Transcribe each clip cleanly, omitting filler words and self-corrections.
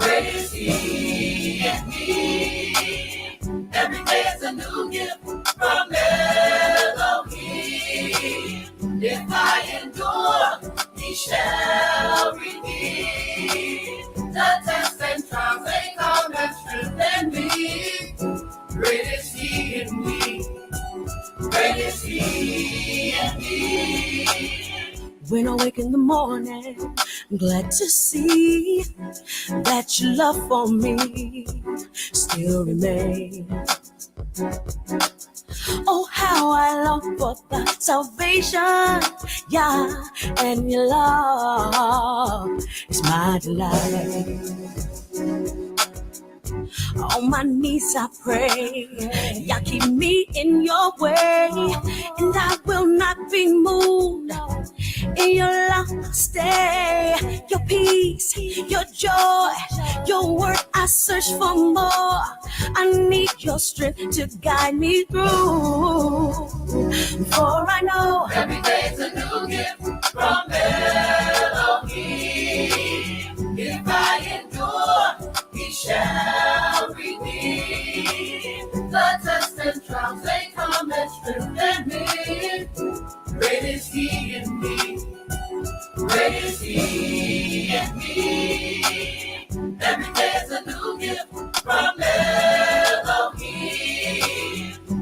Great is He in me. Every day is a new gift from Elohim. If I endure, He shall redeem. The tests and trials, they come and strengthen me. Great is He in me. Great is He in me. When I wake in the morning, I'm glad to see that your love for me still remains. Oh, how I long for the salvation, yeah, and your love is my delight. On my knees I pray, Yah keep me in your way, and I will not be moved. In your love I'll stay, your peace, your joy, your word I search for more. I need your strength to guide me through. For I know every day's a new gift from Elohim. If I endure, He shall redeem. The tests and trials, they come and strengthen me. Great is He in me. Great is He in me. Every day is a new gift from Elohim.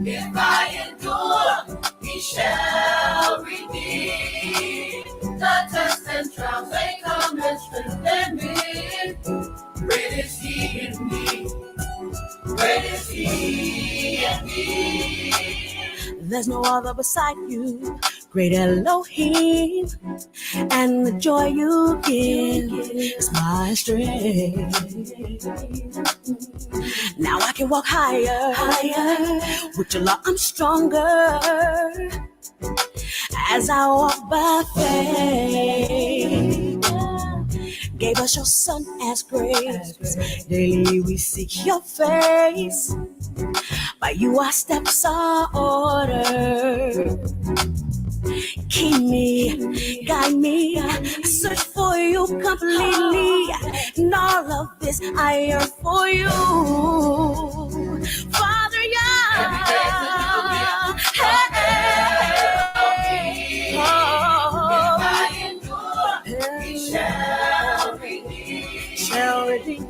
If I endure, He shall redeem. The tests and trials, they come and strengthen me. Great is He in me. Great is He in me. there's no other beside you, great Elohim, and the joy you give is my strength. Now I can walk higher, with your love I'm stronger, as I walk by faith. Gave us your son as grace, daily we seek your face. By you our steps are ordered. Keep me, guide me, I search for you completely. In all of this I yearn for you, Father, yeah. Every day's a new gift from Elohim. If I endure, He shall redeem.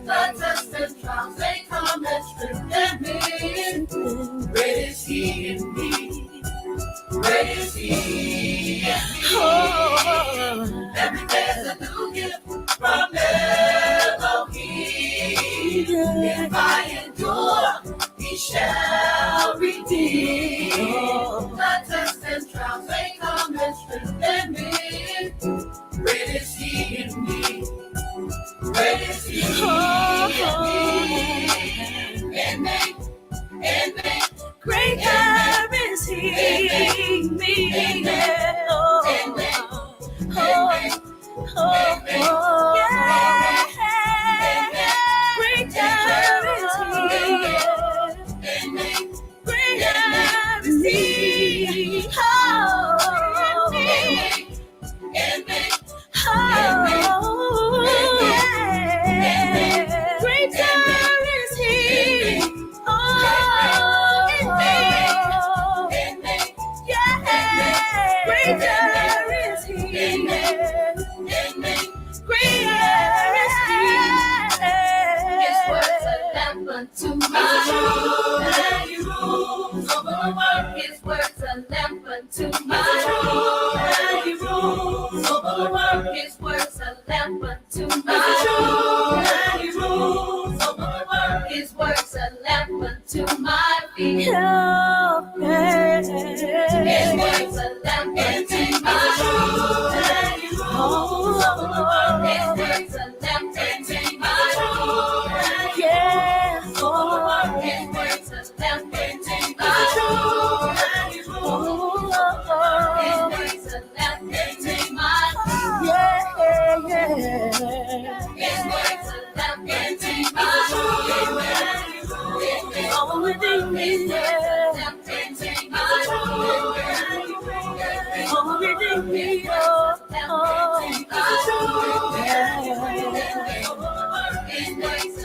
The tests and trials, they come and strengthen me. Great is He in me. Great is He in me. Every day is a new gift from Elohim. If I endure, He shall redeem. The tests and trials, they come and strengthen me. Great is He in me. Great is He in me. Amen. Amen. Greater is He in me. To my He rules over the world. His words a lamp unto my He rules over the world. His words a lamp unto my He rules over the world. His words a lamp unto my feet. His words a lamp unto my He rules over the world. His words a lamp unto my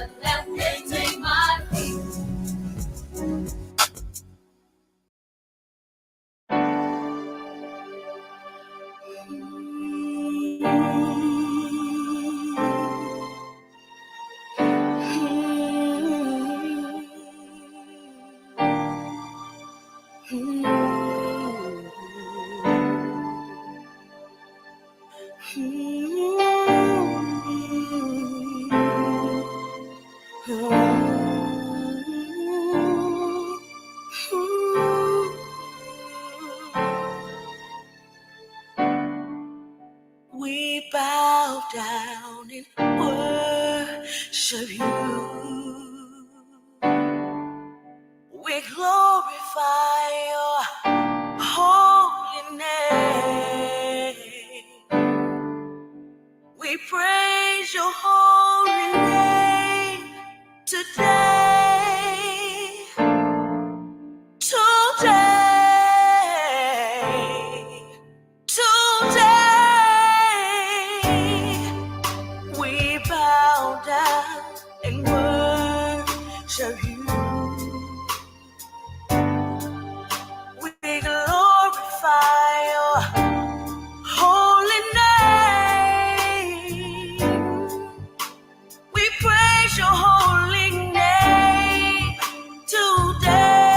a lamp unto my feet. We bow down and worship you. We glorify your holy name. We praise your holy name today. We bow down and worship you. We glorify your holy name. We praise your holy name today.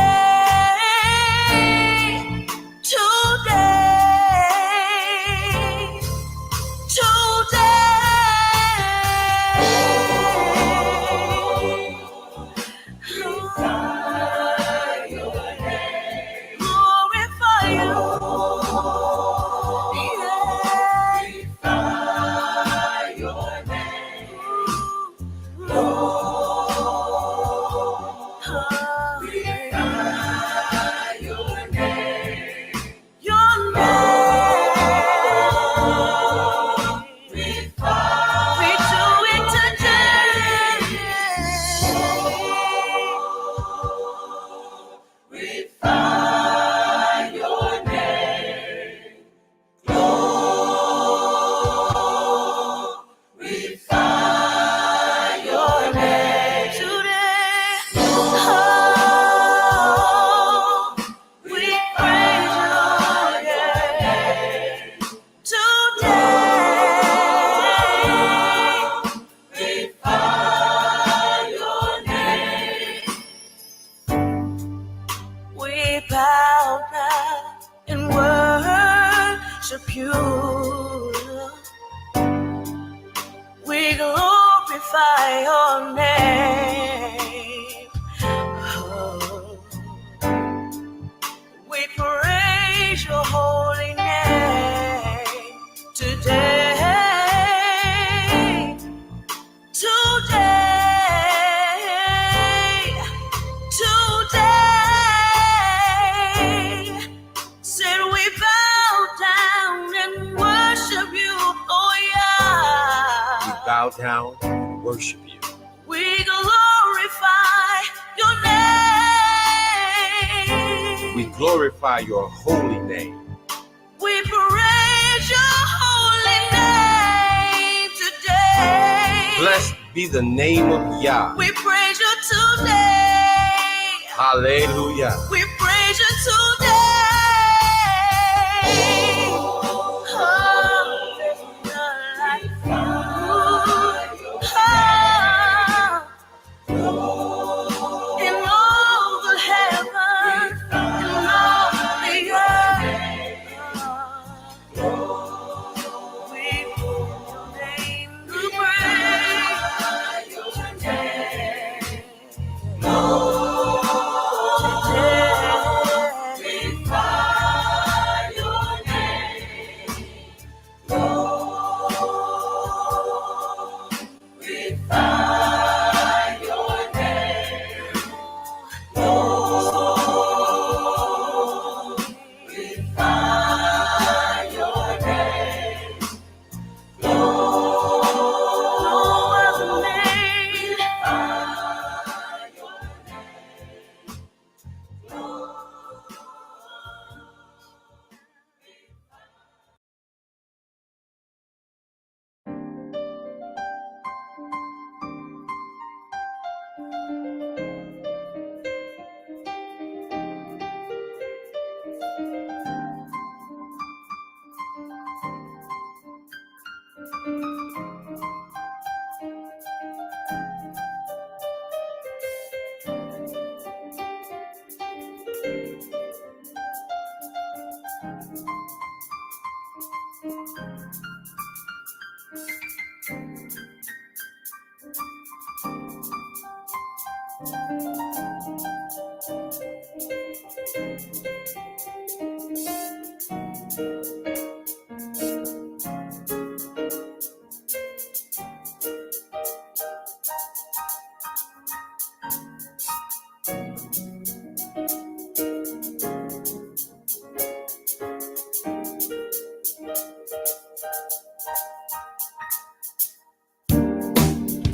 bow down and worship you. We glorify your name. We glorify your holy name. We praise your holy name today. Blessed be the name of Yah. We praise you today. Hallelujah. We praise you today.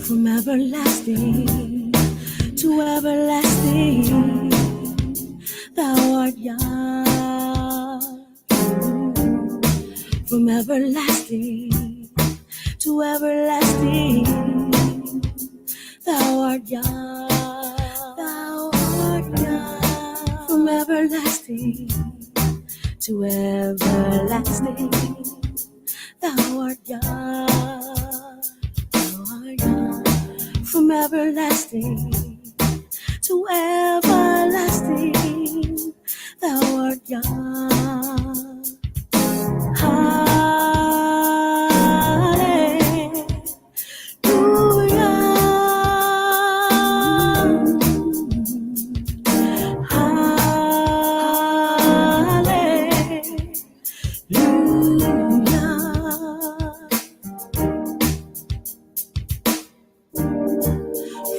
from everlasting to everlasting. Thou art Yah. From everlasting to everlasting. Thou art Yah. Thou art Yah. From everlasting to everlasting. Thou art Yah. Thou art Yah. From everlasting to everlasting. Thou art Yah.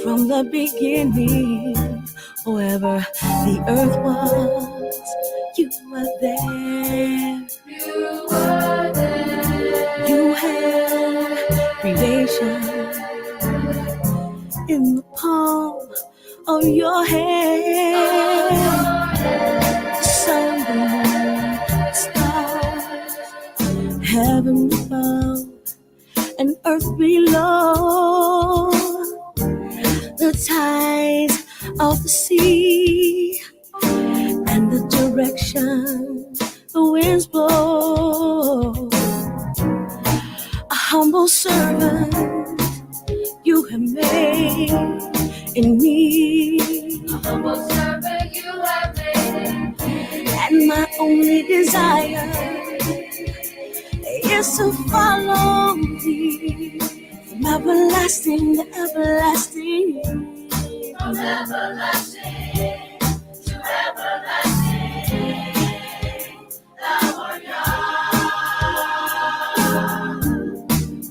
From the beginning, wherever the earth was, you were there. You were there. You held creation in the palm of your hand. The sun, the moon, the stars, heaven above and earth below. The tides of the sea and the direction the winds blow. A humble servant you have made in me. A humble servant you have made in me. And my only desire is to follow thee from everlasting to everlasting. From everlasting to everlasting, thou art Yah.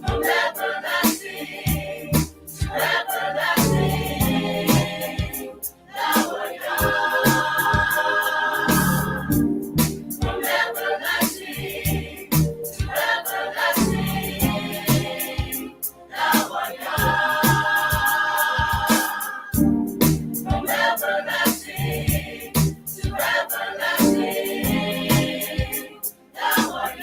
From everlasting to everlasting, thou art Yah. From everlasting to everlasting, thou art Yah. From everlasting to everlasting, thou art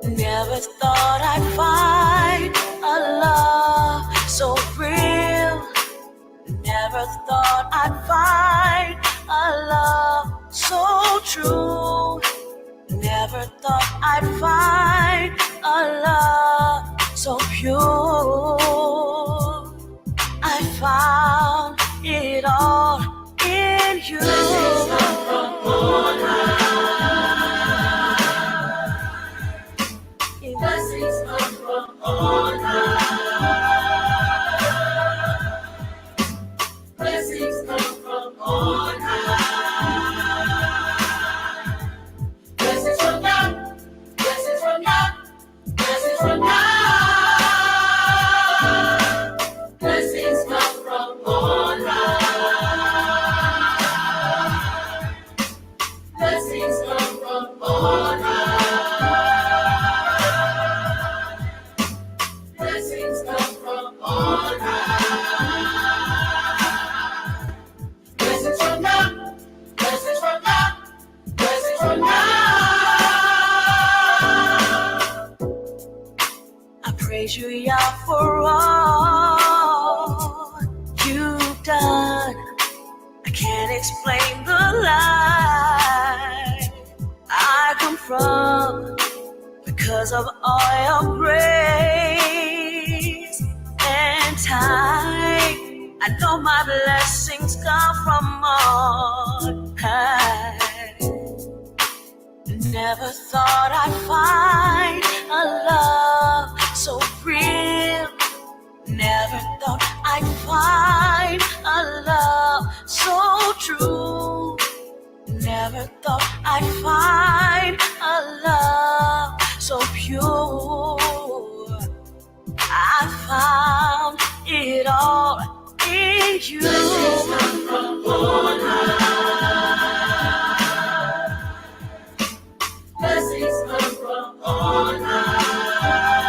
Never thought I'd find a love so real. Never thought I'd find a love so true. Never thought I'd find a love so pure. I found it all in you. Blessings come from on high. Blessings come from on high. Blessings come from on high. Blessings from God. Blessings from God. Blessings from God. Blessings come from on high. Blessings come from on high. Blessings come from on high. Blessings from God. Blessings from God. Blessings from God. I praise you, Yah, for all you've done. I can't explain the life I come from because of all your grace and time. I know my blessings come from on high. Never thought I'd find a love so real. Never thought I'd find a love so true. Never thought I'd find a love so pure. I found it all in you. Blessings come from on high. Blessings come from on high.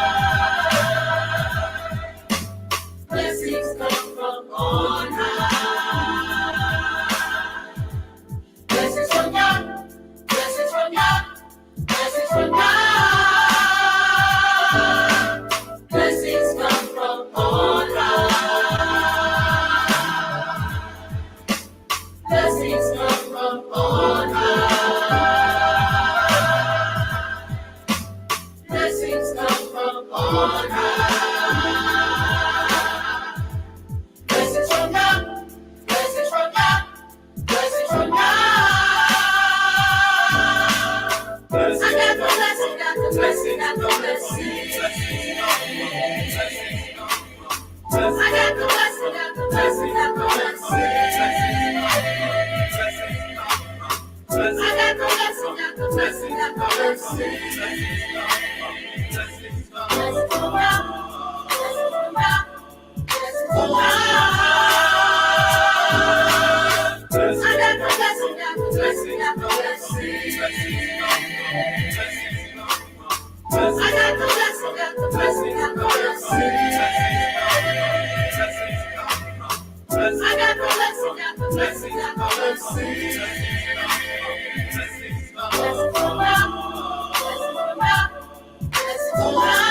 Blessings come from on high. Blessings from God. Blessings from God. Blessings from God. Blessings come from on high. Blessings come from on high. Blessings come from on high. Blessings from God. Blessings from God. Blessings from God. I got the blessing, got the blessing, got the blessing. I got the blessing, got the blessing, got the blessing. I got the blessing, got the blessing, got the blessing. Blessings from God, blessings from God, blessings from God. I got the blessing, got the blessing, got the blessing. I got the blessing, got the blessing, got the blessing. I got the blessing, got the blessing, got the blessing. Blessings from God, blessings from God, blessings from God.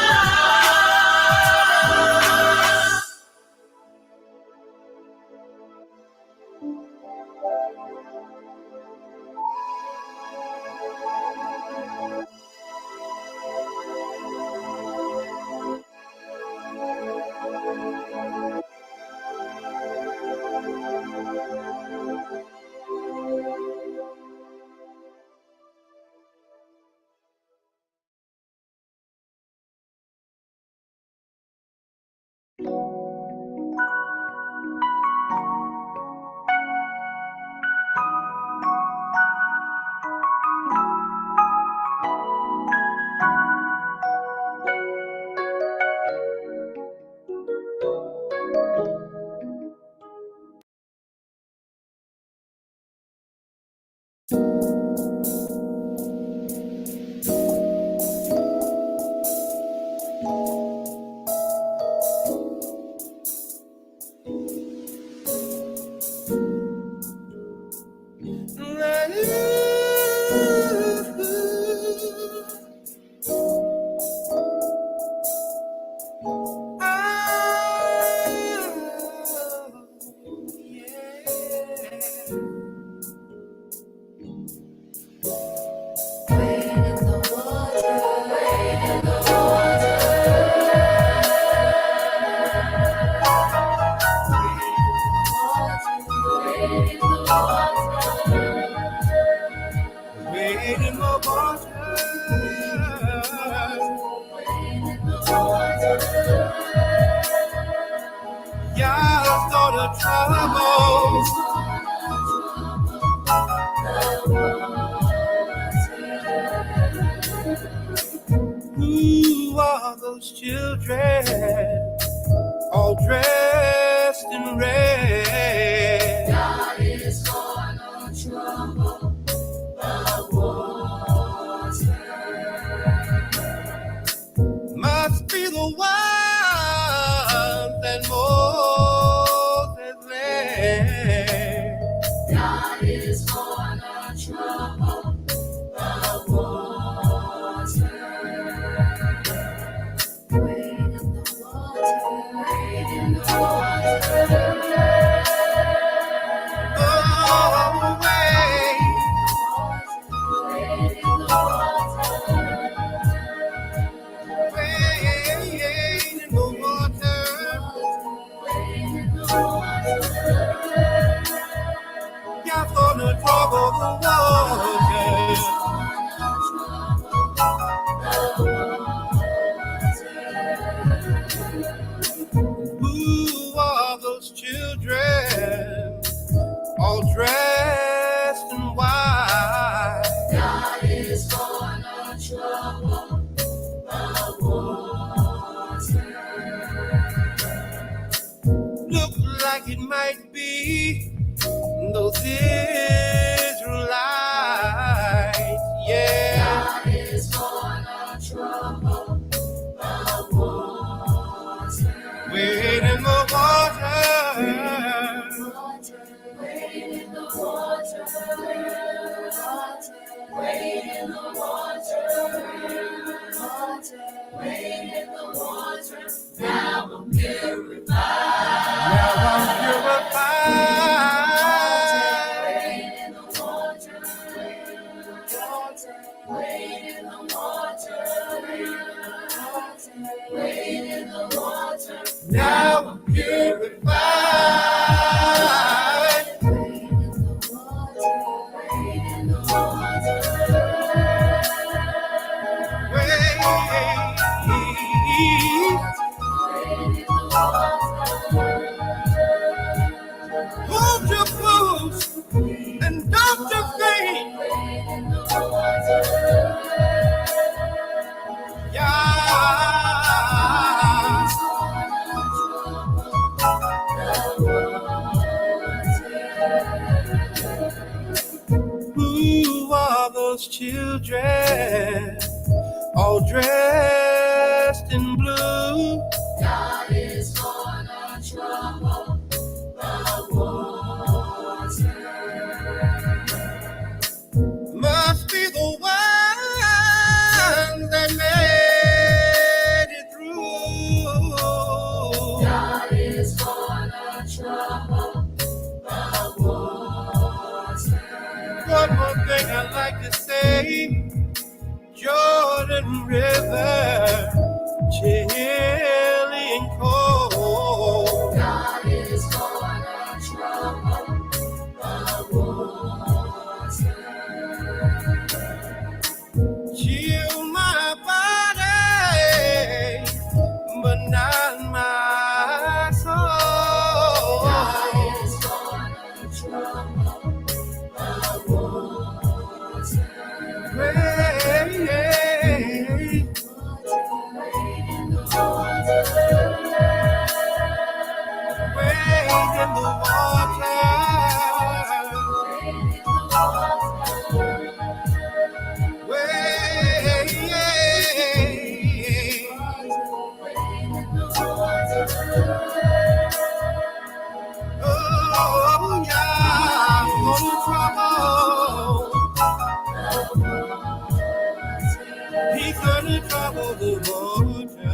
in the water. Y'all gonna trouble. Who are those children all dressed in red? God is gonna trouble the water. Must be the one that Moses led. God is gonna trouble the water. Wade in the water, wade in the water. Oh, wait. Wade in the water. Wade in the water. Wade in the water. Y'all gonna trouble the water. Who are those children all dressed in white? God is gonna trouble the water. Look like it might be those Israelites, yeah. God is gonna trouble the water. Wade in the water. Wade in the water. Wade in the water. Wade in the water. Now I'm purified. Now I'm purified. Wade in the water. Wade in the water. Wade in the water. Now I'm purified. Wade in the water. Wade in the water. Wade. Hold your boots and don't you faint. Yeah. Who are those children all dressed in blue? God is gonna trouble the water. Must be the one that made it through. God is gonna trouble the water. One more thing I'd like to say, Jordan River, chilly and cold. God is gonna trouble the water. Chill my body, but not my soul. God is gonna trouble the water. Wait, Wade in the water. wait in the water. Oh, yeah, full of trouble. He's gonna trouble the water.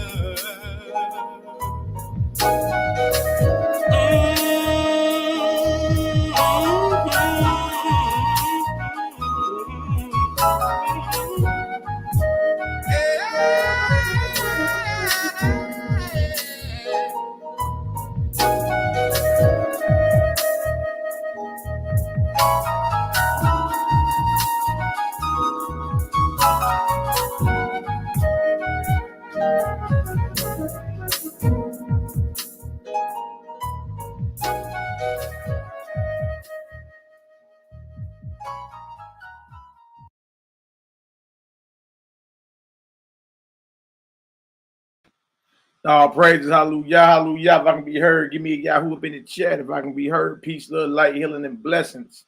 All praises, hallelujah, hallelujah. If I can be heard, give me a Yahoo up in the chat. If I can be heard, peace, love, light, healing, and blessings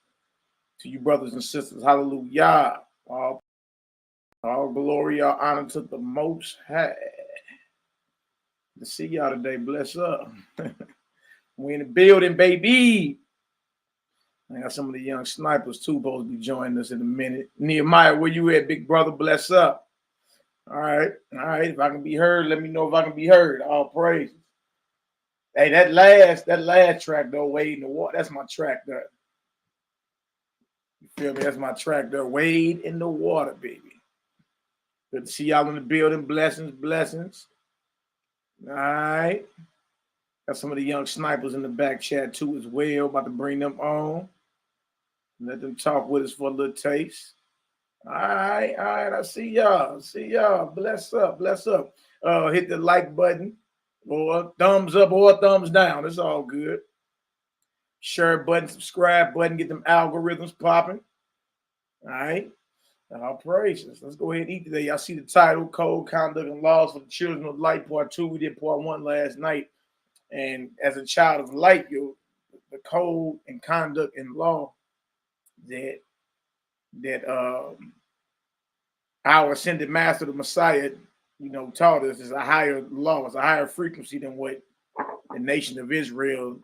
to you, brothers and sisters. Hallelujah. All glory, all honor to the Most High. To see y'all today. Bless up. We in the building, baby. I got some of the young snipers too supposed to be joining us in a minute. Nehemiah, where you at, big brother? Bless up. All right. If I can be heard, let me know if I can be heard. All praise. Hey, that last track though, Wade in the Water. That's my track there. You feel me? That's my track there. Wade in the Water, baby. Good to see y'all in the building. Blessings. All right. Got some of the young snipers in the back chat too as well. About to bring them on. Let them talk with us for a little taste. All right. I see y'all. Bless up. Hit the like button or thumbs up or thumbs down. It's all good. Share button, subscribe button, get them algorithms popping. All right. All praises. Let's go ahead and eat today. Y'all see the title, Code, Conduct, and Laws for the Children of Light, Part 2. We did Part 1 last night. And as a child of light, the code and conduct and law that our ascended master, the Messiah, taught us is a higher law, it's a higher frequency than what the nation of Israel,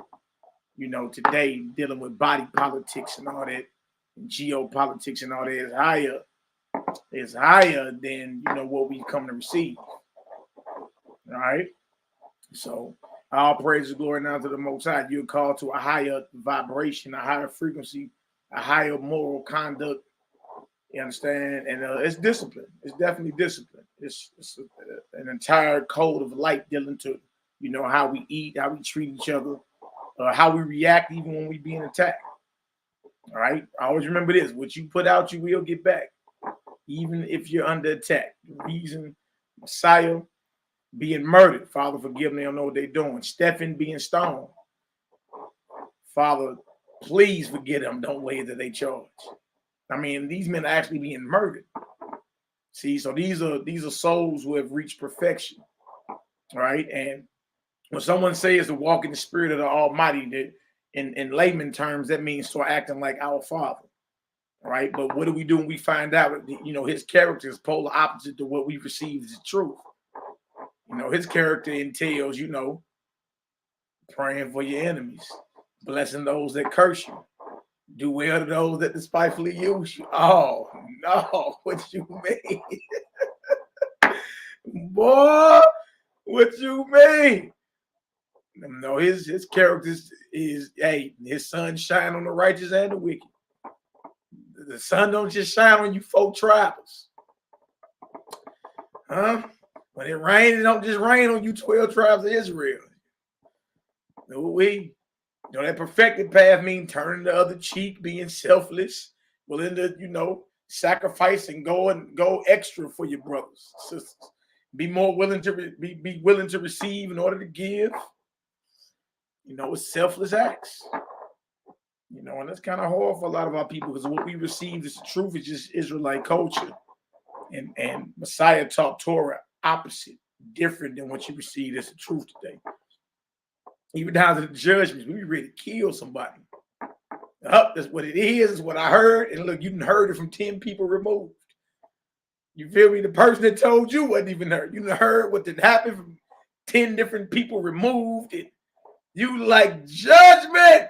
today dealing with body politics and all that, and geopolitics and all that is higher. It's higher than what we come to receive. All right. So all praises, glory now to the Most High. You're called to a higher vibration, a higher frequency, a higher moral conduct. You understand? And it's discipline. It's definitely discipline. It's an entire code of light dealing to, how we eat, how we treat each other, how we react even when we being attacked. All right. Always remember this: what you put out, you will get back, even if you're under attack. The reason Messiah being murdered, Father, forgive them, they don't know what they're doing. Stephen being stoned, Father, please forgive them, don't weigh that they charge. I mean, these men are actually being murdered. See, so these are souls who have reached perfection, right? And when someone says to walk in the spirit of the Almighty, that in layman terms, that means start acting like our Father, right? But what do we do when we find out, his character is polar opposite to what we receive as the truth? His character entails, praying for your enemies, blessing those that curse you, do well to those that despitefully use you. Oh, no, what you mean? Boy, what you mean? No, his character is, hey, his sun shine on the righteous and the wicked. The sun don't just shine on you folk tribals. Huh? When it rains, it don't just rain on you 12 tribes of Israel. That perfected path means turning the other cheek, being selfless, willing to, sacrifice and go extra for your brothers, sisters. Be more willing to be willing to receive in order to give. It's selfless acts. And that's kind of hard for a lot of our people because what we receive is the truth. It's just Israelite culture, and Messiah taught Torah opposite, different than what you receive as the truth today. Even down to the judgments, we be ready to kill somebody. That's what it is. It's what I heard. And look, you done heard it from 10 people removed. You feel me? The person that told you wasn't even heard. You done heard what did happen from 10 different people removed. And you like judgment.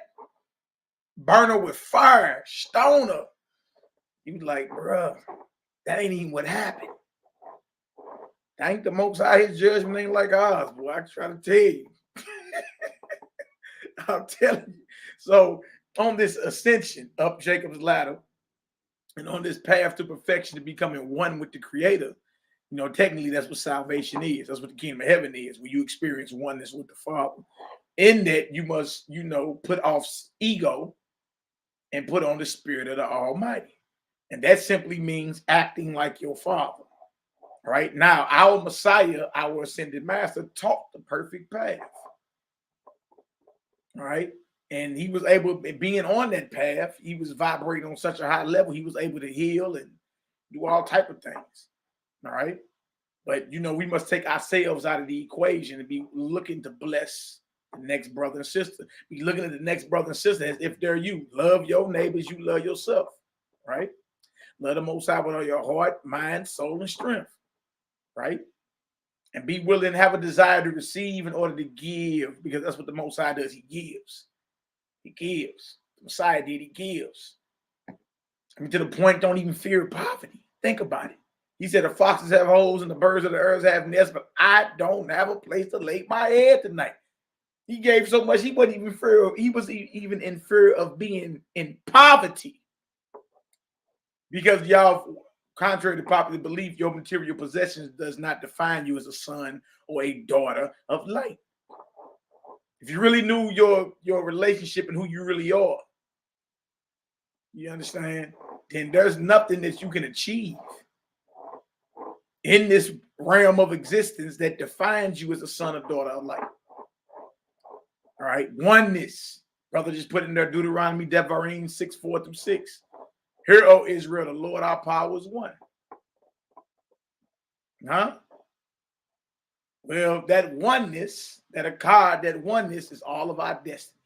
Burn her with fire. Stone her. You like, bruh, that ain't even what happened. That ain't the Most High. His judgment ain't like ours, boy. I try to tell you. I'm telling you. So on this ascension up Jacob's ladder and on this path to perfection, to becoming one with the Creator, technically that's what salvation is. That's what the kingdom of heaven is, where you experience oneness with the Father. In that you must, put off ego and put on the spirit of the Almighty. And that simply means acting like your Father. Right now, our Messiah, our ascended master, taught the perfect path. All right. And he was able, being on that path, he was vibrating on such a high level, he was able to heal and do all type of things. All right. But, you know, we must take ourselves out of the equation and be looking to bless the next brother and sister. Be looking at the next brother and sister as if they're you. Love your neighbors, you love yourself, right? Love the Most High with all your heart, mind, soul, and strength, right? And be willing to have a desire to receive in order to give, because that's what the Most High does. He gives. He gives. The Messiah did. He gives. I mean, to the point, don't even fear poverty. Think about it. He said the foxes have holes and the birds of the earth have nests, but I don't have a place to lay my head tonight. He gave so much, he wasn't even fear of, he was even in fear of being in poverty. Because y'all, contrary to popular belief, your material possessions does not define you as a son or a daughter of light. If you really knew your relationship and who you really are, you understand, then there's nothing that you can achieve in this realm of existence that defines you as a son or daughter of light. All right, oneness. Brother just put in there Deuteronomy, Nazarene 6:4-6. Hear, O Israel, the Lord our power is one. Huh? Well, that oneness, that oneness is all of our destiny.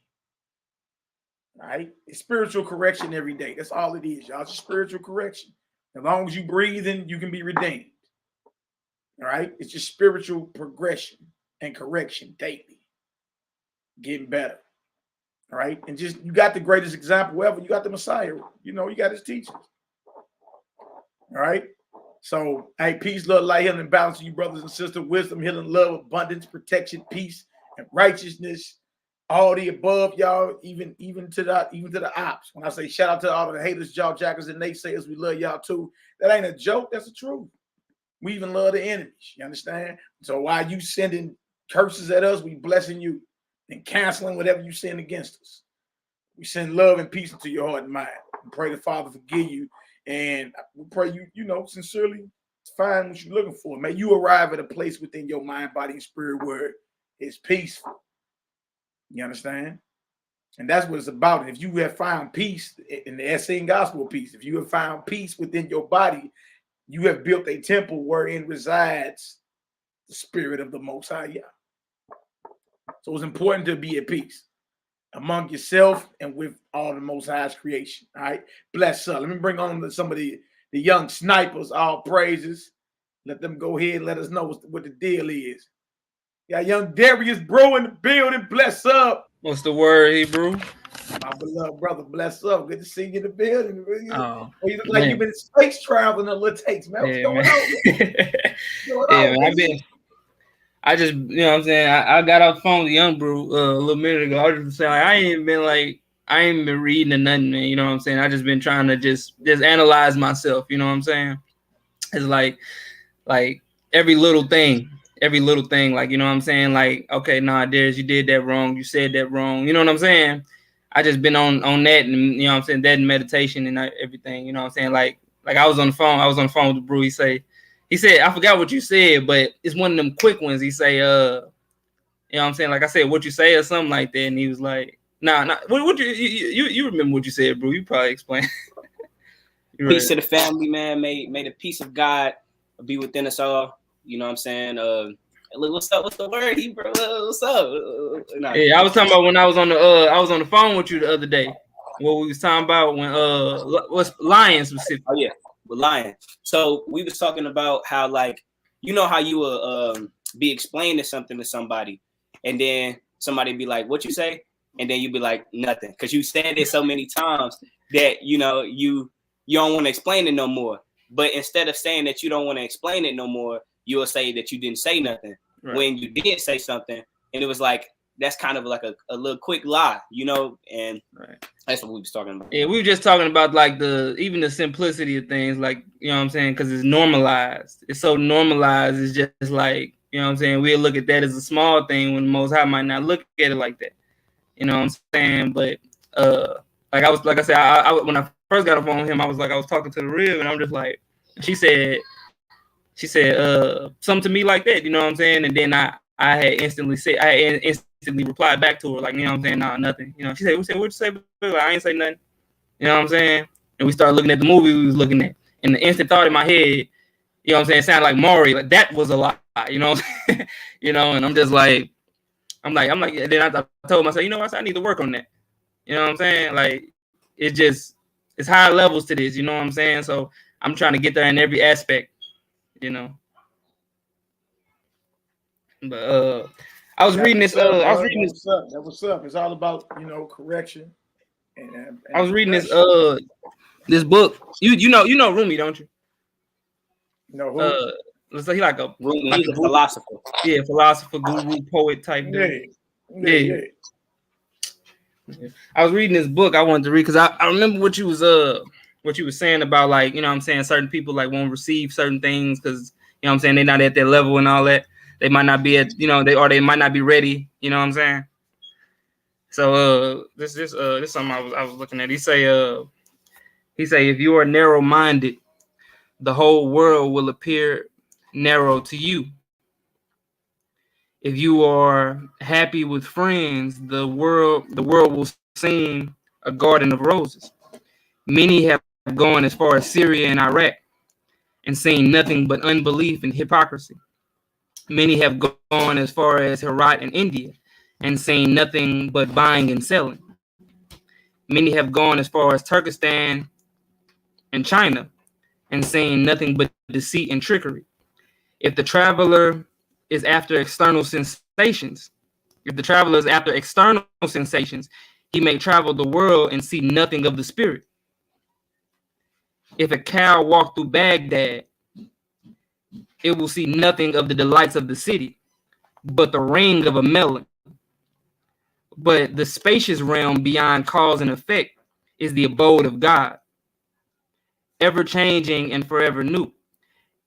All right? It's spiritual correction every day. That's all it is, y'all. It's spiritual correction. As long as you breathing, you can be redeemed. All right? It's just spiritual progression and correction daily. Getting better. All right? And just, you got the greatest example ever. You got the Messiah. You know, you got his teachings. All right? So, hey, peace, love, light, healing, and balance to you, brothers and sisters. Wisdom, healing, love, abundance, protection, peace, and righteousness. All the above, y'all, even to the ops. When I say shout out to all the haters, jaw jackers, and naysayers, we love y'all too. That ain't a joke. That's the truth. We even love the enemies. You understand? So while you sending curses at us, we blessing you and canceling whatever you send against us. We send love and peace into your heart and mind. We pray the Father forgive you, and we pray you know, sincerely find what you're looking for. May you arrive at a place within your mind, body, and spirit where it's peaceful. You understand? And that's what it's about. And if you have found peace in the Essene gospel of peace, if you have found peace within your body, you have built a temple wherein resides the spirit of the Most High Yah. So it's important to be at peace among yourself and with all the Most High's creation. All right. Bless up. Let me bring on some of the young snipers, all praises. Let them go ahead and let us know what the deal is. Got young Darius Bro in the building. Bless up. What's the word, Hebrew? My beloved brother, bless up. Good to see you in the building. Oh, you look like you've been space traveling a little takes, man. What's going on? Man, I just, you know what I'm saying? I got off the phone with Young Brew a little minute ago. I was just saying, I ain't been reading or nothing, man. You know what I'm saying? I just been trying to just analyze myself. You know what I'm saying? It's like every little thing, like, you know what I'm saying? Like, okay, nah, Darius, you did that wrong. You said that wrong. You know what I'm saying? I just been on that, and you know what I'm saying, that and meditation and everything. You know what I'm saying? Like I was on the phone with the Brew. He said, I forgot what you said, but it's one of them quick ones. He say, you know what I'm saying? Like I said, what you say or something like that. And he was like, nah. What you remember what you said, bro? You probably explain. Peace to the family, man. May the peace of God be within us all. You know what I'm saying? What's up? What's the word, bro? What's up? Yeah, I was talking about when I was on the phone with you the other day. What we was talking about when what's lion specific? Oh yeah, with lion. So we was talking about how, like, you know how you will be explaining something to somebody, and then somebody be like, "What you say?" And then you be like, "Nothing," because you said it so many times that you know you don't want to explain it no more. But instead of saying that you don't want to explain it no more, you will say that you didn't say nothing when you did say something, and it was like that's kind of like a little quick lie, you know, and that's what we was talking about. Yeah, we were just talking about like even the simplicity of things, like, you know what I'm saying, because it's normalized. It's so normalized. It's just like, you know what I'm saying, we'll look at that as a small thing when the Most High might not look at it like that. You know what I'm saying? But like I said, I when I first got a phone with him, I was talking to the rib, and I'm just like, she said something to me like that, you know what I'm saying? And then I had instantly replied back to her, like, you know what I'm saying? Nah, nothing. You know, she said, what'd you say? Like, I ain't say nothing. You know what I'm saying? And we started looking at the movie we was looking at. And the instant thought in my head you know what I'm saying, it sounded like Maury, like that was a lie, you know, you know, and I'm just like, I'm like, and then I told myself, you know what, I need to work on that. You know what I'm saying? Like, it's high levels to this, you know what I'm saying? So I'm trying to get there in every aspect, you know. But I was reading this. That was up. It's all about, you know, correction. And I was reading this book. You know Rumi, don't you? No, who? Looks like he like a philosopher. Yeah, philosopher, guru, poet type dude. Yeah. I was reading this book I wanted to read because I remember what you was saying about, like, you know what I'm saying, certain people like won't receive certain things because, you know what I'm saying, they're not at their level and all that. They might not be at, you know, they might not be ready, you know what I'm saying? So this something I was looking at. He say if you are narrow-minded, the whole world will appear narrow to you. If you are happy with friends, the world will seem a garden of roses. Many have gone as far as Syria and Iraq and seen nothing but unbelief and hypocrisy. Many have gone as far as Herat in India and seen nothing but buying and selling. Many have gone as far as Turkestan and China and seen nothing but deceit and trickery. If the traveler is after external sensations, he may travel the world and see nothing of the spirit. If a cow walk through Baghdad, it will see nothing of the delights of the city, but the ring of a melon. But the spacious realm beyond cause and effect is the abode of God, ever changing and forever new.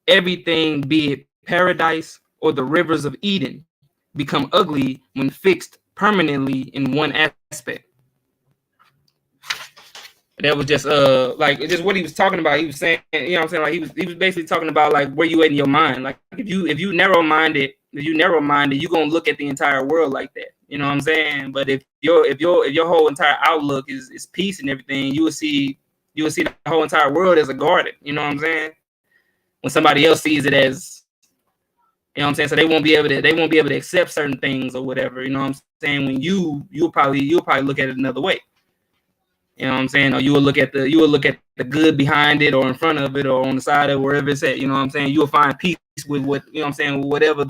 Everything, be it paradise or the rivers of Eden, become ugly when fixed permanently in one aspect. That was just just what he was talking about. He was saying, you know what I'm saying, like he was basically talking about like where you at in your mind. Like if you narrow-minded, you're gonna look at the entire world like that. You know what I'm saying? But if your whole entire outlook is peace and everything, you will see the whole entire world as a garden. You know what I'm saying? When somebody else sees it as, you know what I'm saying, so they won't be able to accept certain things or whatever. You know what I'm saying? When you'll probably look at it another way. You know what I'm saying? Or you will look at the good behind it or in front of it or on the side of it, wherever it's at. You know what I'm saying? You'll find peace with what, you know what I'm saying, with whatever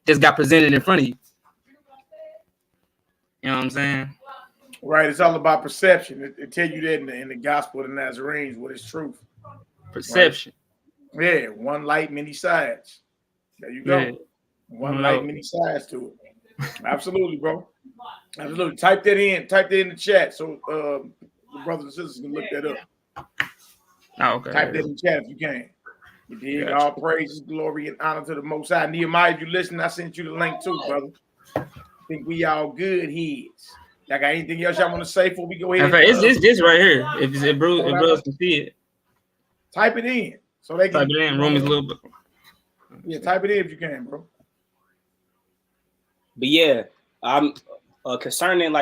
just got presented in front of you. You know what I'm saying? Right. It's all about perception. It tell you that in the gospel of the Nazarenes, what is truth. Perception. Right? Yeah. One light, many sides. There you go. Yeah. One light, many sides to it. Absolutely, bro. Absolutely. Type that in the chat so the brothers and sisters can look that up. Oh, okay. Type that in the chat if you can. You dig? Gotcha. All praises, glory, and honor to the Most High. Nehemiah, if you listen, I sent you the link too, brother. I think we all good heads. Y'all got anything else y'all want to say before we go ahead? It's this right here. If brothers can see it, type it in so they can type it in. Room is a little bit. Yeah, type it in if you can, bro. But yeah, I'm concerning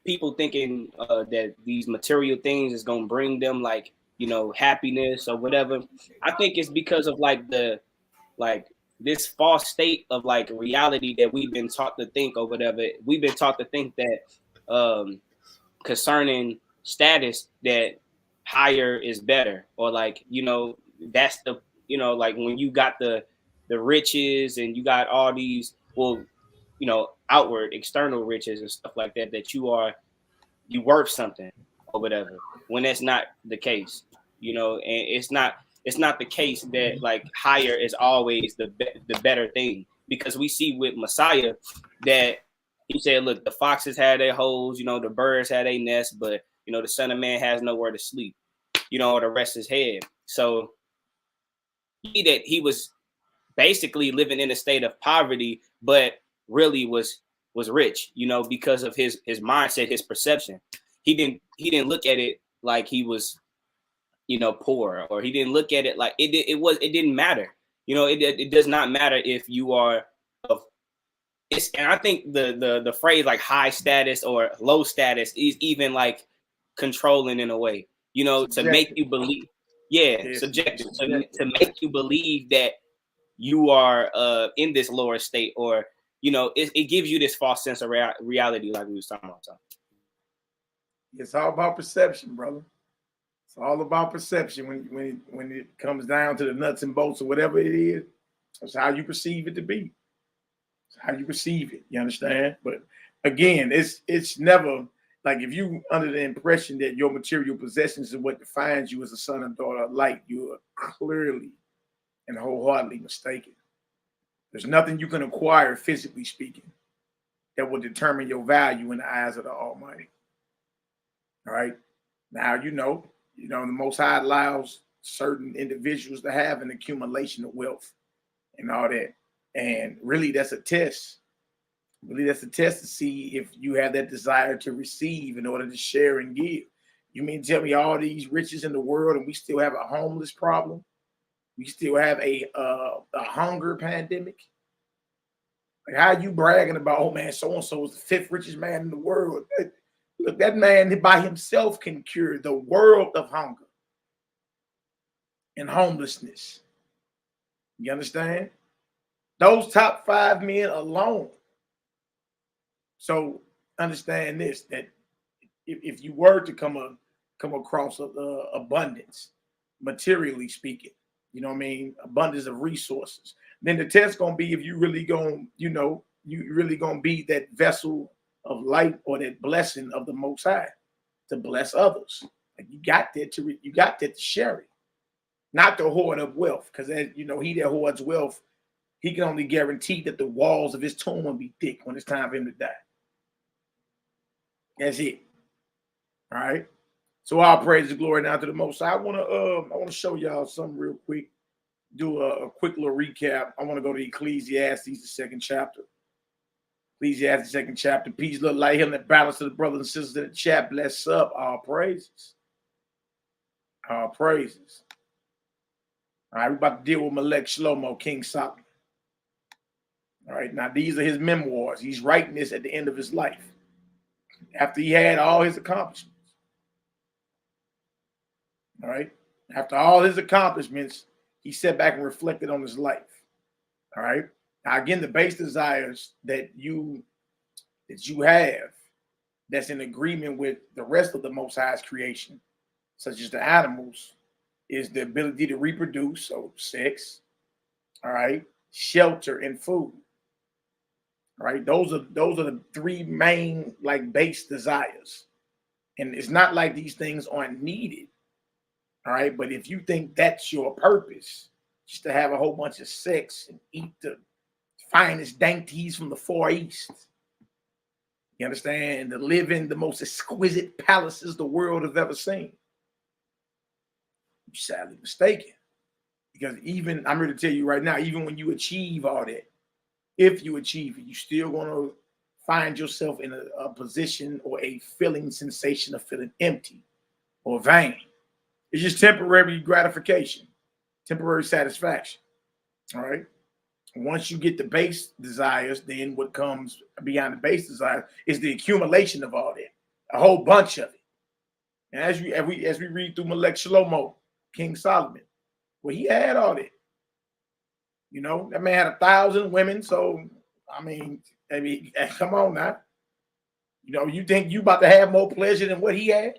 people thinking that these material things is gonna bring them like, you know, happiness or whatever. I think it's because of this false state of like reality that we've been taught to think or whatever. We've been taught to think that concerning status that higher is better, or like, you know, that's the, you know, like when you got the riches and you got all these, well, you know, outward external riches and stuff like that, that you worth something or whatever, when that's not the case, you know. And it's not the case that like higher is always the better thing, because we see with Messiah that he said, look, the foxes had their holes, you know, the birds had a nest, but you know, the Son of Man has nowhere to sleep, you know, or to rest his head. So he was basically living in a state of poverty, but really was rich, you know, because of his mindset, his perception. He didn't look at it like he was, you know, poor, or he didn't look at it like it didn't matter. You know, it does not matter if you are and I think the phrase like high status or low status is even like controlling in a way, you know, to make you believe. subjective to make you believe that you are in this lower state, or it gives you this false sense of reality, like we was talking about. It's all about perception, brother. It's all about perception when it comes down to the nuts and bolts of whatever it is. That's how you perceive it to be. It's how you perceive it. You understand? But again, it's never like if you under the impression that your material possessions is what defines you as a son and daughter of light, you are clearly and wholeheartedly mistaken. There's nothing you can acquire, physically speaking, that will determine your value in the eyes of the Almighty. All right. Now, the Most High allows certain individuals to have an accumulation of wealth and all that. And really, that's a test. Really, that's a test to see if you have that desire to receive in order to share and give. You mean tell me all these riches in the world and we still have a homeless problem? We still have a hunger pandemic? Like, how you bragging about, oh man, so-and-so is the 5th richest man in the world? Look, that man by himself can cure the world of hunger and homelessness. You understand? Those top 5 men alone. So understand this, that if you were to come across abundance, materially speaking, you know what I mean, abundance of resources, then the test gonna be if you really gonna, you really gonna be that vessel of light or that blessing of the Most High to bless others. Like you got that to share it, not to hoard up wealth, because he that hoards wealth, he can only guarantee that the walls of his tomb will be thick when it's time for him to die. That's it. All right. So all praise and glory now to the Most High. I want to show y'all something real quick. Do a quick little recap. I want to go to Ecclesiastes, the 2nd chapter. Ecclesiastes, 2nd chapter. Peace, love, light, healing, and balance to the brothers and sisters in the chat. Bless up. All praises. All praises. All right, we're about to deal with Shlomo, King Solomon. All right, now these are his memoirs. He's writing this at the end of his life, after he had all his accomplishments. All right, after all his accomplishments, he sat back and reflected on his life. All right. Now, again, the base desires that you have that's in agreement with the rest of the Most High's creation, such as the animals, is the ability to reproduce, so sex, all right, shelter, and food. All right, those are the 3 main base desires. And it's not like these things aren't needed. All right, but if you think that's your purpose, just to have a whole bunch of sex and eat the finest dainties from the Far East, you understand, and to live in the most exquisite palaces the world has ever seen, you're sadly mistaken. Because even, I'm here to tell you right now, even when you achieve all that, if you achieve it, you're still going to find yourself in a position or a feeling sensation of feeling empty or vain. It's just temporary gratification, temporary satisfaction. All right. Once you get the base desires, then what comes beyond the base desires is the accumulation of all that, a whole bunch of it. And as we read through Shlomo, King Solomon, well, he had all that. That man had 1,000 women. So, I mean, come on now. You think you about to have more pleasure than what he had?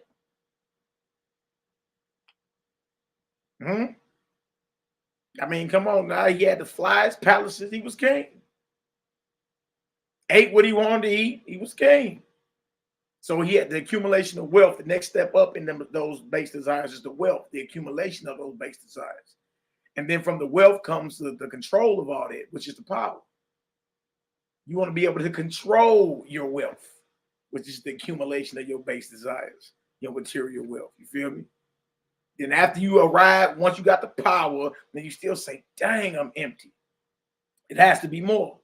I mean, come on now. He had the flyest palaces. He was king. Ate what he wanted to eat. He was king. So he had the accumulation of wealth. The next step up in those base desires is the wealth, the accumulation of those base desires. And then from the wealth comes the control of all that, which is the power. You want to be able to control your wealth, which is the accumulation of your base desires, your material wealth. You feel me? Then after you arrive, once you got the power, then you still say, dang, I'm empty. It has to be more.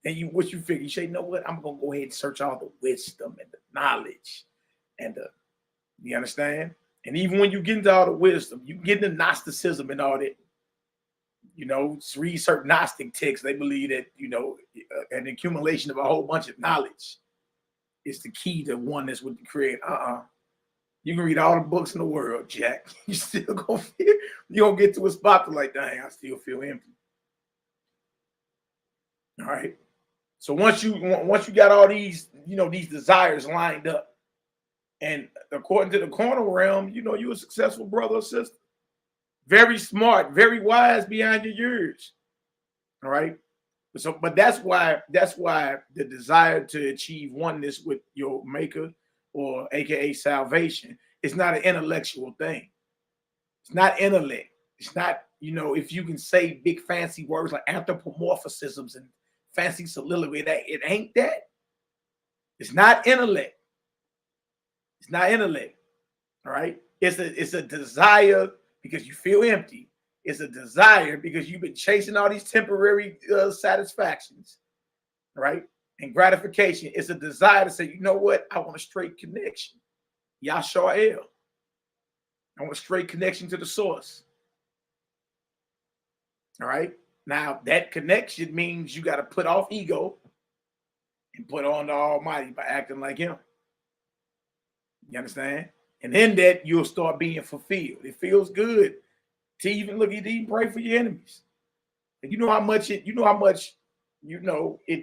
Then what you figure? You say, you know what? I'm going to go ahead and search all the wisdom and the knowledge and you understand? And even when you get into all the wisdom, you get into Gnosticism and all that. Read certain Gnostic texts. They believe that, an accumulation of a whole bunch of knowledge is the key to oneness with the Creator. You can read all the books in the world, Jack. You still gonna feel, you gonna get to a spot to like, dang, I still feel empty. All right. So once you got all these, these desires lined up, and according to the corner realm, you're a successful brother or sister. Very smart, very wise beyond your years. All right. So, but that's why the desire to achieve oneness with your maker, or AKA salvation, is not an intellectual thing. It's not intellect. It's not, if you can say big fancy words like anthropomorphisms and fancy soliloquy, that it ain't that. It's not intellect. It's not intellect. All right. It's a desire because you feel empty. It's a desire because you've been chasing all these temporary satisfactions, right? And gratification. It's a desire to say, you know what? I want a straight connection. YHWH'S. I want a straight connection to the source. All right. Now, that connection means you got to put off ego and put on the Almighty by acting like him. You understand? And in that, you'll start being fulfilled. It feels good to even pray for your enemies. And you know how much it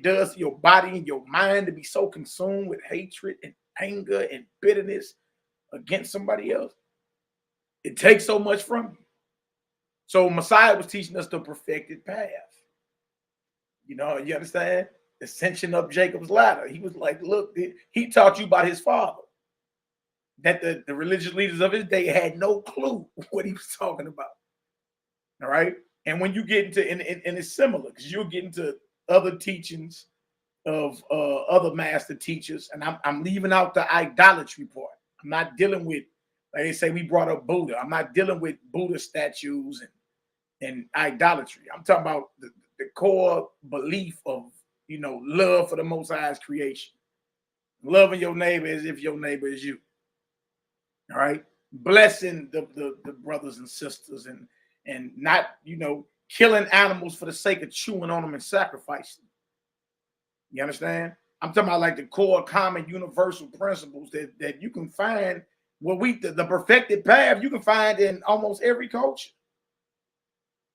does to your body and your mind to be so consumed with hatred and anger and bitterness against somebody else. It takes so much from you. So Messiah was teaching us the perfected path. You understand? Ascension up Jacob's ladder. He was like, look, he taught you about his father. That the religious leaders of his day had no clue what he was talking about. All right. And when you get into, and it's similar, because you'll get into other teachings of other master teachers. And I'm leaving out the idolatry part. I'm not dealing with, like they say, we brought up Buddha. I'm not dealing with Buddha statues and idolatry. I'm talking about the core belief of, love for the Most High's creation. Loving your neighbor as if your neighbor is you. All right. Blessing the brothers and sisters and not, killing animals for the sake of chewing on them and sacrificing. You understand? I'm talking about like the core common universal principles that you can find the perfected path you can find in almost every culture.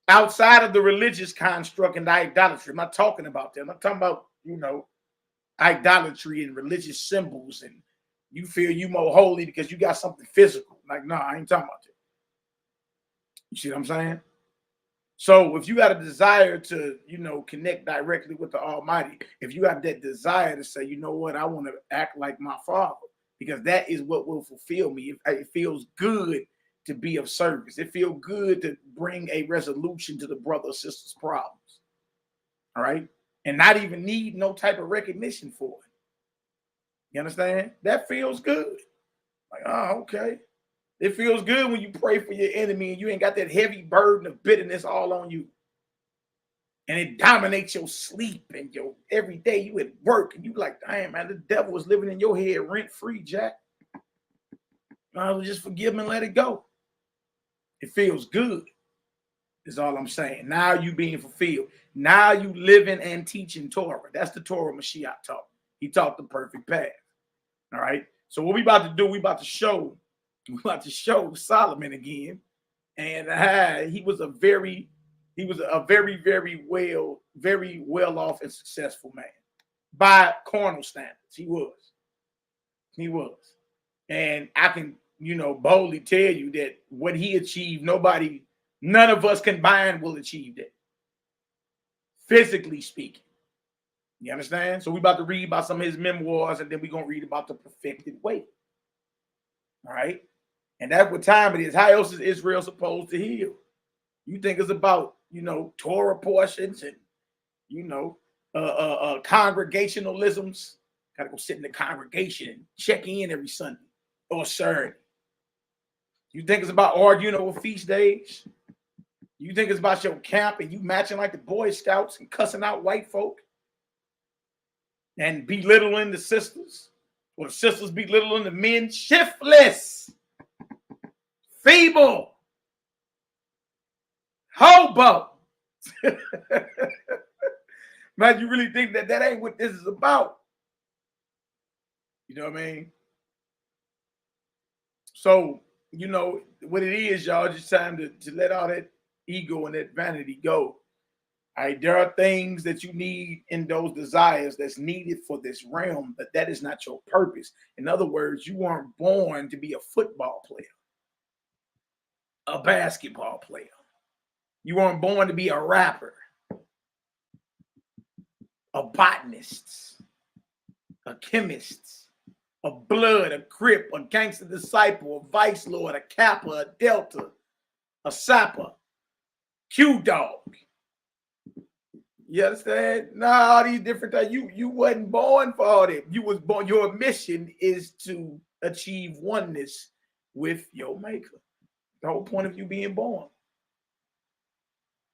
Outside of the religious construct and the idolatry. I'm not talking about that. I'm not talking about, idolatry and religious symbols and you feel you more holy because you got something physical. Like, no, I ain't talking about that. You see what I'm saying? So if you got a desire to, connect directly with the Almighty, if you got that desire to say, you know what, I want to act like my father, because that is what will fulfill me. It feels good to be of service. It feels good to bring a resolution to the brother or sister's problems. All right. And not even need no type of recognition for it. You understand? That feels good. Like, oh, okay. It feels good when you pray for your enemy and you ain't got that heavy burden of bitterness all on you. And it dominates your sleep and your every day you at work and you like, damn, man, the devil is living in your head rent-free, Jack. I will just forgive him and let it go. It feels good, is all I'm saying. Now you being fulfilled. Now you living and teaching Torah. That's the Torah Mashiach taught. He taught the perfect path. All right. So what we about to do, we about to show Solomon again. And he was a very, very well off and successful man by carnal standards. He was. And I can, boldly tell you that what he achieved, none of us combined will achieve that. Physically speaking. You understand? So we about to read about some of his memoirs, and then we're going to read about the perfected way. All right? And that's what time it is. How else is Israel supposed to heal? You think it's about, Torah portions and, congregationalisms. Got to go sit in the congregation and check in every Sunday or Saturday. You think it's about arguing over feast days? You think it's about your camp and you matching like the Boy Scouts and cussing out white folk and belittling the sisters, or the sisters belittling the men? Shiftless, feeble, hobo. Man, you really think that ain't what this is about? You know what I mean? So, you know, what it is, y'all, just time to let all that ego and that vanity go. All right, there are things that you need in those desires that's needed for this realm, but that is not your purpose. In other words, you weren't born to be a football player, a basketball player. You weren't born to be a rapper, a botanist, a chemist, a blood, a crip, a gangster disciple, a vice lord, a kappa, a delta, a sapper, Q-dog. You understand? Nah, all these different things. You wasn't born for all that. You was born. Your mission is to achieve oneness with your maker. The whole point of you being born.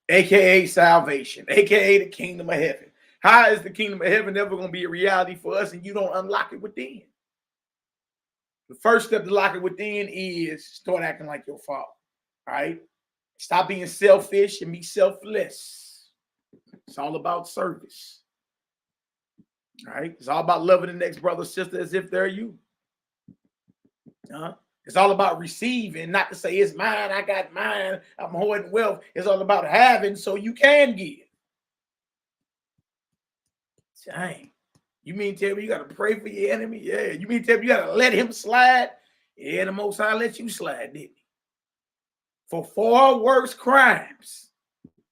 AKA salvation, AKA the kingdom of heaven. How is the kingdom of heaven ever going to be a reality for us and you don't unlock it within? The first step to lock it within is start acting like your father. All right? Stop being selfish and be selfless. It's all about service. All right? It's all about loving the next brother or sister as if they're you. It's all about receiving, not to say it's mine, I got mine, I'm hoarding wealth. It's all about having so you can give. Dang. You mean tell me you got to pray for your enemy? Yeah. You mean tell me you got to let him slide? Yeah, the Most High let you slide, didn't he? For 4 worse crimes,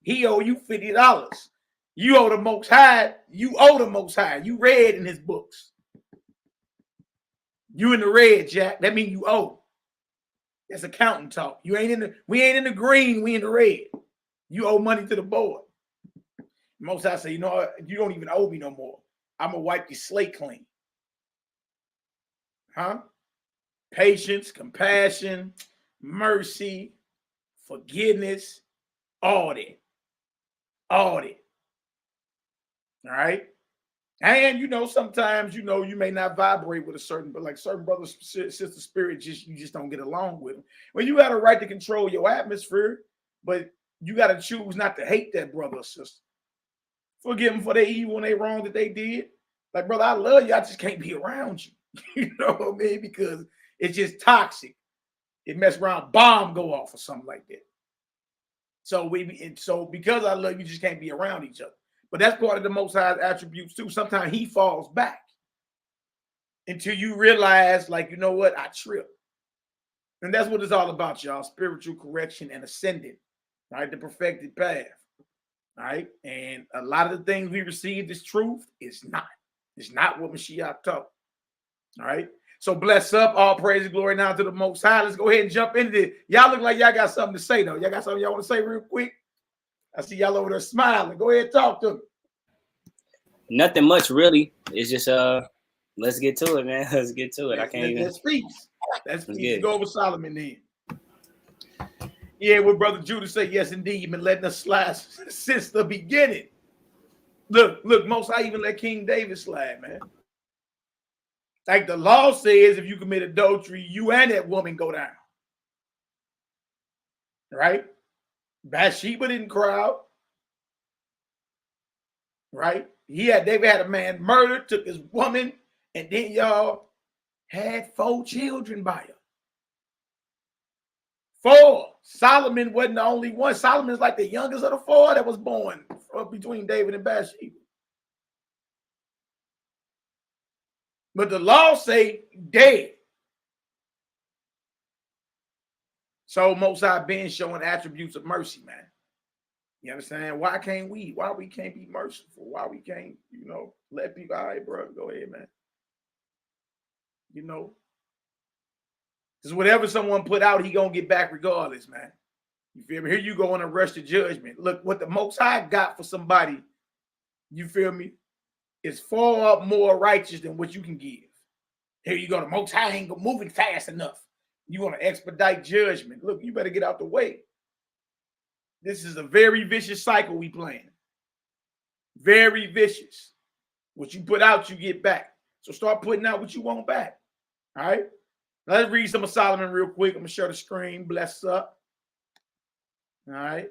he owe you $50. You owe the Most High. You owe the Most High. You read in his books. You in the red, Jack. That means you owe. That's accounting talk. We ain't in the green. We in the red. You owe money to the board. Most High say, you know what? You don't even owe me no more. I'm gonna wipe your slate clean. Patience, compassion, mercy, forgiveness, all that. All that. All right. And you know, sometimes you may not vibrate with a certain, but like certain brothers, sister spirit, you just don't get along with them. Well, you got a right to control your atmosphere, but you got to choose not to hate that brother or sister. Forgive them for their evil and their wrong that they did. Like, brother, I love you. I just can't be around you. You know what I mean? Because it's just toxic. It mess around, bomb go off or something like that. So because I love you, just can't be around each other. But that's part of the Most High's attributes too. Sometimes he falls back until you realize, like, you know what? I tripped. And that's what it's all about, y'all. Spiritual correction and ascending. All right, the perfected path. All right. And a lot of the things we received as truth is not. It's not what Mashiach taught. All right. So bless up. All praise and glory now to the Most High. Let's go ahead and jump into it. Y'all look like y'all got something to say, though. Y'all got something y'all want to say real quick? I see y'all over there smiling. Go ahead and talk to me. Nothing much, really. It's just let's get to it, man. Let's get to it. I can't even. That's peace. That's peace. Go over Solomon then. Yeah, what Brother Judah said, yes, indeed. You've been letting us slide since the beginning. Look, Most High even let King David slide, man. Like the law says, if you commit adultery, you and that woman go down. Right? Bathsheba didn't cry out. Right? David had a man murdered, took his woman, and then y'all had 4 children by her. 4. Solomon wasn't the only one. Solomon's like the youngest of the 4 that was born between David and Bathsheba. But the law say dead. So Most High been showing attributes of mercy, man. You understand? Why can't we? Why we can't be merciful? Why we can't, let people, all right, bro, go ahead, man. Because whatever someone put out, he gonna get back regardless, man. You feel me? Here you go on a rush to judgment. Look, what the Most High got for somebody, you feel me, is far more righteous than what you can give. Here you go. The Most High ain't moving fast enough. You want to expedite judgment. Look, you better get out the way. This is a very vicious cycle we playing. Very vicious. What you put out, you get back. So start putting out what you want back. All right? Let's read some of Solomon real quick. I'm going to share the screen. Bless up. All right?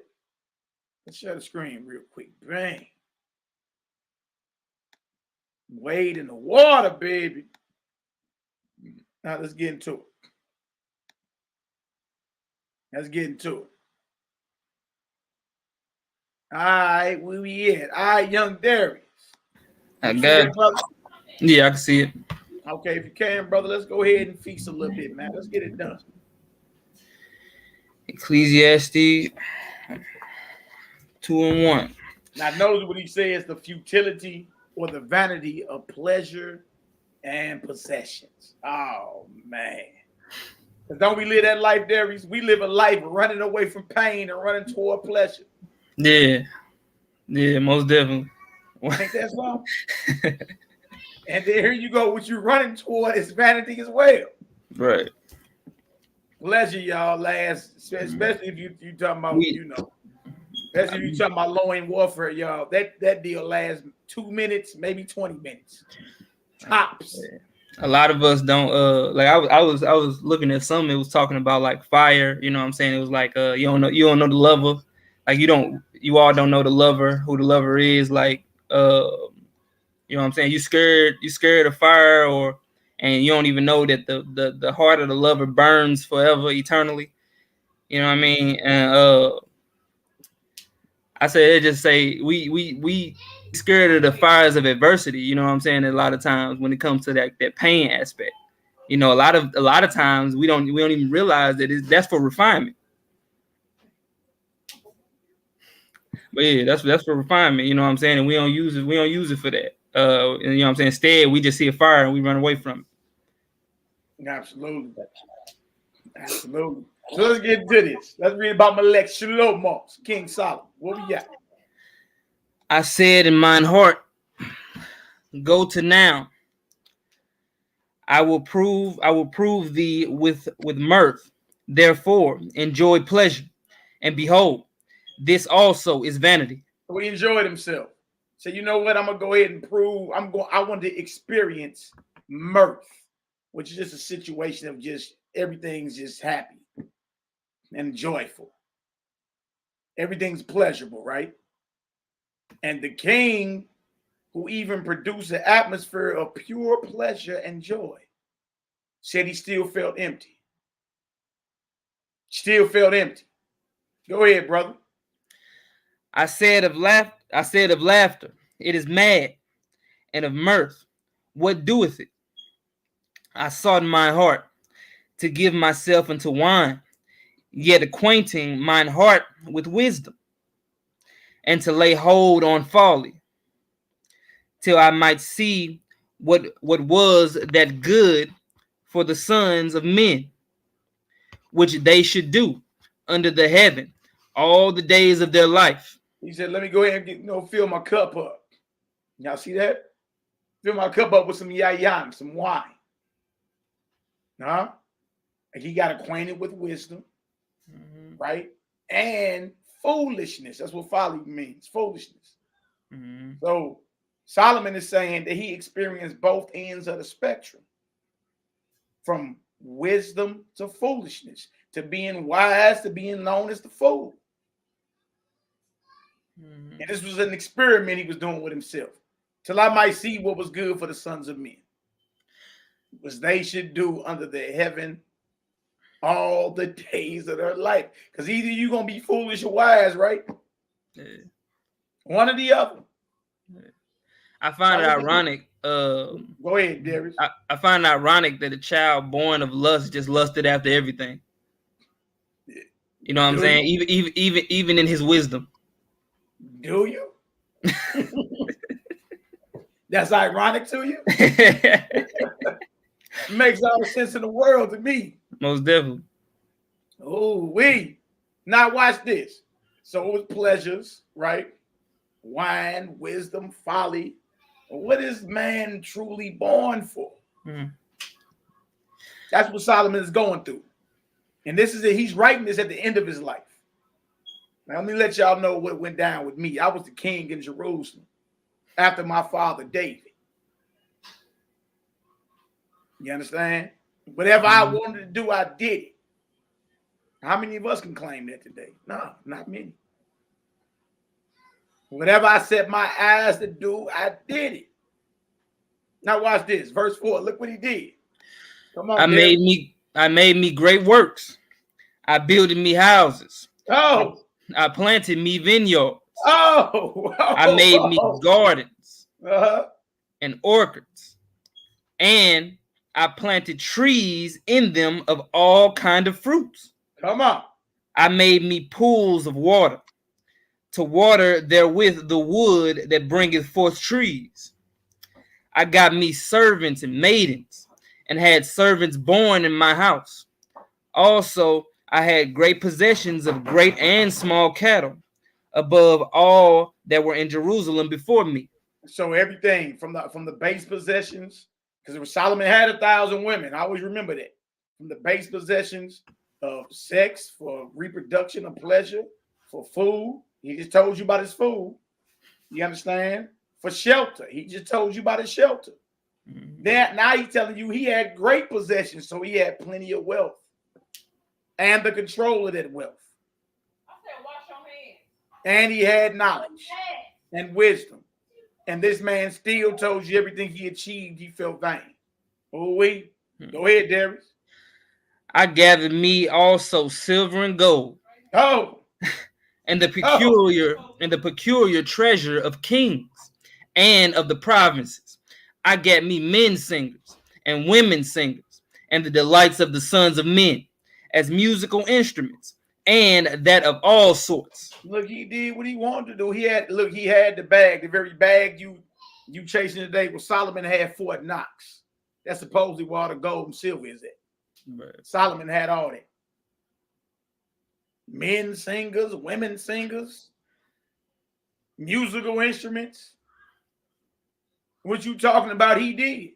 Let's share the screen real quick. Bang. Wade in the water, baby. Now let's get into it. Let's get into it. All right, where we at? All right, young Darius. I You got ready, it. brother? Yeah, I can see it. Okay, if you can, brother, let's go ahead and feast a little bit, man. Let's get it done. Ecclesiastes 2:1. Now, notice what he says: the futility or the vanity of pleasure and possessions. Oh man. Don't we live that life, Darius? We live a life running away from pain and running toward pleasure. Yeah, most definitely. Ain't that so? And then here you go, what you're running toward is vanity as well. Right. Pleasure, y'all, lasts, especially if you talking about, especially if you talking about low-end warfare, y'all. That deal lasts 2 minutes, maybe 20 minutes. Tops. A lot of us don't like I was looking at something, it was talking about like fire, you know what I'm saying? It was like you don't know the lover. Like you all don't know the lover, who the lover is, like you know what I'm saying? You scared of fire, and you don't even know that the heart of the lover burns forever, eternally. You know what I mean? And I said it just say we scared of the fires of adversity, you know what I'm saying? A lot of times when it comes to that pain aspect. You know, a lot of times we don't even realize that that's for refinement. But yeah, that's for refinement, you know what I'm saying? And we don't use it for that. You know what I'm saying? Instead, we just see a fire and we run away from it. Absolutely. Absolutely. So let's get into this. Let's read about Melech Shalom, King Solomon. What we got? I said in mine heart, go to now. I will prove thee with mirth. Therefore, enjoy pleasure. And behold, this also is vanity. So he enjoyed himself. So you know what? I'm gonna go ahead and prove. I want to experience mirth, which is just a situation of just everything's just happy and joyful. Everything's pleasurable, right? And the king, who even produced an atmosphere of pure pleasure and joy, said he still felt empty. Still felt empty. Go ahead, brother. I said of laughter, it is mad, and of mirth, what doeth it? I sought in my heart to give myself unto wine, yet acquainting mine heart with wisdom, and to lay hold on folly, till I might see what was that good for the sons of men, which they should do under the heaven all the days of their life. He said, let me go ahead and fill my cup up. Y'all see that? Fill my cup up with some YAH'KI, some wine. Huh? And he got acquainted with wisdom, right? And foolishness. That's what folly means, foolishness. So Solomon is saying that he experienced both ends of the spectrum, from wisdom to foolishness, to being wise, to being known as the fool. And this was an experiment he was doing with himself, till I might see what was good for the sons of men, which they should do under the heaven all the days of their life. Because either you're going to be foolish or wise, right? Yeah. One or the other. I find it ironic. Go ahead, Darius. I find it ironic that a child born of lust just lusted after everything. You know what I'm saying? Even in his wisdom. Do you? That's ironic to you? Makes all the sense in the world to me. Most definitely. Oh, now watch this. So it was pleasures, right? Wine, wisdom, folly. What is man truly born for? That's what Solomon is going through. And this is it. He's writing this at the end of his life. Now, let me let y'all know what went down with me. I was the king in Jerusalem after my father David. You understand? Whatever I wanted to do, I did it. How many of us can claim that today? No, not many. Whatever I set my eyes to do, I did it. Now watch this. Verse 4. Look what he did. Come on. I made me great works. I built me houses. Oh. I planted me vineyards. Oh. I made me gardens and orchards. And I planted trees in them of all kind of fruits. Come on. I made me pools of water to water therewith the wood that bringeth forth trees. I got me servants and maidens, and had servants born in my house. Also, I had great possessions of great and small cattle, above all that were in Jerusalem before me. So everything from the base possessions, because Solomon had 1,000 women. I always remember that. From the base possessions of sex, for reproduction of pleasure, for food. He just told you about his food. You understand? For shelter. He just told you about his shelter. Now he's telling you he had great possessions, so he had plenty of wealth and the control of that wealth. I said, wash your hands. And he had knowledge and wisdom. And this man still told you everything he achieved, he felt vain. Oh, wait. Go ahead, Darius. I gathered me also silver and gold. Oh. And the peculiar treasure of kings and of the provinces. I got me men singers and women singers, and the delights of the sons of men as musical instruments, and that of all sorts. Look, he did what he wanted to do. He had the bag, the very bag you chasing today. Well, Solomon had Fort Knox. That's supposedly where all the gold and silver is at. Right. Solomon had all that. Men singers, women singers, musical instruments. What you talking about, he did.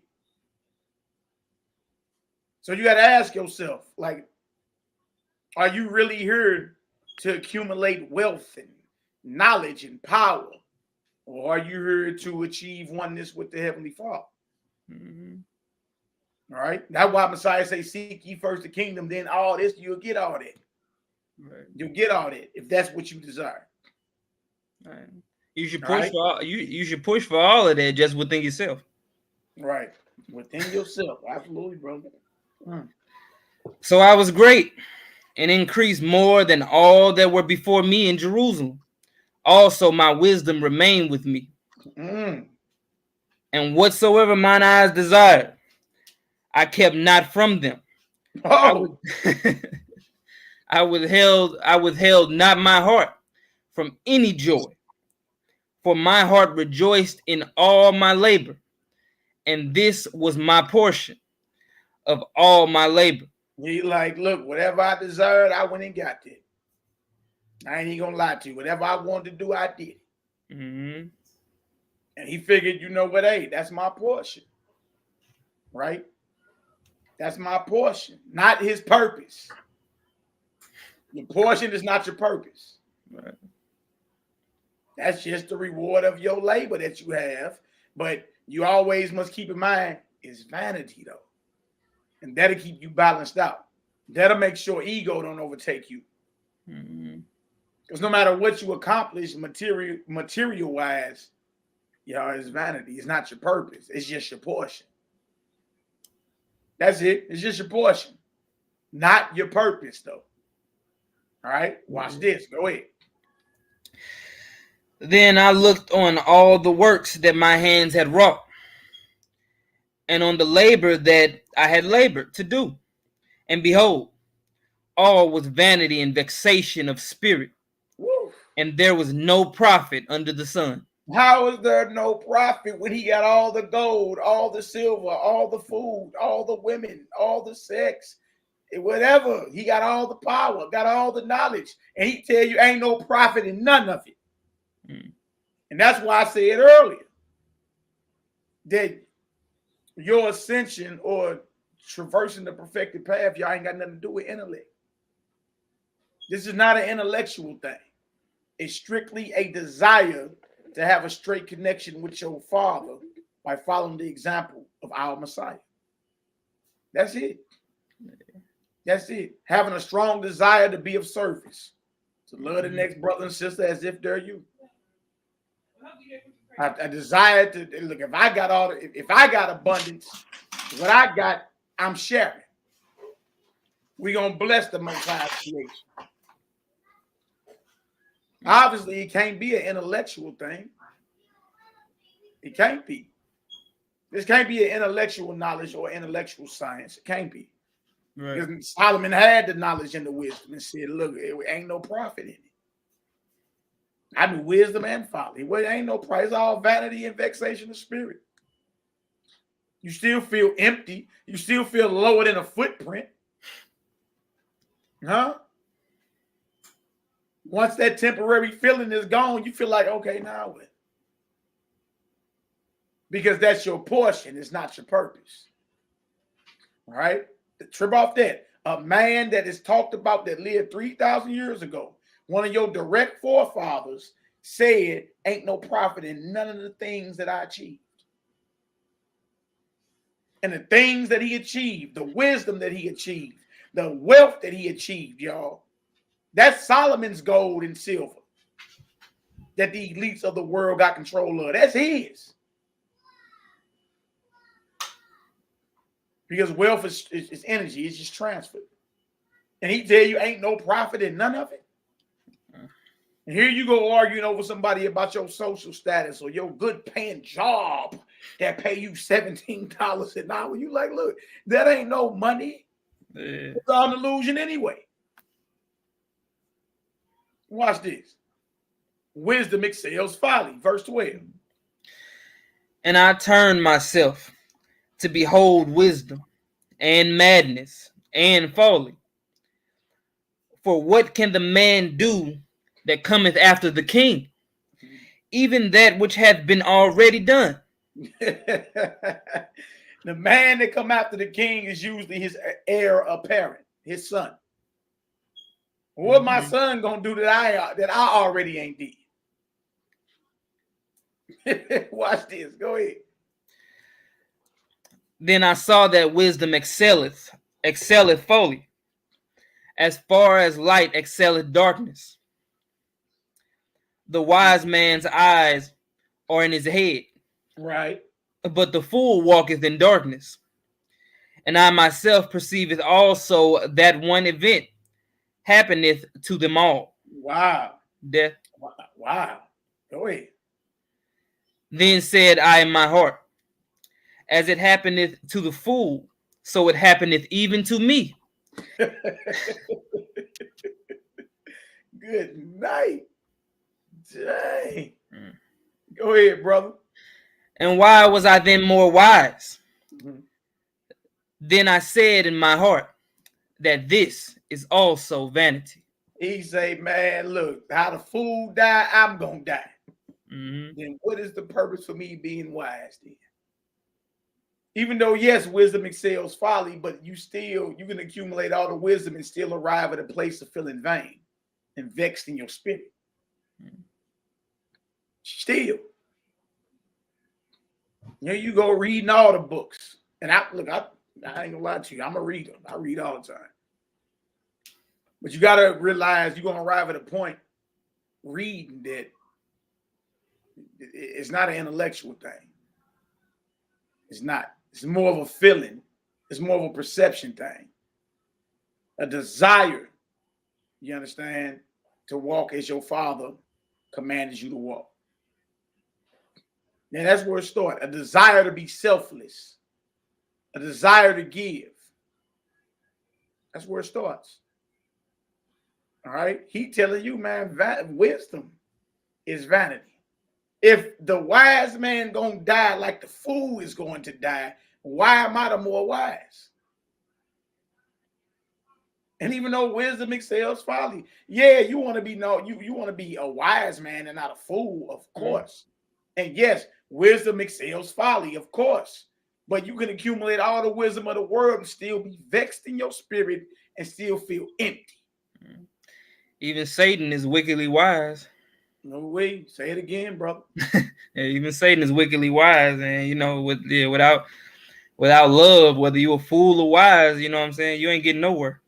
So you got to ask yourself, like, are you really here to accumulate wealth and knowledge and power? Or are you here to achieve oneness with the Heavenly Father? All right. That's why Messiah say, seek ye first the kingdom, then all this, you'll get all that. Right. You'll get all that if that's what you desire. Right. You should push you should push for all of that just within yourself. Right. Within yourself. Absolutely, brother. So I was great and increased more than all that were before me in Jerusalem. Also, my wisdom remained with me. And whatsoever mine eyes desired, I kept not from them. Oh. I withheld not my heart from any joy, for my heart rejoiced in all my labor, and this was my portion of all my labor. He like, look, whatever I desired, I went and got it. I ain't even gonna lie to you. Whatever I wanted to do, I did. And he figured, you know what, hey, that's my portion. Right? That's my portion, not his purpose. Your portion is not your purpose. Right. That's just the reward of your labor that you have. But you always must keep in mind, it's vanity, though. And that'll keep you balanced out. That'll make sure ego don't overtake you. Because no matter what you accomplish material-wise, it's vanity. It's not your purpose. It's just your portion. That's it. It's just your portion. Not your purpose, though. All right, watch this. Go ahead. Then I looked on all the works that my hands had wrought, and on the labor that I had labored to do. And behold, all was vanity and vexation of spirit. Woo. And there was no profit under the sun. How is there no profit when he got all the gold, all the silver, all the food, all the women, all the sex? Whatever, he got all the power, got all the knowledge, and he tell you ain't no profit in none of it. And that's why I said earlier that your ascension or traversing the perfected path, y'all ain't got nothing to do with intellect. This is not an intellectual thing. It's strictly a desire to have a straight connection with your Father by following the example of our Messiah. That's it. That's it. Having a strong desire to be of service, to love the next brother and sister as if they're you. I desire to look. If I got abundance, what I got, I'm sharing. We're going to bless the Most High creation. Obviously, it can't be an intellectual thing. It can't be. This can't be an intellectual knowledge or intellectual science. It can't be. Right. Because Solomon had the knowledge and the wisdom and said, look, it ain't no profit in it. I mean, wisdom and folly. Well, it ain't no price. It's all vanity and vexation of spirit. You still feel empty. You still feel lower than a footprint. Huh? Once that temporary feeling is gone, you feel like, okay, now what? Because that's your portion. It's not your purpose. All right? Trip off that. A man that is talked about that lived 3,000 years ago, one of your direct forefathers said, ain't no profit in none of the things that I achieved. And the things that he achieved, the wisdom that he achieved, the wealth that he achieved, y'all, that's Solomon's gold and silver that the elites of the world got control of. That's his. Because wealth is energy. It's just transferred. And he tell you ain't no profit in none of it. And here you go arguing over somebody about your social status or your good paying job that pay you $17 an hour. You like, look, that ain't no money. Yeah. It's all an illusion anyway. Watch this. Wisdom excels folly. Verse 12. And I turned myself to behold wisdom and madness and folly. For what can the man do that cometh after the king? Even that which hath been already done. The man that come after the king is usually his heir apparent, his son. What my son gonna do that I already ain't did? Watch this. Go ahead. Then I saw that wisdom excelleth folly, as far as light excelleth darkness. The wise man's eyes are in his head, right? But the fool walketh in darkness. And I myself perceiveth also that one event happeneth to them all. Wow. Death. Wow. Go ahead. Then said I in my heart, as it happeneth to the fool, so it happeneth even to me. Good night. Dang. Go ahead, brother. And why was I then more wise? Then I said in my heart that this is also vanity. He say, man, look, how the fool die, I'm going to die. Then what is the purpose for me being wise then? Even though, yes, wisdom excels folly, but you can accumulate all the wisdom and still arrive at a place of feeling vain and vexed in your spirit. Still. You go reading all the books. And I ain't gonna lie to you, I'm a reader. I read all the time. But you gotta realize you're gonna arrive at a point reading that it's not an intellectual thing. It's not. It's more of a feeling. It's more of a perception thing. A desire, you understand, to walk as your father commanded you to walk. Now that's where it starts. A desire to be selfless. A desire to give. That's where it starts. All right? He telling you, man, wisdom is vanity. If the wise man gonna die like the fool is going to die, why am I the more wise? And even though wisdom excels folly, yeah, you want to be you want to be a wise man and not a fool, of course. And yes, wisdom excels folly, of course. But you can accumulate all the wisdom of the world and still be vexed in your spirit and still feel empty. Even Satan is wickedly wise. No way. Say it again, brother. Yeah, even Satan is wickedly wise, and without love, whether you're a fool or wise, you know what I'm saying, you ain't getting nowhere.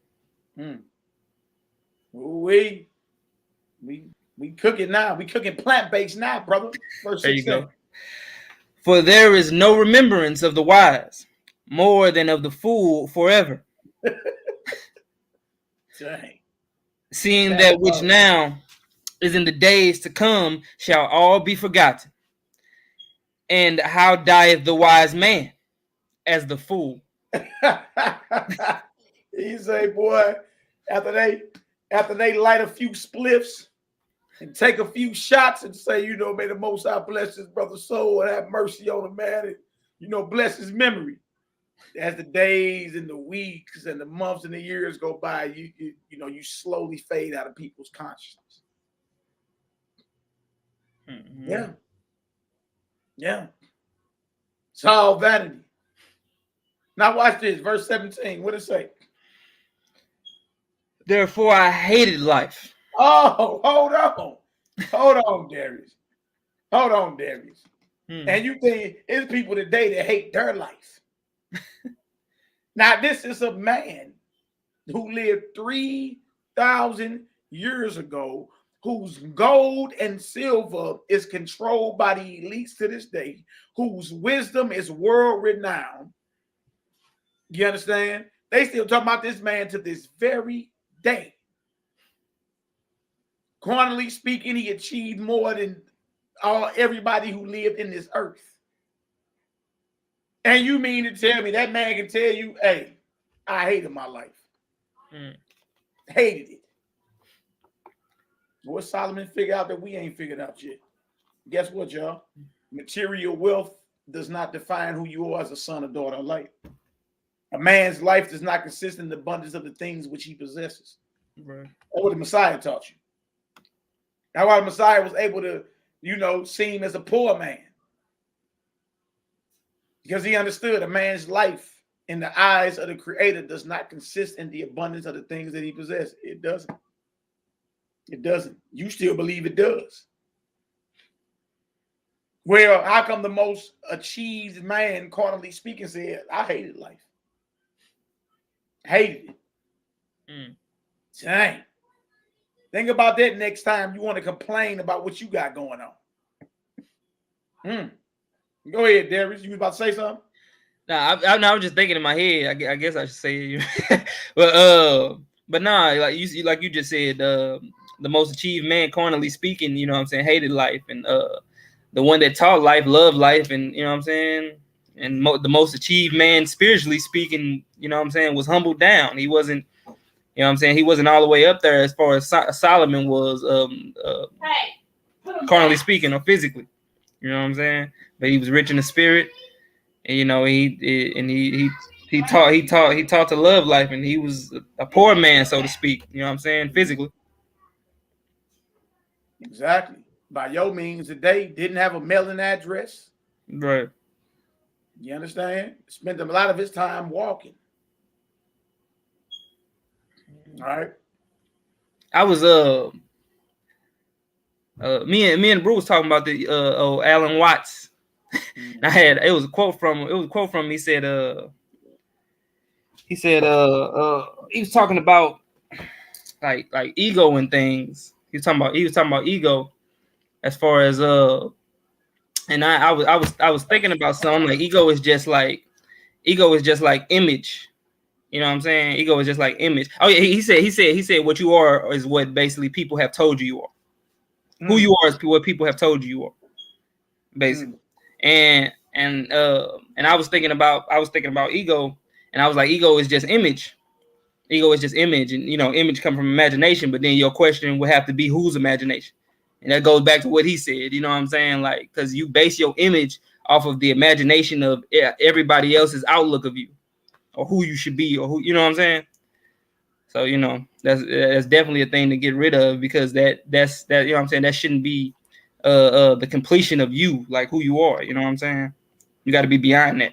We cooking now. We cooking plant-based now, brother. There you go. For there is no remembrance of the wise, more than of the fool forever. Dang. Seeing that which now is in the days to come shall all be forgotten. And how dieth the wise man as the fool? He say, boy, after they light a few spliffs and take a few shots and say, you know, may the Most High bless his brother's soul and have mercy on him, man, and, you know, bless his memory. As the days and the weeks and the months and the years go by, you know, you slowly fade out of people's consciousness. Mm-hmm. Yeah. It's all vanity. Now watch this, verse 17. What does it say? Therefore I hated life. Oh, hold on, Darius. And you think it's people today that hate their life. Now, this is a man who lived 3,000 years ago, whose gold and silver is controlled by the elites to this day, whose wisdom is world renowned. You understand? They still talking about this man to this very day. Quantity speaking, he achieved more than everybody who lived in this earth. And you mean to tell me that man can tell you, hey, I hated my life. Hated it. What Solomon figured out that we ain't figured out yet. Guess what, y'all? Material wealth does not define who you are as a son or daughter of light. A man's life does not consist in the abundance of the things which he possesses. Right. That's what the Messiah taught you. That's why the Messiah was able to, you know, see him as a poor man. Because he understood a man's life in the eyes of the Creator does not consist in the abundance of the things that he possesses. It doesn't. It doesn't. You still believe it does. Well, how come the most achieved man, carnally speaking, said, I hated life? Hated it. Dang. Think about that next time you want to complain about what you got going on. Go ahead, Darius. You was about to say something? I was just thinking in my head. I guess I should say it. But nah, like you just said, the most achieved man, carnally speaking, you know what I'm saying, hated life, and the one that taught life, loved life, and you know what I'm saying, and the most achieved man, spiritually speaking, you know what I'm saying, was humbled down. He wasn't, you know what I'm saying, he wasn't all the way up there as far as Solomon was, carnally speaking or physically, you know what I'm saying. But he was rich in the spirit, and you know he taught to love life, and he was a poor man, so to speak. You know what I'm saying, physically. Exactly. By your means, today didn't have a mailing address. Right. You understand? Spent a lot of his time walking. All right. I was me and Bruce talking about the Alan Watts. It was a quote from him. He said he was talking about like ego and things. He was talking about ego as far as and I was thinking about something like ego is just like image. You know what I'm saying? Ego is just like image. Oh yeah, he said what you are is what basically people have told you are. Who you are is what people have told you are, basically. And I was thinking about ego, and I was like, ego is just image. Ego is just image, and you know, image comes from imagination. But then your question would have to be whose imagination, and that goes back to what he said. You know what I'm saying? Like, because you base your image off of the imagination of everybody else's outlook of you, or who you should be, or who, you know what I'm saying. So you know, that's definitely a thing to get rid of, because that's you know what I'm saying, that shouldn't be the completion of you, like who you are. You know what I'm saying? You got to be beyond that.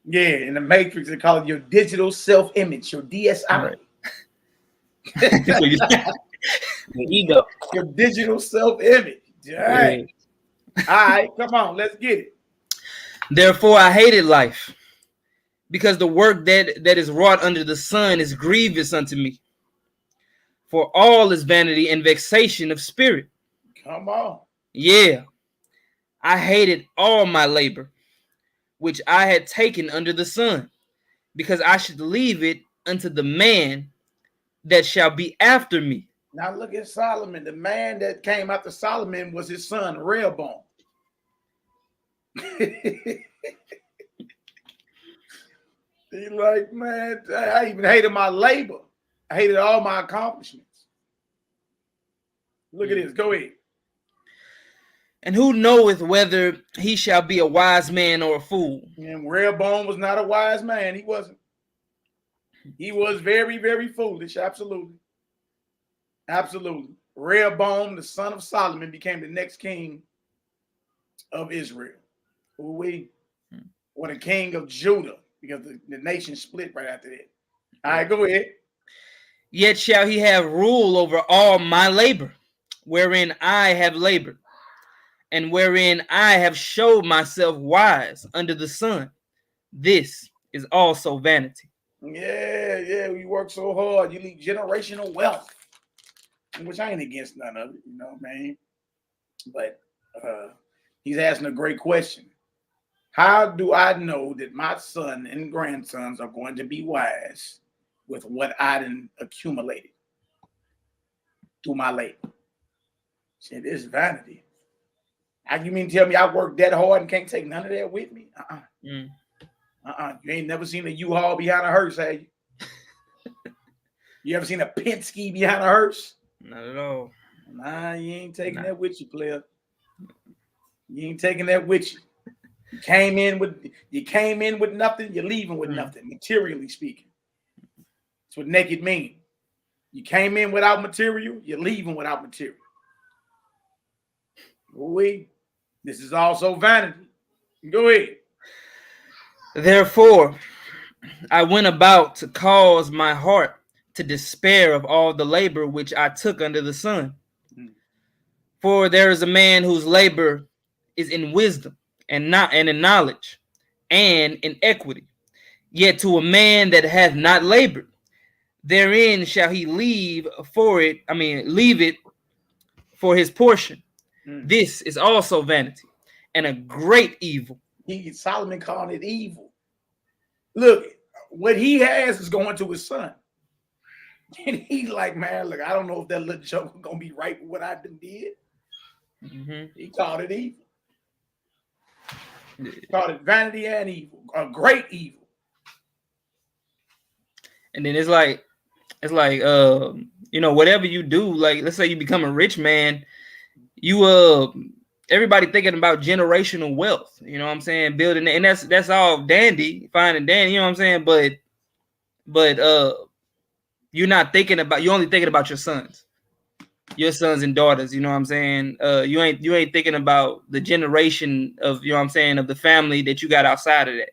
Yeah, in the Matrix, they call it your digital self-image, your DSI. Right. The ego. Your digital self-image. Right. Yeah. All right, come on, let's get it. Therefore, I hated life, because the work that is wrought under the sun is grievous unto me. For all is vanity and vexation of spirit. Come on. Yeah. I hated all my labor, which I had taken under the sun, because I should leave it unto the man that shall be after me. Now look at Solomon. The man that came after Solomon was his son, Rehoboam. He's like, man, I even hated my labor. I hated all my accomplishments. Look at this. Go ahead. And who knoweth whether he shall be a wise man or a fool? And Rehoboam was not a wise man. He wasn't. He was very, very foolish. Absolutely. Absolutely. Rehoboam, the son of Solomon, became the next king of Israel. Or the king of Judah, because the nation split right after that. All right, go ahead. Yet shall he have rule over all my labor, wherein I have labored, and wherein I have showed myself wise under the sun. This is also vanity. Yeah, you work so hard, you leave generational wealth, which I ain't against none of it, you know what I mean? But he's asking a great question. How do I know that my son and grandsons are going to be wise with what I done accumulated through my labor? See, this is vanity. You mean tell me I worked that hard and can't take none of that with me? You ain't never seen a U-Haul behind a hearse, have you? You ever seen a Penske behind a hearse? Not at all. Nah, you ain't taking that with you, player. You ain't taking that with you. You came in with nothing, you're leaving with nothing, materially speaking. That's what naked mean. You came in without material, you're leaving without material. This is also vanity. Go ahead. Therefore, I went about to cause my heart to despair of all the labor which I took under the sun. For there is a man whose labor is in wisdom and in knowledge and in equity. Yet to a man that hath not labored, therein shall he leave it for his portion. This is also vanity and a great evil. Solomon called it evil. Look, what he has is going to his son. And he's like, man, look, I don't know if that little joke is going to be right with what I did. He called it evil. He called it vanity and evil, a great evil. And then it's like, whatever you do, like, let's say you become a rich man, everybody thinking about generational wealth, you know what I'm saying? Building it, and that's all dandy, fine and dandy, you know what I'm saying? But you're only thinking about your sons and daughters, you know what I'm saying? You ain't thinking about the generation of, you know what I'm saying, of the family that you got outside of that.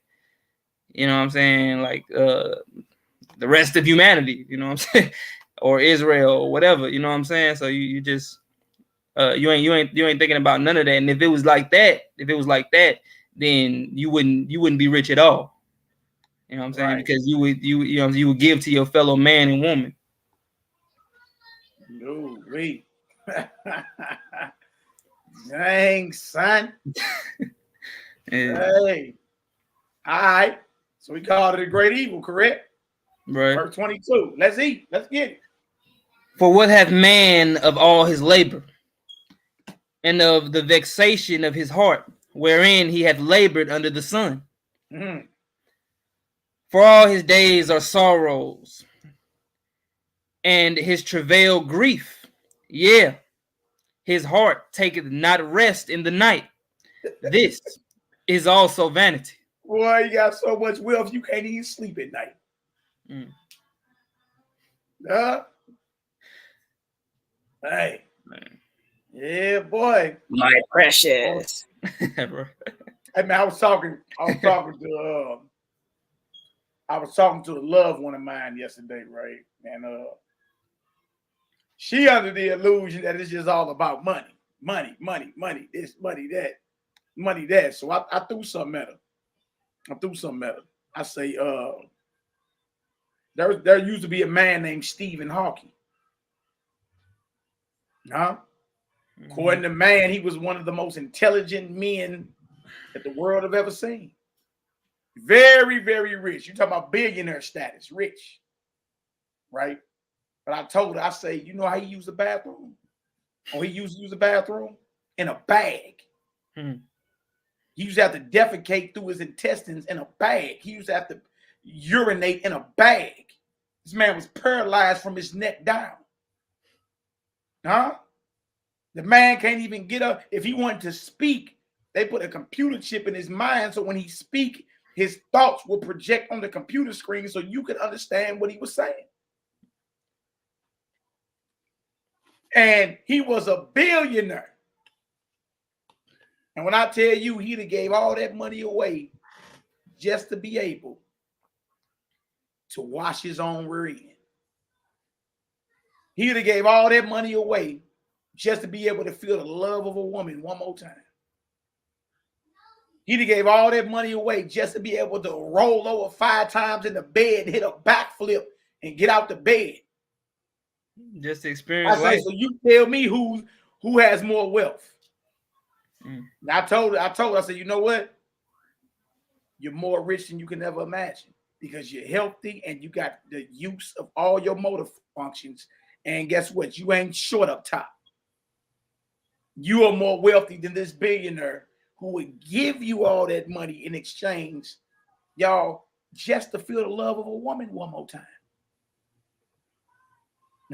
You know what I'm saying? Like the rest of humanity, you know what I'm saying? Or Israel or whatever, you know what I'm saying? So you just you ain't thinking about none of that. And if it was like that, then you wouldn't be rich at all. You know what I'm saying? Right. Because you would give to your fellow man and woman. No, wait. Dang, son. Hey. All right. So we called it a great evil, correct? Right. Verse 22. Let's eat. Let's get it. For what hath man of all his labor, and of the vexation of his heart, wherein he hath labored under the sun? For all his days are sorrows, and his travail grief. Yeah, his heart taketh not rest in the night. This is also vanity. Boy, you got so much wealth, you can't even sleep at night. Hey. Man. Yeah, boy. My precious. Hey man, I was talking to a loved one of mine yesterday, right? And she under the illusion that it's just all about money, this, money, that. So I threw something at her. I say, there used to be a man named Stephen Hawking. According to man, he was one of the most intelligent men that the world have ever seen. Very, very rich. You talking about billionaire status, rich, right? But I told her, I say, you know how he used the bathroom? He used to use the bathroom in a bag. He used to have to defecate through his intestines in a bag. He used to have to urinate in a bag. This man was paralyzed from his neck down. Huh? The man can't even get up. If he wanted to speak, they put a computer chip in his mind, so when he speak, his thoughts will project on the computer screen so you could understand what he was saying. And he was a billionaire. And when I tell you he'd have gave all that money away just to be able to wash his own rear end. He'd have gave all that money away just to be able to feel the love of a woman one more time. He'd have gave all that money away just to be able to roll over 5 times in the bed, hit a backflip, and get out the bed. Just to experience I life. say, so you tell me who has more wealth. And I told her, I said, you know what? You're more rich than you can ever imagine because you're healthy and you got the use of all your motor functions. And guess what? You ain't short up top. You are more wealthy than this billionaire who would give you all that money in exchange, y'all, just to feel the love of a woman one more time.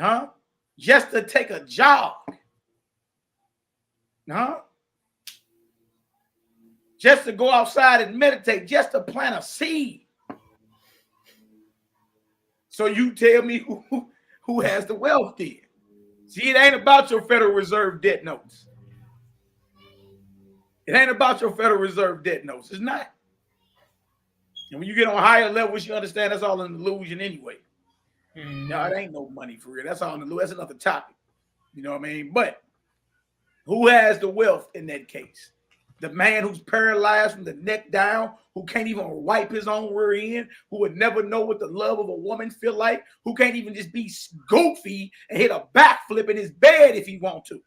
Huh? Just to take a jog. Huh? Just to go outside and meditate, just to plant a seed. So you tell me who has the wealth there. See, it ain't about your Federal Reserve debt notes. It ain't about your Federal Reserve debt notes. It's not. And when you get on higher levels, you understand that's all an illusion anyway. No, it ain't no money for real. That's all an illusion. That's another topic. You know what I mean? But who has the wealth in that case? The man who's paralyzed from the neck down, who can't even wipe his own rear end, who would never know what the love of a woman feel like, who can't even just be goofy and hit a backflip in his bed if he want to.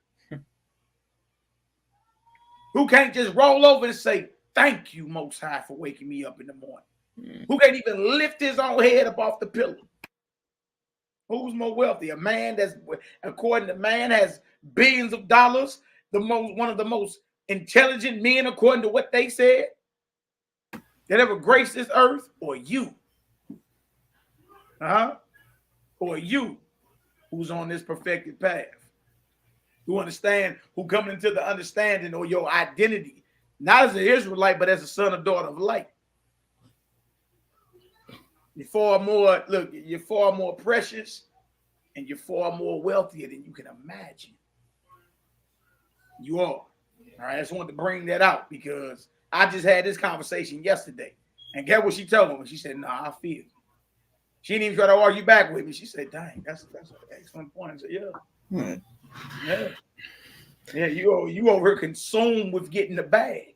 Who can't just roll over and say, thank you, Most High, for waking me up in the morning. Who can't even lift his own head up off the pillow. Who's more wealthy? A man that's, according to man, has billions of dollars, one of the most intelligent men, according to what they said, that ever graced this earth, or you? Or you, who's on this perfected path, who understand, who coming into the understanding or your identity, not as an Israelite, but as a son or daughter of light. You're far more precious, and you're far more wealthier than you can imagine. You are. All right, I just wanted to bring that out because I just had this conversation yesterday. And guess what she told me? She said, nah, I feel you. She didn't even try to argue back with me. She said, dang, that's an excellent point. I said, yeah. Yeah, you over consumed with getting the bag.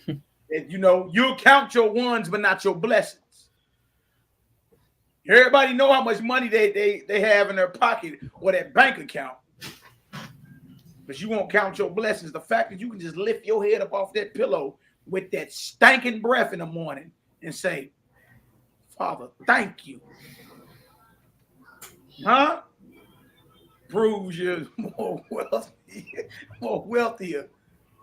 And, you'll count your ones, but not your blessings. Everybody know how much money they have in their pocket or that bank account. But you won't count your blessings. The fact that you can just lift your head up off that pillow with that stinking breath in the morning and say, Father, thank you. Huh? Proves you're more wealthier,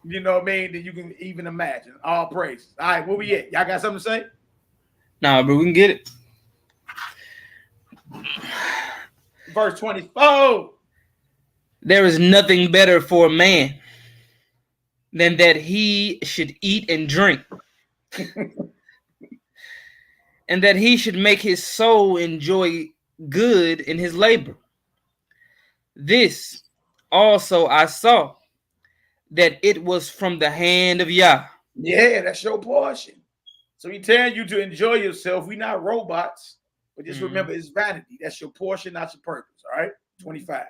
you know what I mean, than you can even imagine. All praise. All right, where we at? Y'all got something to say? Nah, bro, we can get it. Verse 24. There is nothing better for a man than that he should eat and drink, and that he should make his soul enjoy good in his labor. This also I saw, that it was from the hand of Yah. Yeah, that's your portion. So he telling you to enjoy yourself. We're not robots, but just remember it's vanity. That's your portion, not your purpose. All right, 25.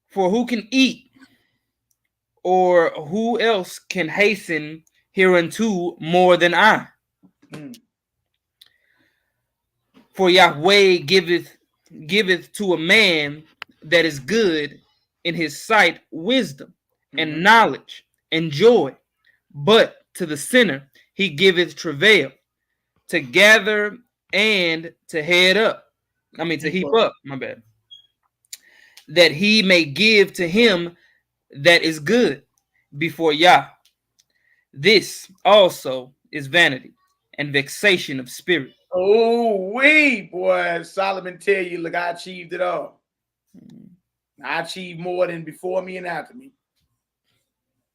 For who can eat, or who else can hasten hereunto more than I? For Yahweh giveth to a man that is good in his sight wisdom and knowledge and joy, but to the sinner he giveth travail to gather and to head up. I mean, to heap up, my bad. That he may give to him that is good before Yah. This also is vanity and vexation of spirit. Oh, boy. Solomon tell you, look, I achieved it all. I achieved more than before me and after me.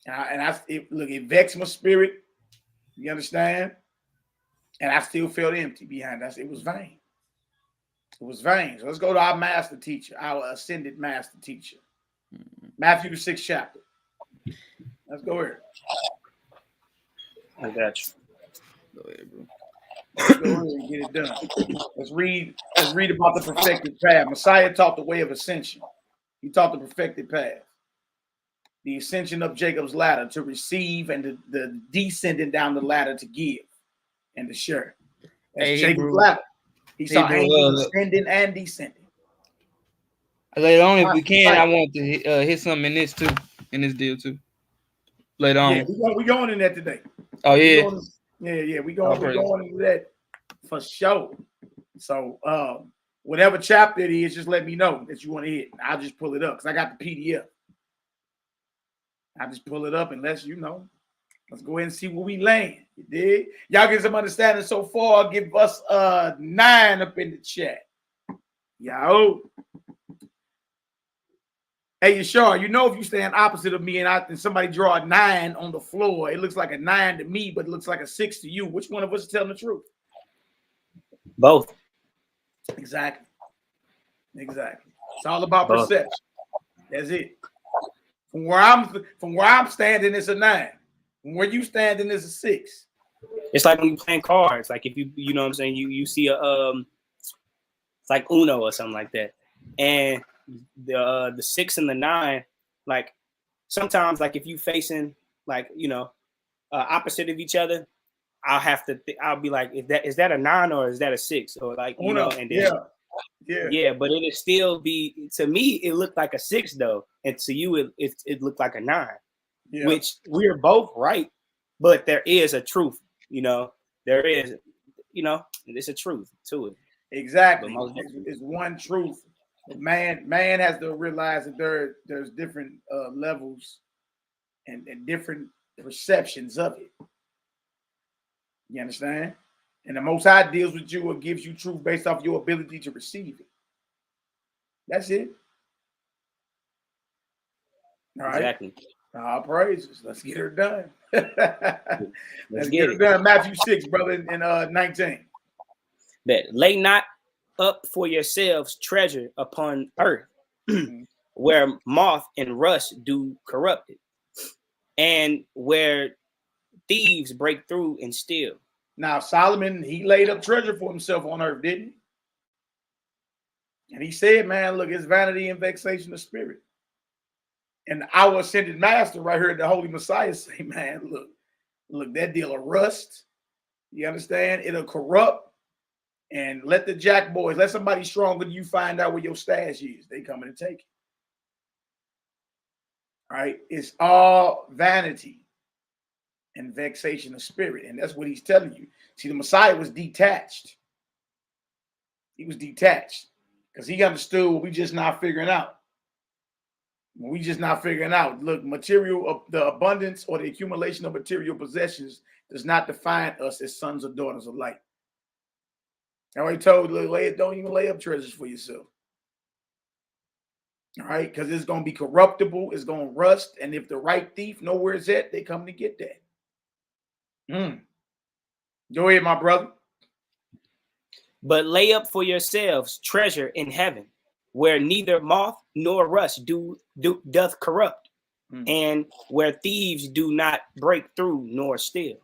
It vexed my spirit. You understand? And I still felt empty behind that. It was vain. It was vain. So let's go to our master teacher, our ascended master teacher. Matthew, the 6th chapter. Let's go here. I got you. Go ahead, bro. Let's go ahead and get it done. Let's read about the perfected path. Messiah taught the way of ascension. He taught the perfected path. The ascension up Jacob's ladder to receive, and the descending down the ladder to give and to share. That's Jacob's ladder. He saw angels ascending and descending. Later on, if we can, I want to hit something in this too, in this deal too. Later on. Yeah, we're going in that today. Oh, yeah. We're going into that for sure. So whatever chapter it is, just let me know that you want to hit. I'll just pull it up because I got the PDF. I just pull it up and let you know. Let's go ahead and see where we land. You dig? Y'all get some understanding so far. Give us 9 up in the chat. Yo. Hey, Yashar, you know if you stand opposite of me and somebody draw a 9 on the floor, it looks like a 9 to me, but it looks like a 6 to you. Which one of us is telling the truth? Both. Exactly. It's all about perception. That's it. From where I'm standing, it's a 9. From where you standing, it's a 6. It's like when you playing cards. Like if you know what I'm saying, you see a it's like Uno or something like that, and the 6 and the 9, like sometimes, like if you facing like opposite of each other, I'll be like, is that a 9 or is that a 6, or like and then yeah, but it'll still be, to me it looked like a 6 though, and to you it looked like a 9, which we're both right, but there is a truth, there is, it's a truth to it. Exactly. It's one truth. Man has to realize that there's different levels and different perceptions of it. You understand? And the Most High deals with you or gives you truth based off your ability to receive it. That's it. All right. Exactly. All praises. Let's get her done. Let's get her done. Matthew 6, brother, in 19. That lay not up for yourselves treasure upon earth, where moth and rust do corrupt it, and where thieves break through and steal. Now Solomon, he laid up treasure for himself on earth, didn't he? And he said, man, look, it's vanity and vexation of spirit. And our ascended master right here, the Holy Messiah, say, man, look, that deal of rust, you understand? It'll corrupt. And let the jack boys, let somebody stronger than you find out where your stash is. They coming to take it. All right. It's all vanity and vexation of spirit. And that's what he's telling you. See, the Messiah was detached. He was detached because he understood what we just not figuring out. Look, material, the abundance or the accumulation of material possessions does not define us as sons or daughters of light. I already told you, don't even lay up treasures for yourself. All right, because it's going to be corruptible, it's going to rust, and if the right thief know where it's at, they come to get that. Go ahead, my brother. But lay up for yourselves treasure in heaven, where neither moth nor rust doth corrupt, and where thieves do not break through nor steal.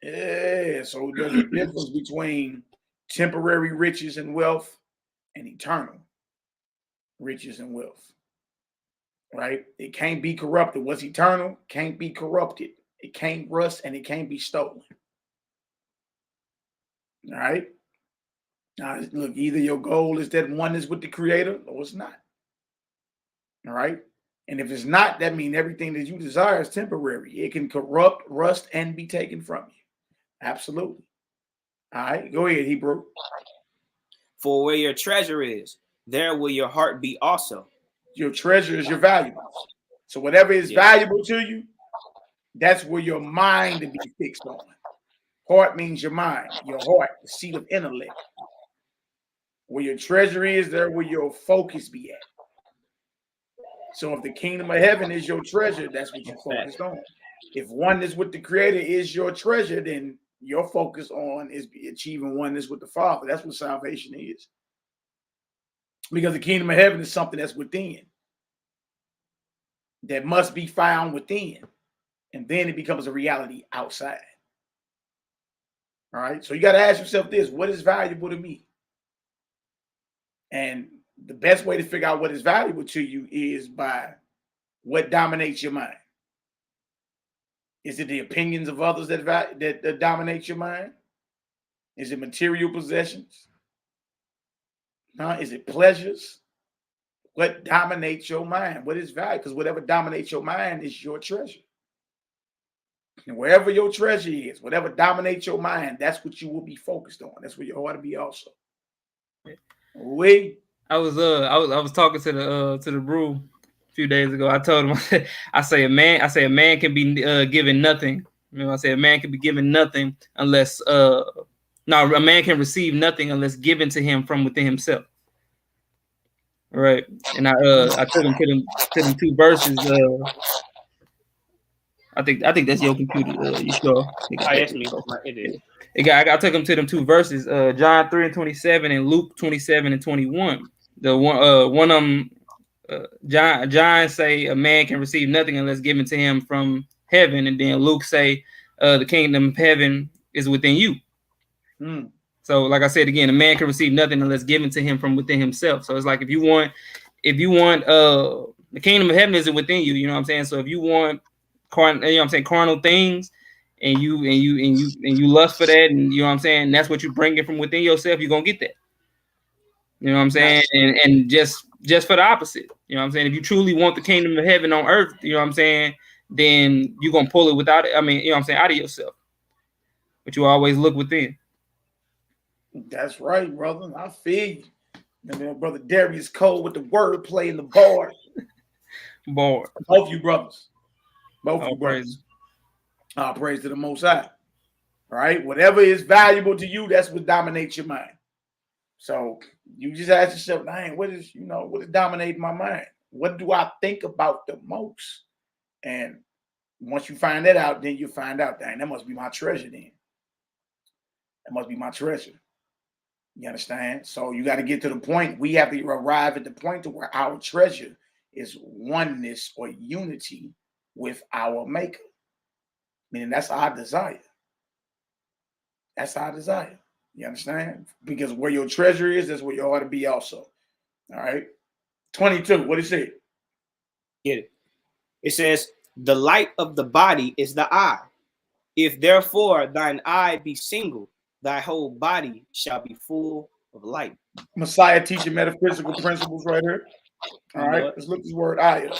Yeah, so there's a difference between temporary riches and wealth and eternal riches and wealth, right? It can't be corrupted. What's eternal can't be corrupted. It can't rust and it can't be stolen. All right. Now, look, either your goal is that oneness with the Creator or it's not. All right. And if it's not, that means everything that you desire is temporary. It can corrupt, rust, and be taken from you. Absolutely. All right, go ahead, Hebrew. For where your treasure is, there will your heart be also. Your treasure is your valuables. So whatever is valuable to you, that's where your mind to be fixed on. Heart means your mind, your heart, the seat of intellect. Where your treasure is, there will your focus be at. So if the kingdom of heaven is your treasure, that's what you're focused on. If oneness with the Creator is your treasure, then your focus on is achieving oneness with the Father. That's what salvation is. Because the kingdom of heaven is something that's within, that must be found within. And then it becomes a reality outside. All right. So you got to ask yourself this: what is valuable to me? And the best way to figure out what is valuable to you is by what dominates your mind. Is it the opinions of others that dominate your mind? Is it material possessions? Is it pleasures? What dominates your mind? What is value? Because whatever dominates your mind is your treasure. And wherever your treasure is, whatever dominates your mind, that's what you will be focused on. That's where your heart to be also. I was talking to the brew a few days ago. I told him, I say a man can be given nothing. You know, I say a man can be given nothing unless a man can receive nothing unless given to him from within himself. Right. And I took him to them two verses. I think that's your computer. You sure? Yes, me. It is. I took him to them two verses, John 3:27 and Luke 27:21. The one of them, John say a man can receive nothing unless given to him from heaven, and then Luke say the kingdom of heaven is within you. So, like I said again, a man can receive nothing unless given to him from within himself. So it's like if you want the kingdom of heaven isn't within you. You know what I'm saying? So if you want carnal things, and you lust for that, and you know what I'm saying, that's what you bring it from within yourself, you're gonna get that. You know what I'm saying? And just for the opposite, you know what I'm saying? If you truly want the kingdom of heaven on earth, you know what I'm saying, then you're gonna pull it without it. I mean, you know what I'm saying, out of yourself. But you always look within. That's right, brother. I feel you. And then brother Darius Cole with the word play in the bar. Both you brothers. Both you brothers. Praise to the Most High. All right. Whatever is valuable to you, that's what dominates your mind. So you just ask yourself, dang, what is dominating my mind? What do I think about the most? And once you find that out, then you find out, dang, that must be my treasure then. That must be my treasure. You understand? So you got to get to the point. We have to arrive at the point to where our treasure is oneness or unity with our maker. Meaning that's our desire. That's our desire. You understand? Because where your treasure is, that's where you ought to be also. All right. 22. What is it? Get it. It says, the light of the body is the eye. If therefore thine eye be single, thy whole body shall be full of light. Messiah teaching metaphysical principles right here. All right. Let's look this word eye up.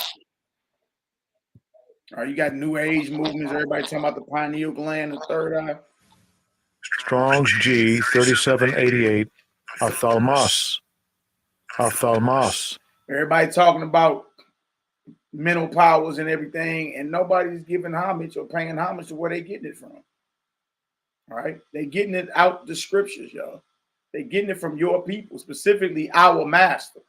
All right. You got new age movements. Everybody talking about the pineal gland, the third eye. Strong's G 3788. Ophthalmos. Everybody talking about mental powers and everything, and nobody's giving homage or paying homage to where they're getting it from. All right. They're getting it out the scriptures, y'all. They're getting it from your people, specifically our master.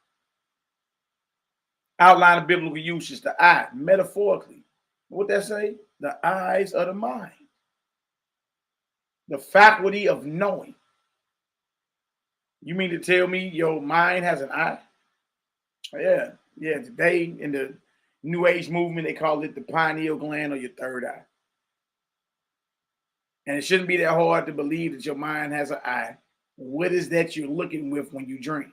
Outline of biblical usage, the eye, metaphorically. What that say? The eyes of the mind. The faculty of knowing. You mean to tell me your mind has an eye? Yeah. Today in the New Age movement, they call it the pineal gland or your third eye. And it shouldn't be that hard to believe that your mind has an eye. What is that you're looking with when you dream?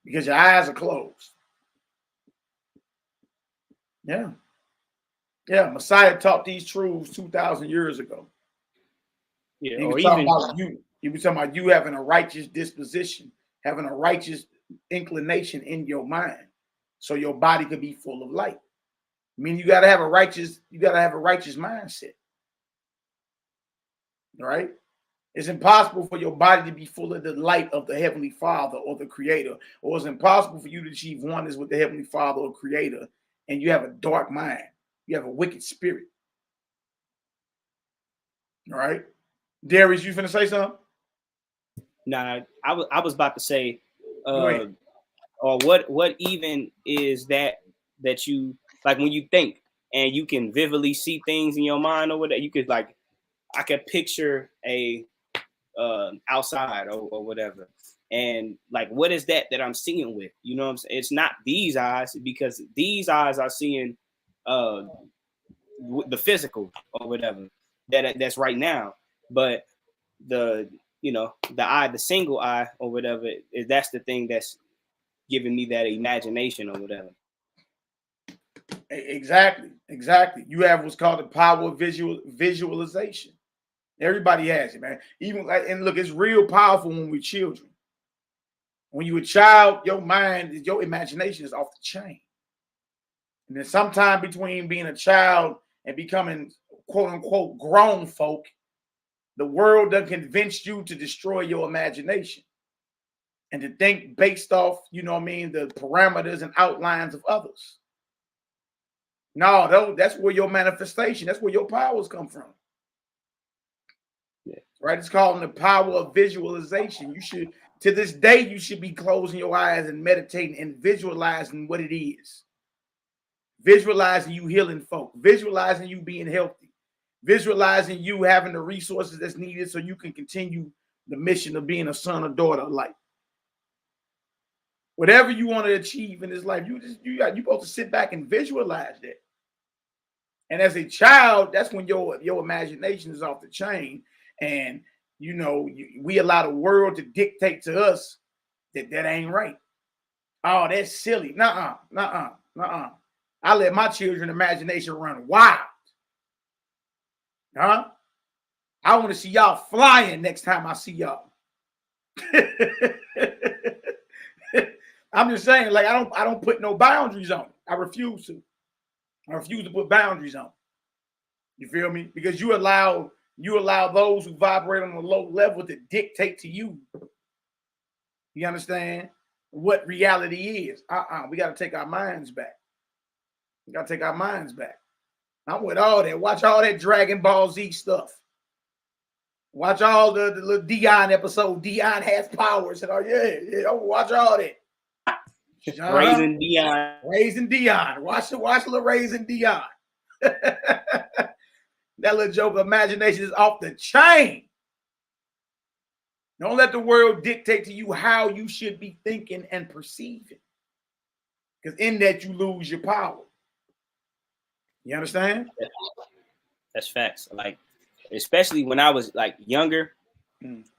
Because your eyes are closed. Yeah. Messiah taught these truths 2,000 years ago. Yeah. He was talking about you having a righteous disposition, having a righteous inclination in your mind, so your body could be full of light. I mean, you got to have a righteous mindset. Right? It's impossible for your body to be full of the light of the Heavenly Father or the Creator, or it's impossible for you to achieve oneness with the Heavenly Father or Creator, and you have a dark mind. You have a wicked spirit. All right, Darius, you finna say something? Nah, I was about to say, or what even is that you like when you think and you can vividly see things in your mind or whatever. You could like, I could picture a outside or whatever, and like, what is that I'm seeing with? You know what I'm saying? It's not these eyes, because these eyes are seeing the physical or whatever that's right now, but the eye, the single eye or whatever, that's the thing that's giving me that imagination or whatever. Exactly. You have what's called the power of visualization. Everybody has it, man. Even and look, it's real powerful when we're children. When you're a child, your mind, your imagination is off the chain. And then sometime between being a child and becoming quote unquote grown folk, the world done convinced you to destroy your imagination and to think based off, you know what I mean, the parameters and outlines of others. No, that's where your manifestation, that's where your powers come from. Yeah. Right? It's called the power of visualization. You should, to this day, you should be closing your eyes and meditating and visualizing what it is. Visualizing you healing folk, visualizing you being healthy, visualizing you having the resources that's needed so you can continue the mission of being a son or daughter of light. Whatever you want to achieve in this life, you're supposed to sit back and visualize that. And as a child, that's when your imagination is off the chain, and we allow the world to dictate to us that ain't right. Oh, that's silly. Nuh-uh. I let my children's imagination run wild. Huh? I want to see y'all flying next time I see y'all. I'm just saying, like, I don't put no boundaries on it. I refuse to put boundaries on it. You feel me? Because you allow those who vibrate on a low level to dictate to you. You understand what reality is? We got to take our minds back. I'm with all that. Watch all that Dragon Ball Z stuff. Watch all the little Dion episode. Dion has powers and all. Yeah. Watch all that. Raising Dion. Watch little Raising Dion. That little joke imagination is off the chain. Don't let the world dictate to you how you should be thinking and perceiving. Because in that you lose your power. You understand? That's facts. Like, especially when I was like younger,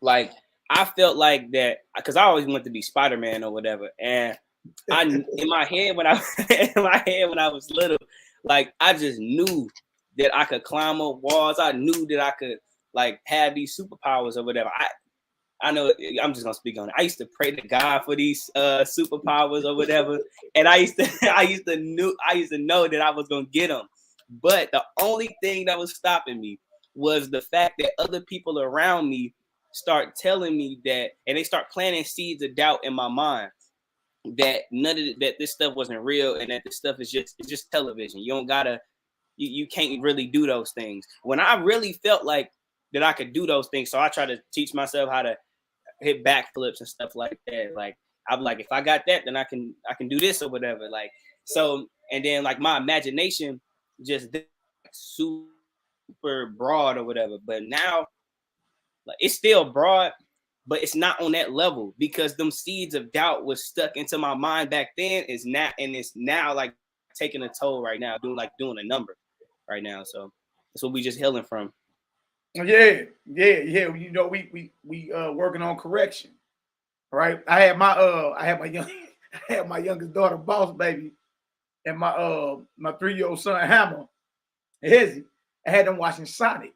like I felt like that because I always wanted to be Spider-Man or whatever. And in my head when I was little, like I just knew that I could climb up walls. I knew that I could like have these superpowers or whatever. I know I'm just gonna speak on it. I used to pray to God for these superpowers or whatever, and I used to know that I was gonna get them. But the only thing that was stopping me was the fact that other people around me start telling me that, and they start planting seeds of doubt in my mind that that this stuff wasn't real and that this stuff is just television. You don't gotta, you can't really do those things. When I really felt like that I could do those things, so I try to teach myself how to hit backflips and stuff like that. Like I'm like, if I got that, then I can do this or whatever. Like so, and then like my imagination just super broad or whatever. But now, like it's still broad, but it's not on that level because them seeds of doubt was stuck into my mind back then. It's now like taking a toll right now, doing a number right now. So that's what we just healing from. Yeah. You know, we working on correction, right? I had my youngest daughter, Boss Baby, and my 3-year-old son, Hammer, Hizzy. I had them watching Sonic,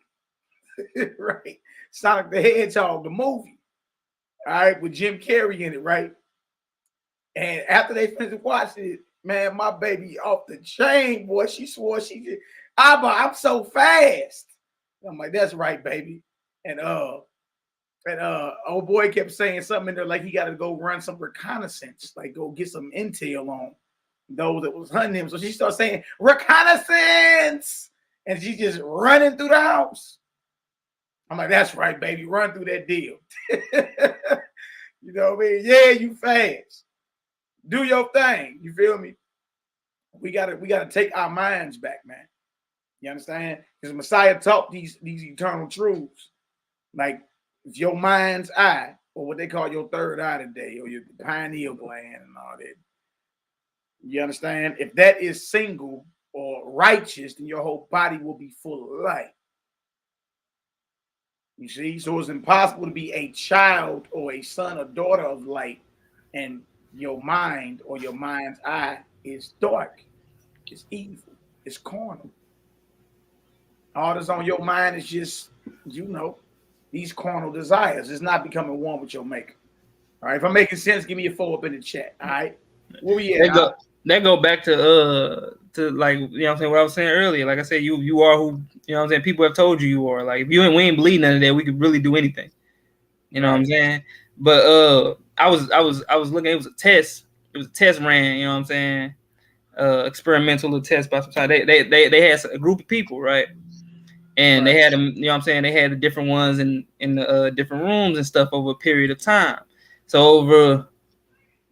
right? Sonic the Hedgehog, the movie, all right, with Jim Carrey in it, right? And after they finished watching it, man, my baby off the chain, boy. She swore she did. I'm so fast. I'm like, that's right, baby. And And old boy kept saying something in there like he got to go run some reconnaissance, like go get some intel on those that was hunting him. So she started saying reconnaissance, and she's just running through the house. I'm like, that's right, baby, run through that deal. You know what I mean? Yeah, you fast. Do your thing. You feel me? We gotta take our minds back, man. You understand? Because Messiah taught these eternal truths. Like, if your mind's eye, or what they call your third eye today, or your pineal gland and all that. You understand? If that is single or righteous, then your whole body will be full of light. You see? So it's impossible to be a child or a son or daughter of light, and your mind or your mind's eye is dark. It's evil. It's carnal. All that's on your mind is just, these carnal desires. It's not becoming one with your maker. All right. If I'm making sense, give me a 4 up in the chat. All right. Where we at? That go back to like, you know what I'm saying, what I was saying earlier. Like I said, you are who, you know what I'm saying, people have told you are. Like, if we ain't believe none of that, we could really do anything. You know what I'm saying? But I was looking, it was a test. It was a test ran, you know what I'm saying? Experimental little test by some time. They had a group of people, right? And they had them, you know what I'm saying? They had the different ones in the different rooms and stuff over a period of time. So over,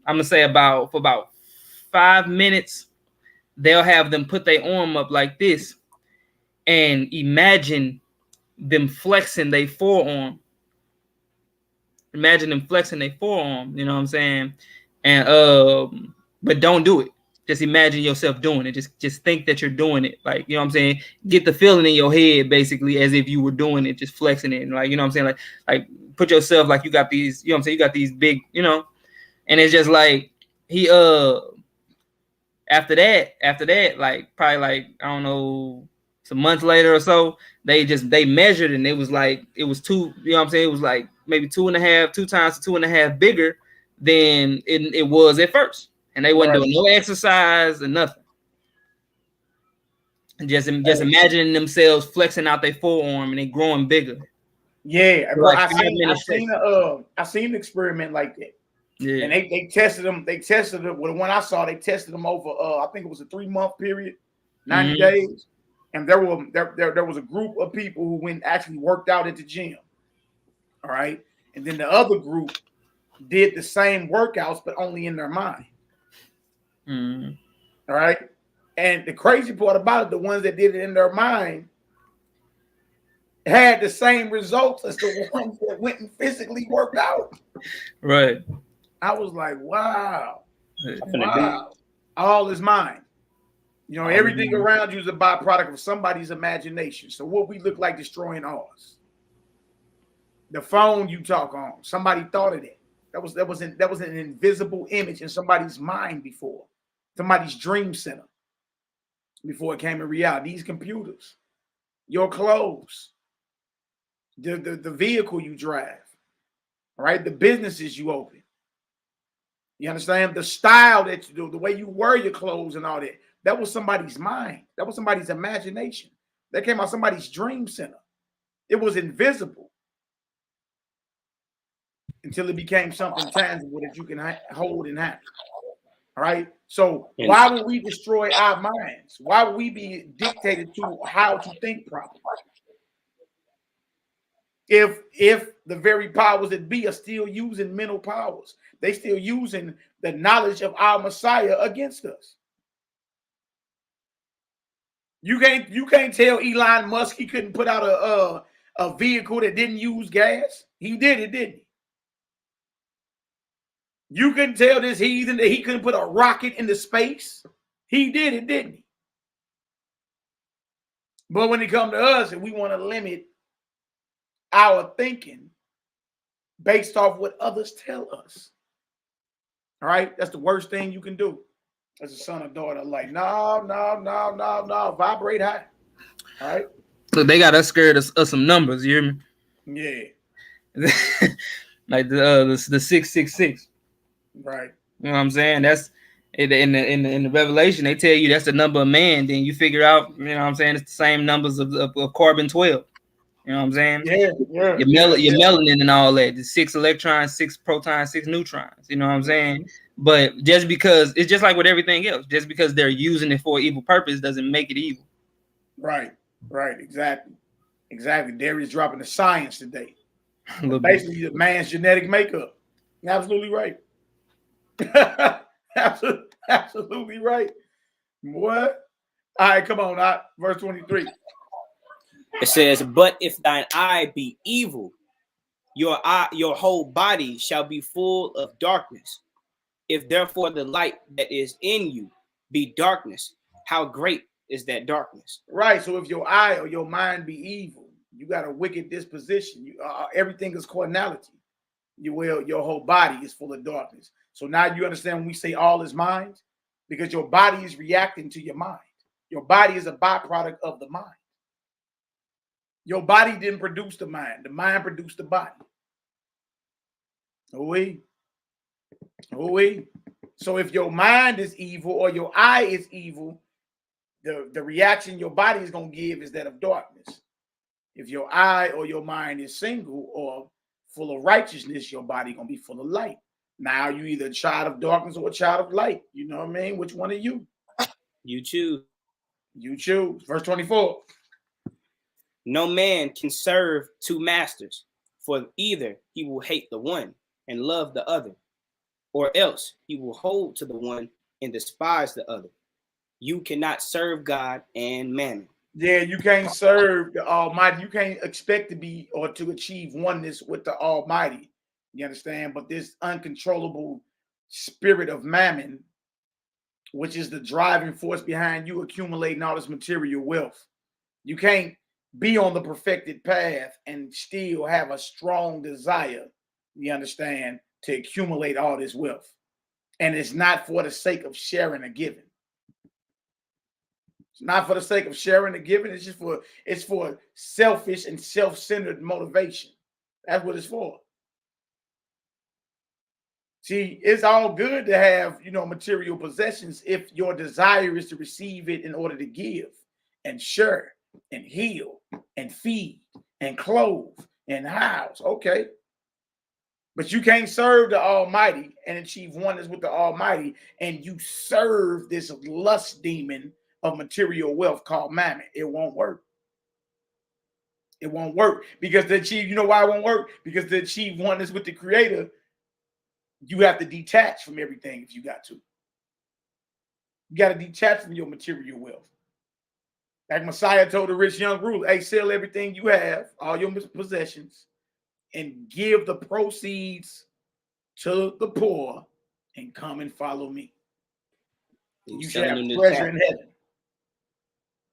I'm gonna say for about 5 minutes, they'll have them put their arm up like this and imagine them flexing their forearm. Imagine them flexing their forearm, you know what I'm saying? And but don't do it. Just imagine yourself doing it. Just think that you're doing it. Like, you know what I'm saying? Get the feeling in your head basically as if you were doing it, just flexing it. And like, you know what I'm saying? Like put yourself like you got these, you know what I'm saying? You got these big, you know, and it's just like he after that, like probably like, I don't know, some months later or so, they measured and it was two, you know what I'm saying? It was like maybe 2 times to 2.5 bigger than it was at first. And they wasn't doing no exercise or nothing. Just imagining themselves flexing out their forearm and they growing bigger. Yeah, bro, like I seen an experiment like that. Yeah, and they tested them. They tested it. Well, the one I saw, they tested them over. I think it was a 3-month period, 90 days, and there was a group of people who actually worked out at the gym. All right, and then the other group did the same workouts, but only in their mind. All right. And the crazy part about it, the ones that did it in their mind had the same results as the ones that went and physically worked out. Right. I was like, wow. All is mine. You know, everything around you is a byproduct of somebody's imagination. So what we look like destroying ours. The phone you talk on, somebody thought of it. That was an invisible image in somebody's mind before. Somebody's dream center before it came in reality. These computers, your clothes, the vehicle you drive, all right, the businesses you open. You understand? The style that you do, the way you wear your clothes and all that was somebody's mind. That was somebody's imagination. That came out somebody's dream center. It was invisible until it became something tangible that you can hold and handle. All right. So why would we destroy our minds? Why would we be dictated to how to think properly? If the very powers that be are still using mental powers, they still using the knowledge of our Messiah against us. You can't tell Elon Musk he couldn't put out a vehicle that didn't use gas. He did it, didn't he? You couldn't tell this heathen that he couldn't put a rocket into space. He did it, didn't he? But when it comes to us and we want to limit our thinking based off what others tell us, all right, that's the worst thing you can do as a son or daughter. Like, no, vibrate high. All right. Look, they got us scared of some numbers. You hear me? Yeah. Like the 666. Right. You know what I'm saying? That's in the Revelation. They tell you that's the number of man. Then you figure out, you know what I'm saying, it's the same numbers of carbon 12. You know You know what I'm saying? Yeah. Your melanin and all that. The 6 electrons, 6 protons, 6 neutrons. You know what I'm saying? But just because it's just like with everything else, just because they're using it for an evil purpose doesn't make it evil. Right. Exactly. Darius dropping the science today. Basically, the man's genetic makeup. You're absolutely right. Absolutely right. What? All right, come on. Verse 23. It says, "But if thine eye be evil, your whole body shall be full of darkness. If therefore the light that is in you be darkness, how great is that darkness?" Right. So if your eye or your mind be evil, you got a wicked disposition. Everything is carnality. Your whole body is full of darkness. So now you understand when we say all is mind, because your body is reacting to your mind. Your body is a byproduct of the mind. Your body didn't produce the mind. The mind produced the body. Oui. So if your mind is evil or your eye is evil, the reaction your body is going to give is that of darkness. If your eye or your mind is single or full of righteousness, your body going to be full of light. Now you either a child of darkness or a child of light. You know what I mean? Which one are you? You choose. You choose. Verse 24. No man can serve 2 masters, for either he will hate the one and love the other, or else he will hold to the one and despise the other. You cannot serve God and mammon. Yeah, you can't serve the Almighty. You can't expect to be or to achieve oneness with the Almighty. You understand? But this uncontrollable spirit of mammon, which is the driving force behind you accumulating all this material wealth, you can't be on the perfected path and still have a strong desire, you understand, to accumulate all this wealth. And it's not for the sake of sharing or giving. It's not for the sake of sharing or giving. It's for selfish and self-centered motivation. That's what it's for. See, it's all good to have, material possessions if your desire is to receive it in order to give and share and heal and feed and clothe and house. Okay. But you can't serve the Almighty and achieve oneness with the Almighty, and you serve this lust demon of material wealth called mammon. It won't work. It won't work because to achieve, you know why it won't work? Because to achieve oneness with the Creator, you have to detach from everything if you got to. You got to detach from your material wealth. Like Messiah told the rich young ruler, hey, sell everything you have, all your possessions, and give the proceeds to the poor and come and follow me. You shall have treasure in heaven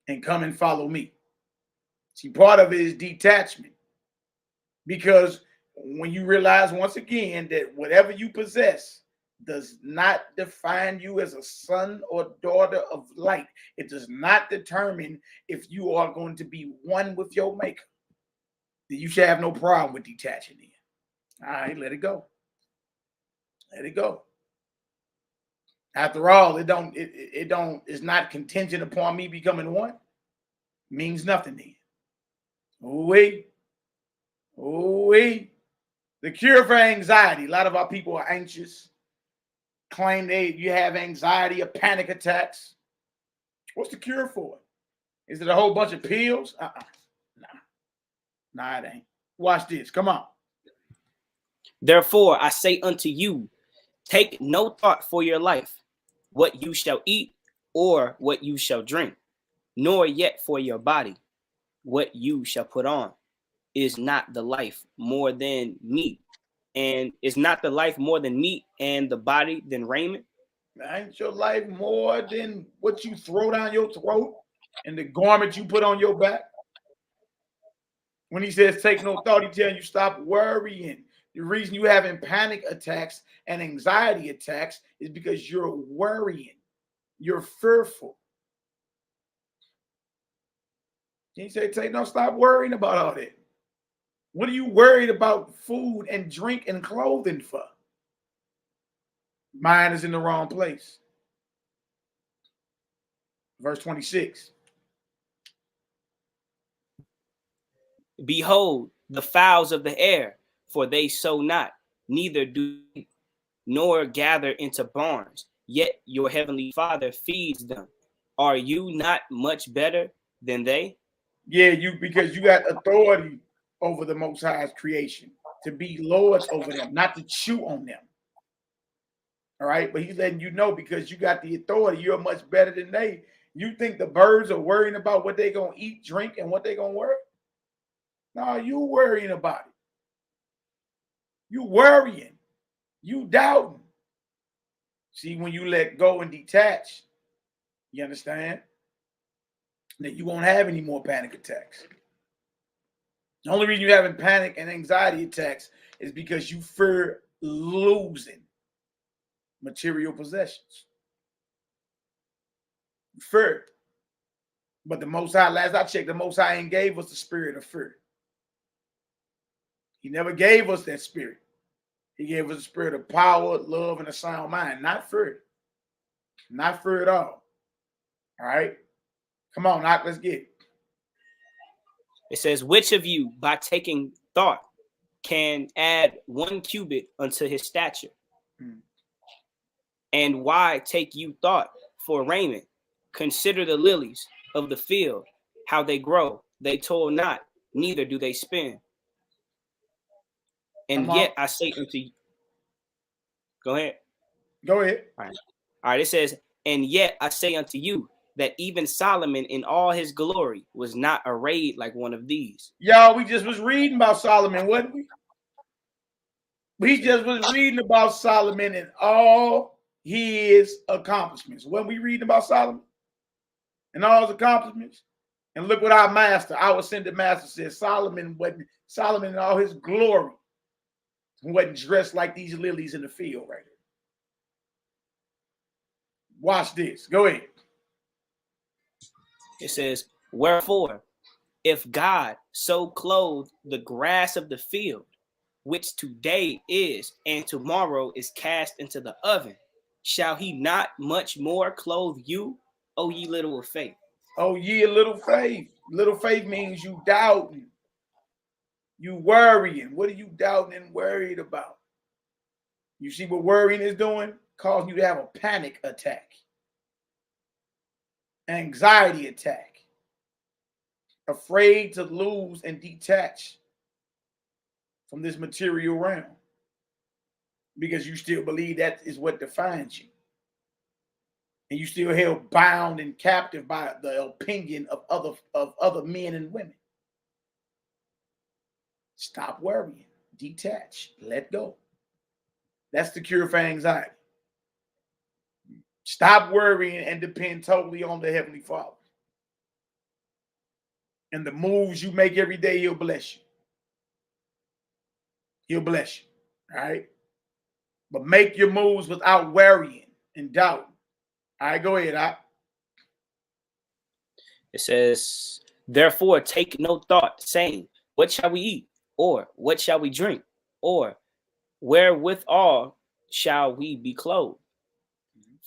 and come and follow me. See, part of it is detachment, because when you realize once again that whatever you possess does not define you as a son or daughter of light. It does not determine if you are going to be one with your maker. Then you should have no problem with detaching it. All right, let it go. Let it go. After all, it's not contingent upon me becoming one. It means nothing then. The cure for anxiety. A lot of our people are anxious. Claim you have anxiety or panic attacks. What's the cure for it? Is it a whole bunch of pills? Nah, it ain't. Watch this. Come on. Therefore, I say unto you, take no thought for your life, what you shall eat or what you shall drink, nor yet for your body, what you shall put on. Is not the life more than meat? And is not the life more than meat and the body than raiment? Ain't your life more than what you throw down your throat and the garment you put on your back? When he says take no thought, he's telling you stop worrying. The reason you're having panic attacks and anxiety attacks is because you're worrying. You're fearful. He said, stop worrying about all that. What are you worried about food and drink and clothing for? Mind is in the wrong place. Verse 26. Behold, the fowls of the air, for they sow not, neither do nor gather into barns, yet your heavenly Father feeds them. Are you not much better than they? Yeah, because you got authority over the Most High's creation, to be lords over them, not to chew on them. All right, but he's letting you know, because you got the authority, you're much better than they. You think the birds are worrying about what they're gonna eat, drink, and what they're gonna wear? No, you worrying about it. You worrying. You doubting. See, when you let go and detach, you understand that you won't have any more panic attacks. The only reason you're having panic and anxiety attacks is because you fear losing material possessions. You fear it. But the Most High, last I checked, the Most High ain't gave us the spirit of fear. He never gave us that spirit. He gave us a spirit of power, love, and a sound mind, not fear. Not fear at all. All right? Come on, Knock, let's get it. It says, which of you, by taking thought, can add 1 cubit unto his stature? And why take you thought for raiment? Consider the lilies of the field, how they grow. They toil not, neither do they spin. And yet I say unto you, go ahead. Go ahead. All right. It says, and yet I say unto you that even Solomon in all his glory was not arrayed like one of these. Y'all, we just was reading about Solomon, wasn't we? We just was reading about Solomon and all his accomplishments. When we reading about Solomon and all his accomplishments, and look what our master, our ascended master, says: Solomon in all his glory wasn't dressed like these lilies in the field right here. Watch this. Go ahead. It says, wherefore, if God so clothed the grass of the field, which today is and tomorrow is cast into the oven, shall he not much more clothe you, O ye little of faith? Oh, ye little faith. Little faith means you doubting. You worrying. What are you doubting and worried about? You see what worrying is doing? Causing you to have a panic attack. Anxiety attack. Afraid to lose and detach from this material realm. Because you still believe that is what defines you. And you still held bound and captive by the opinion of other men and women. Stop worrying. Detach. Let go. That's the cure for anxiety. Stop worrying and depend totally on the Heavenly Father. And the moves you make every day, He'll bless you. He'll bless you. All right? But make your moves without worrying and doubting. All right, go ahead. It says, therefore take no thought, saying, what shall we eat? Or what shall we drink? Or wherewithal shall we be clothed?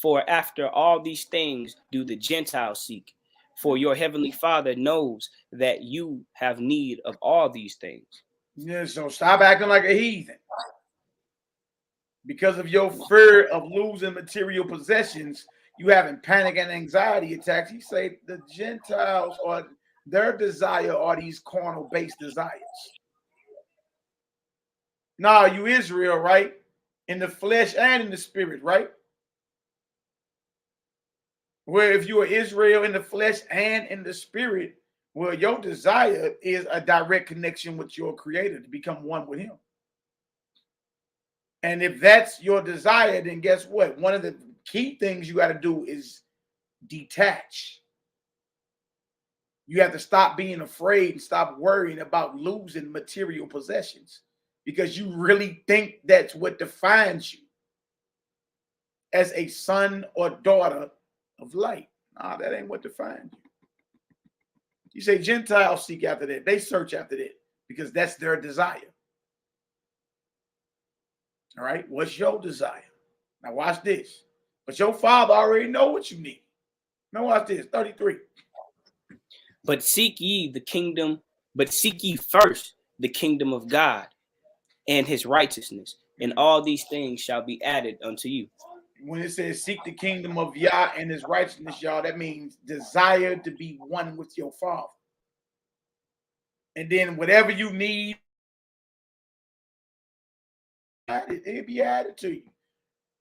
For after all these things do the Gentiles seek. For your heavenly Father knows that you have need of all these things. Yeah, so stop acting like a heathen. Because of your fear of losing material possessions, you having panic and anxiety attacks. He say the Gentiles, or their desire, are these carnal-based desires. Nah, you Israel, right? In the flesh and in the spirit, right? Where if you are Israel in the flesh and in the spirit, well, your desire is a direct connection with your Creator, to become one with Him. And if that's your desire, then guess what? One of the key things you got to do is detach. You have to stop being afraid and stop worrying about losing material possessions, because you really think that's what defines you as a son or daughter of light. Nah, that ain't what defines you. You say Gentiles seek after that. They search after that because that's their desire. All right, what's your desire? Now watch this. But your Father already know what you need. Now watch this, 33. But seek ye the kingdom But seek ye first the kingdom of God and his righteousness, and all these things shall be added unto you. When it says seek the kingdom of Yah and his righteousness, y'all, that means desire to be one with your Father. And then whatever you need, it'll be added to you.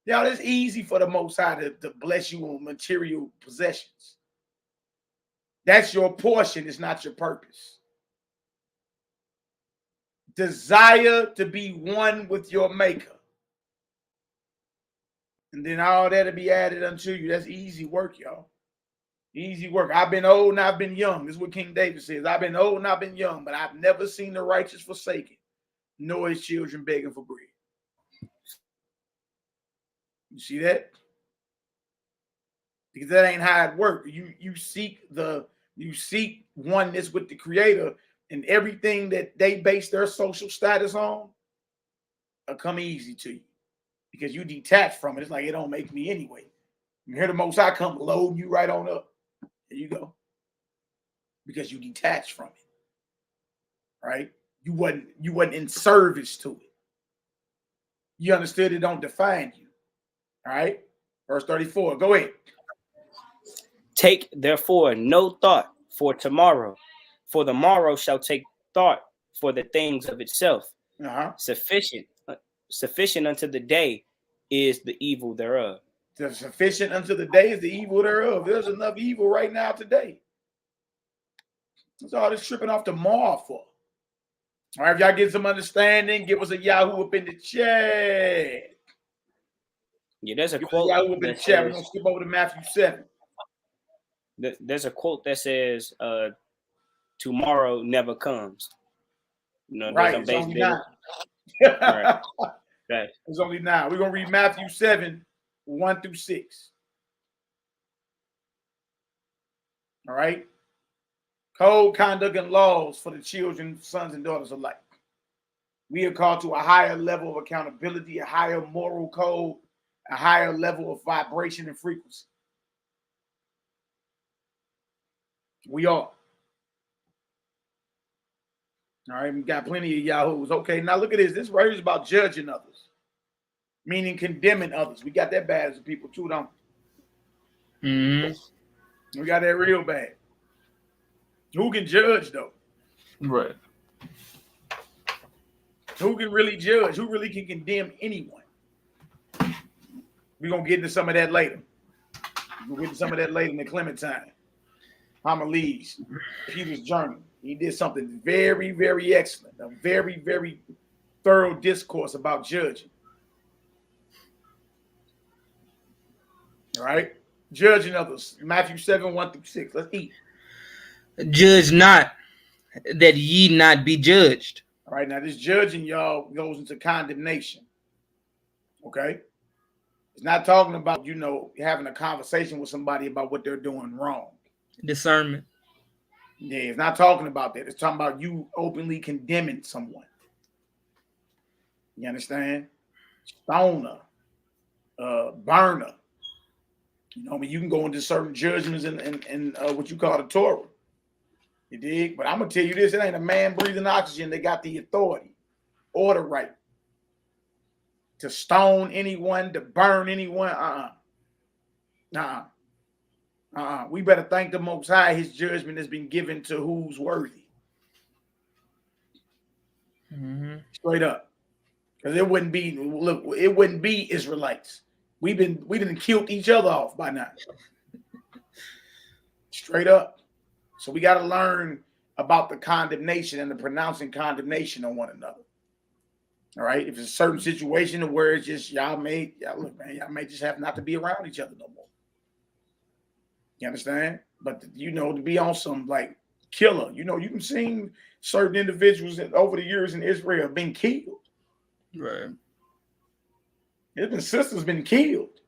Y'all, it's easy for the Most High to bless you with material possessions. That's your portion. It's not your purpose. Desire to be one with your Maker. And then all that'll be added unto you. That's easy work, y'all. Easy work. I've been old and I've been young. This is what King David says. I've been old and I've been young, but I've never seen the righteous forsaken, nor his children begging for bread. You see that? Because that ain't how it works. You seek oneness with the Creator, and everything that they base their social status on will come easy to you. Because you detach from it. It's like it don't make me anyway. You hear the Most High come loading you right on up. There you go. Because you detached from it. Right? You wasn't in service to it. You understood it don't define you. All right? Verse 34. Go ahead. Take therefore no thought for tomorrow, for the morrow shall take thought for the things of itself. Sufficient unto the day is the evil thereof. Sufficient unto the day is the evil thereof. There's enough evil right now today. That's all this tripping off tomorrow for. All right, if y'all get some understanding, give us a Yahoo up in the chat. Yeah, there's a quote. Yahoo up in the chat. We're going to skip over to Matthew 7. There's a quote that says, tomorrow never comes. You know, right, it's only 9. Right. Right. It's only 9. We're going to read Matthew 7, 1 through 6. All right. Code, conduct, and laws for the children, sons, and daughters alike. We are called to a higher level of accountability, a higher moral code, a higher level of vibration and frequency. We are. All right, we got plenty of yahoos. Okay, now look at this. This right here is about judging others, meaning condemning others. We got that bad as people too, don't we? Mm-hmm. We got that real bad. Who can judge though? Right. Who can really judge? Who really can condemn anyone? We're going to get into some of that later. We'll get into some of that later in the Clementine. Homilies, Peter's journal. He did something very, very excellent. A very, very thorough discourse about judging. All right? Judging others. Matthew 7, 1 through 6. Let's eat. Judge not, that ye not be judged. All right, now this judging, y'all, goes into condemnation. Okay? It's not talking about, having a conversation with somebody about what they're doing wrong. Discernment. Yeah, it's not talking about that. It's talking about you openly condemning someone. You understand? Stoner, burner. You can go into certain judgments in what you call the Torah. You dig? But I'm going to tell you this. It ain't a man breathing oxygen that got the authority or the right to stone anyone, to burn anyone. We better thank the Most High. His judgment has been given to who's worthy. Mm-hmm. Straight up. Because it wouldn't be Israelites. We done killed each other off by now. Straight up. So we got to learn about the condemnation and the pronouncing condemnation on one another. All right. If it's a certain situation where it's just y'all may just have not to be around each other no more. You understand? But to be on some like killer, you can see certain individuals over the years in Israel have been killed. Right. There's been sisters been killed.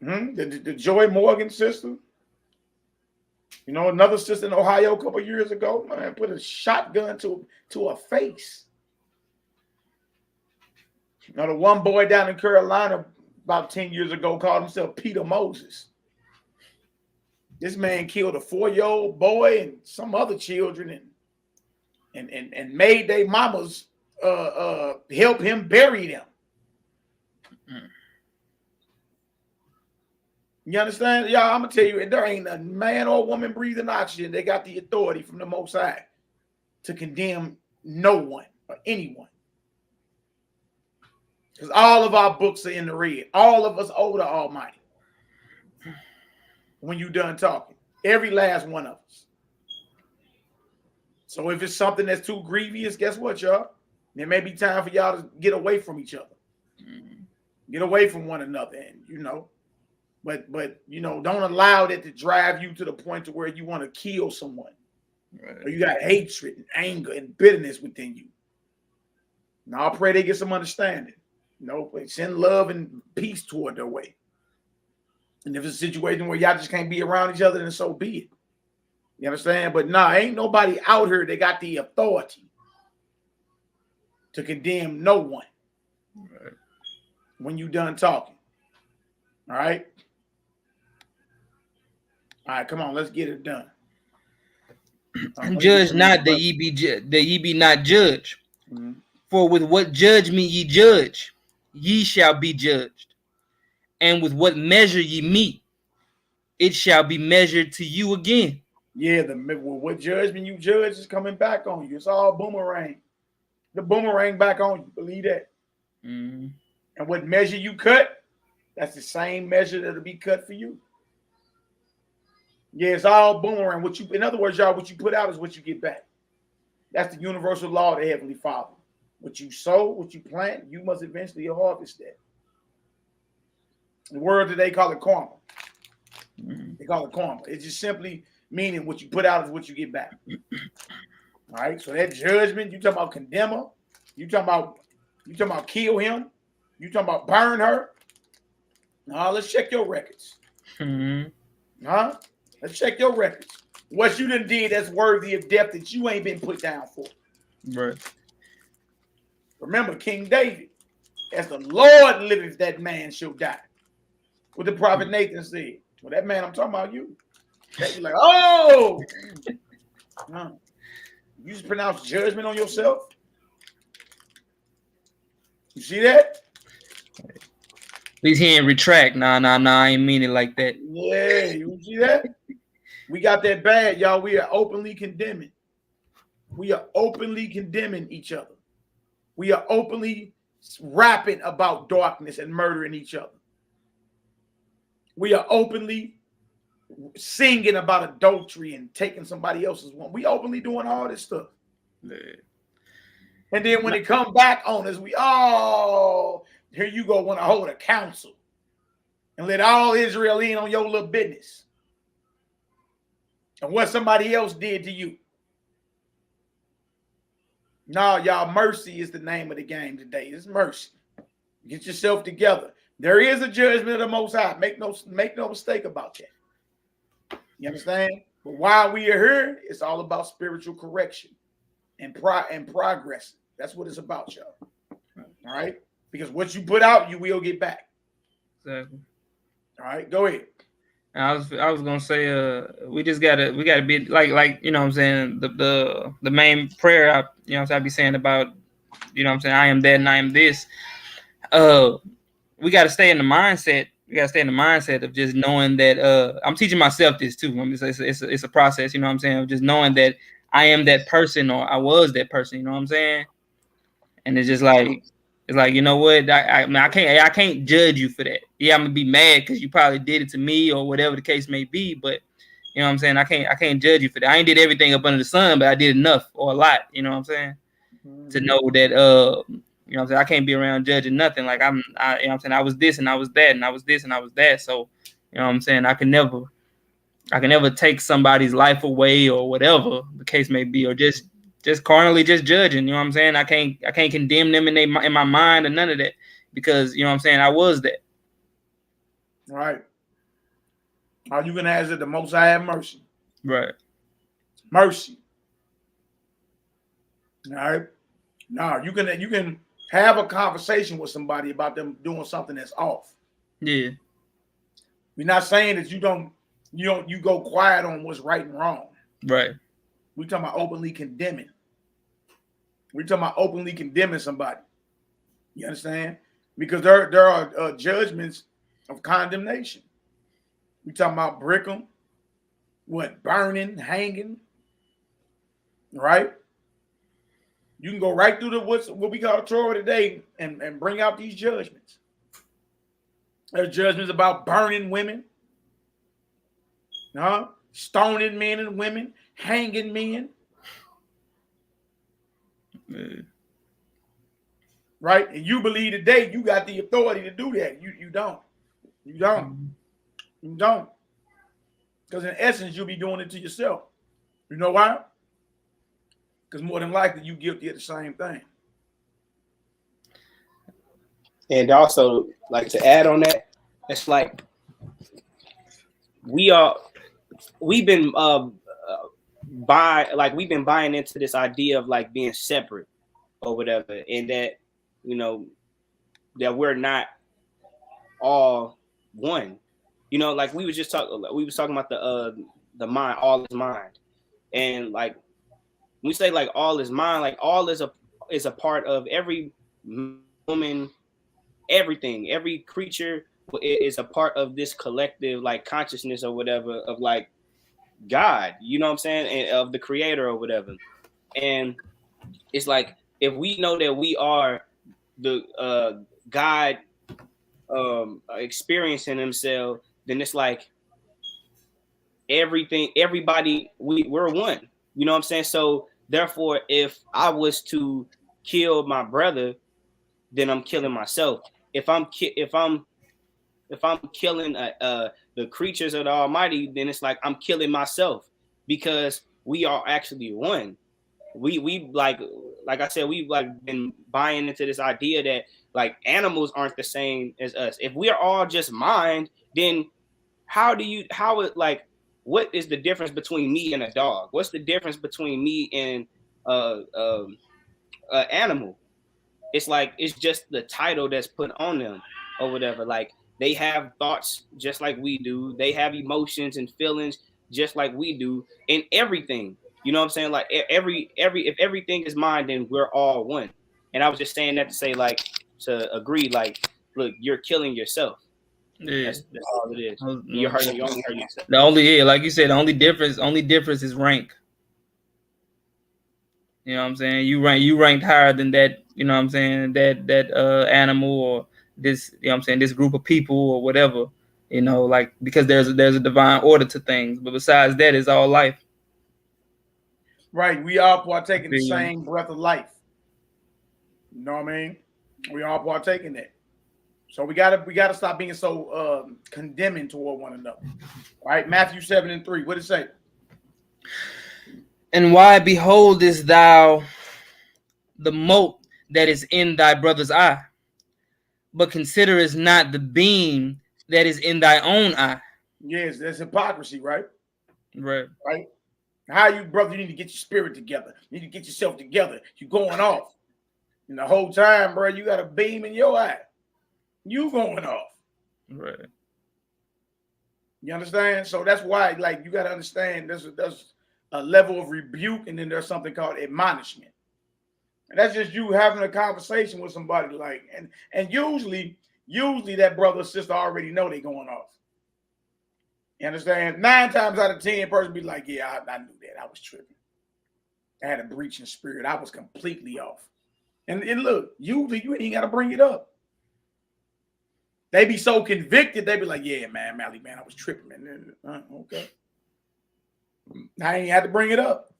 The Joy Morgan sister. Another sister in Ohio a couple of years ago, man, put a shotgun to her face. The one boy down in Carolina about 10 years ago called himself Peter Moses. This man killed a 4-year-old boy and some other children and made their mamas help him bury them. You understand? Y'all, I'm gonna tell you, there ain't a man or woman breathing oxygen. They got the authority from the Most High to condemn no one or anyone. Because all of our books are in the red. All of us owe the Almighty. When you done talking, every last one of us. So if it's something that's too grievous, guess what, y'all? There may be time for y'all to get away from each other, get away from one another, and but don't allow that to drive you to the point to where you want to kill someone, right? Or you got hatred and anger and bitterness within you. Now I pray they get some understanding. Send love and peace toward their way. And if it's a situation where y'all just can't be around each other, then so be it. You understand? But ain't nobody out here that got the authority to condemn no one. Right. When you done talking. All right? All right, come on, let's get it done. Judge not that ye be not judged. Mm-hmm. For with what judgment ye judge, ye shall be judged. And with what measure ye meet, it shall be measured to you again. Yeah, what judgment you judge is coming back on you. It's all boomerang. The boomerang back on you. Believe that. Mm-hmm. And what measure you cut, that's the same measure that'll be cut for you. Yeah, it's all boomerang. In other words, y'all, what you put out is what you get back. That's the universal law of the Heavenly Father. What you sow, what you plant, you must eventually harvest that. In the world today, call it karma. Mm-hmm. They call it karma. It's just simply meaning what you put out is what you get back. All right. So that judgment, you talking about condemn her, you talking about kill him, you talking about burn her. Now let's check your records. Mm-hmm. Huh? Let's check your records. What you done did that's worthy of death that you ain't been put down for. Right. Remember, King David, as the Lord liveth, that man shall die. What the prophet Nathan said. Well, that man, I'm talking about you. You're like, oh! You just pronounce judgment on yourself? You see that? At least he ain't retract. Nah, I ain't mean it like that. Yeah, you see that? We got that bad, y'all. We are openly condemning. We are openly condemning each other. We are openly rapping about darkness and murdering each other. We are openly singing about adultery and taking somebody else's one. We openly doing all this stuff. Yeah. And then when it come back on us, here you go, want to hold a council and let all Israel in on your little business and what somebody else did to you. No, y'all, mercy is the name of the game today. It's mercy. Get yourself together. There is a judgment of the Most High. Make no mistake about that. You understand? But while we are here, it's all about spiritual correction and progress. That's what it's about, y'all. All right? Because what you put out, you will get back. Exactly. All right, go ahead. I was gonna say we gotta be like you know what I'm saying, the main prayer I be saying about, you know what I'm saying, I am that and I am this. We gotta stay in the mindset. We gotta stay in the mindset of just knowing that I'm teaching myself this too. It's a process, you know what I'm saying, of just knowing that I am that person or I was that person, you know what I'm saying? And it's just like, you know what? I can't judge you for that. Yeah, I'm gonna be mad because you probably did it to me or whatever the case may be. But you know what I'm saying? I can't judge you for that. I ain't did everything up under the sun, but I did enough or a lot. You know what I'm saying? Mm-hmm. To know that you know what I'm saying, I can't be around judging nothing. Like you know what I'm saying, I was this and I was that and I was this and I was that. So you know what I'm saying, I can never take somebody's life away or whatever the case may be, or just carnally just judging, you know what I'm saying? I can't condemn them in my mind or none of that, because you know what I'm saying, I was that. All right. All you can ask is the Most High have mercy. Right. Mercy. All right. Now you can have a conversation with somebody about them doing something that's off. Yeah. We're not saying that you don't You go quiet on what's right and wrong. Right. We talking about openly condemning. We talking about openly condemning somebody. You understand? Because there are judgments of condemnation. We talking about brick them, burning, hanging, right? You can go right through what we call the Torah today and bring out these judgments. There's judgments about burning women, stoning men and women, hanging men. Right? And you believe today you got the authority to do that. You don't. You don't. You don't. Because in essence, you'll be doing it to yourself. You know why? Because more than likely you guilty of the same thing. And also, like, to add on that, it's like we've been buying into this idea of like being separate or whatever, and that, you know, that we're not all one. You know, like we was talking about the mind, all is mind. And like when we say like all is mind, like all is a part of every woman, everything, every creature is a part of this collective like consciousness or whatever of like God, you know what I'm saying, and of the creator or whatever. And it's like if we know that we are the God experiencing himself, then it's like everybody, we're one, you know what I'm saying? So therefore, if I was to kill my brother, then I'm killing myself. If I'm killing the creatures of the Almighty, then it's like I'm killing myself, because we are actually one. We like I said, we've like been buying into this idea that like animals aren't the same as us. If we are all just mind, then what is the difference between me and a dog? What's the difference between me and an animal? It's like it's just the title that's put on them or whatever. Like they have thoughts just like we do. They have emotions and feelings just like we do, and everything. You know what I'm saying? Like if everything is mine, then we're all one. And I was just saying that to say, like, to agree, like, look, you're killing yourself. Yeah. That's all it is. You're hurting. You only hurt yourself. Like you said, the only difference is rank. You know what I'm saying? You ranked higher than that. You know what I'm saying? That animal or this. You know what I'm saying? This group of people or whatever. You know, like, because there's a divine order to things. But besides that, it's all life. Right. We all partake in the same breath of life. You know what I mean? We all partake in that. So we gotta stop being so condemning toward one another. All right, Matthew 7:3. What did it say? And why beholdest thou the mote that is in thy brother's eye, but considerest not the beam that is in thy own eye? Yes, that's hypocrisy, right? Right. Right. How you, brother? You need to get your spirit together. You need to get yourself together. You're going off. And the whole time, bro, you got a beam in your eye. You going off. Right. You understand? So that's why, like, you got to understand there's a level of rebuke, and then there's something called admonishment. And that's just you having a conversation with somebody, like, and usually that brother or sister already know they going off. You understand? 9 times out of 10, person be like, yeah, I knew that. I was tripping. I had a breach in spirit. I was completely off. And look, usually you ain't got to bring it up. They be so convicted, they be like, yeah, man, Mally, man, I was tripping, man. Okay. I ain't had to bring it up.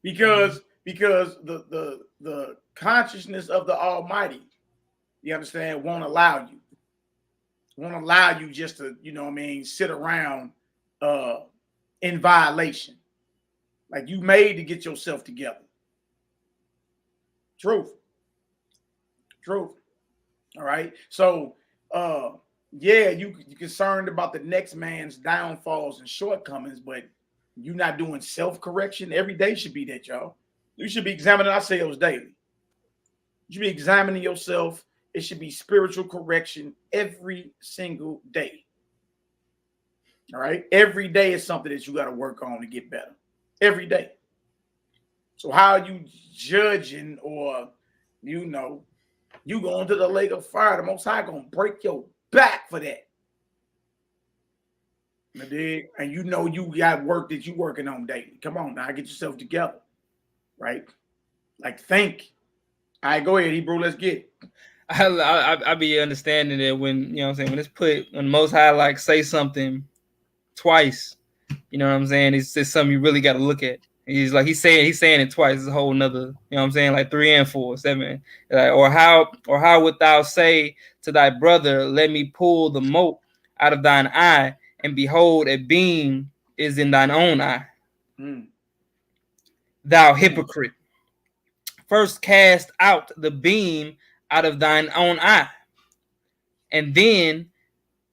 Because the consciousness of the Almighty, you understand, won't allow you. Won't allow you just to, you know what I mean, sit around in violation. Like, you made to get yourself together. Truth. All right. So, yeah, you're concerned about the next man's downfalls and shortcomings, but you're not doing self-correction. Every day should be that, y'all. You should be examining ourselves daily. You should be examining yourself. It should be spiritual correction every single day. All right. Every day is something that you got to work on to get better. Every day. So how are you judging, or, you know, you going to the lake of fire, the Most High going to break your back for that. And you know you got work that you working on daily. Come on now, get yourself together. Right? Like, think. All right, go ahead, Hebrew. Let's get it. I be understanding that when, you know what I'm saying, when it's put, when the Most High like say something twice, you know what I'm saying, it's just something you really got to look at. He's saying it twice. It's a whole nother, you know what I'm saying, like 3 and 4, 7. Like, or how wilt thou say to thy brother, let me pull the mote out of thine eye, and behold, a beam is in thine own eye. Thou hypocrite. First cast out the beam out of thine own eye, and then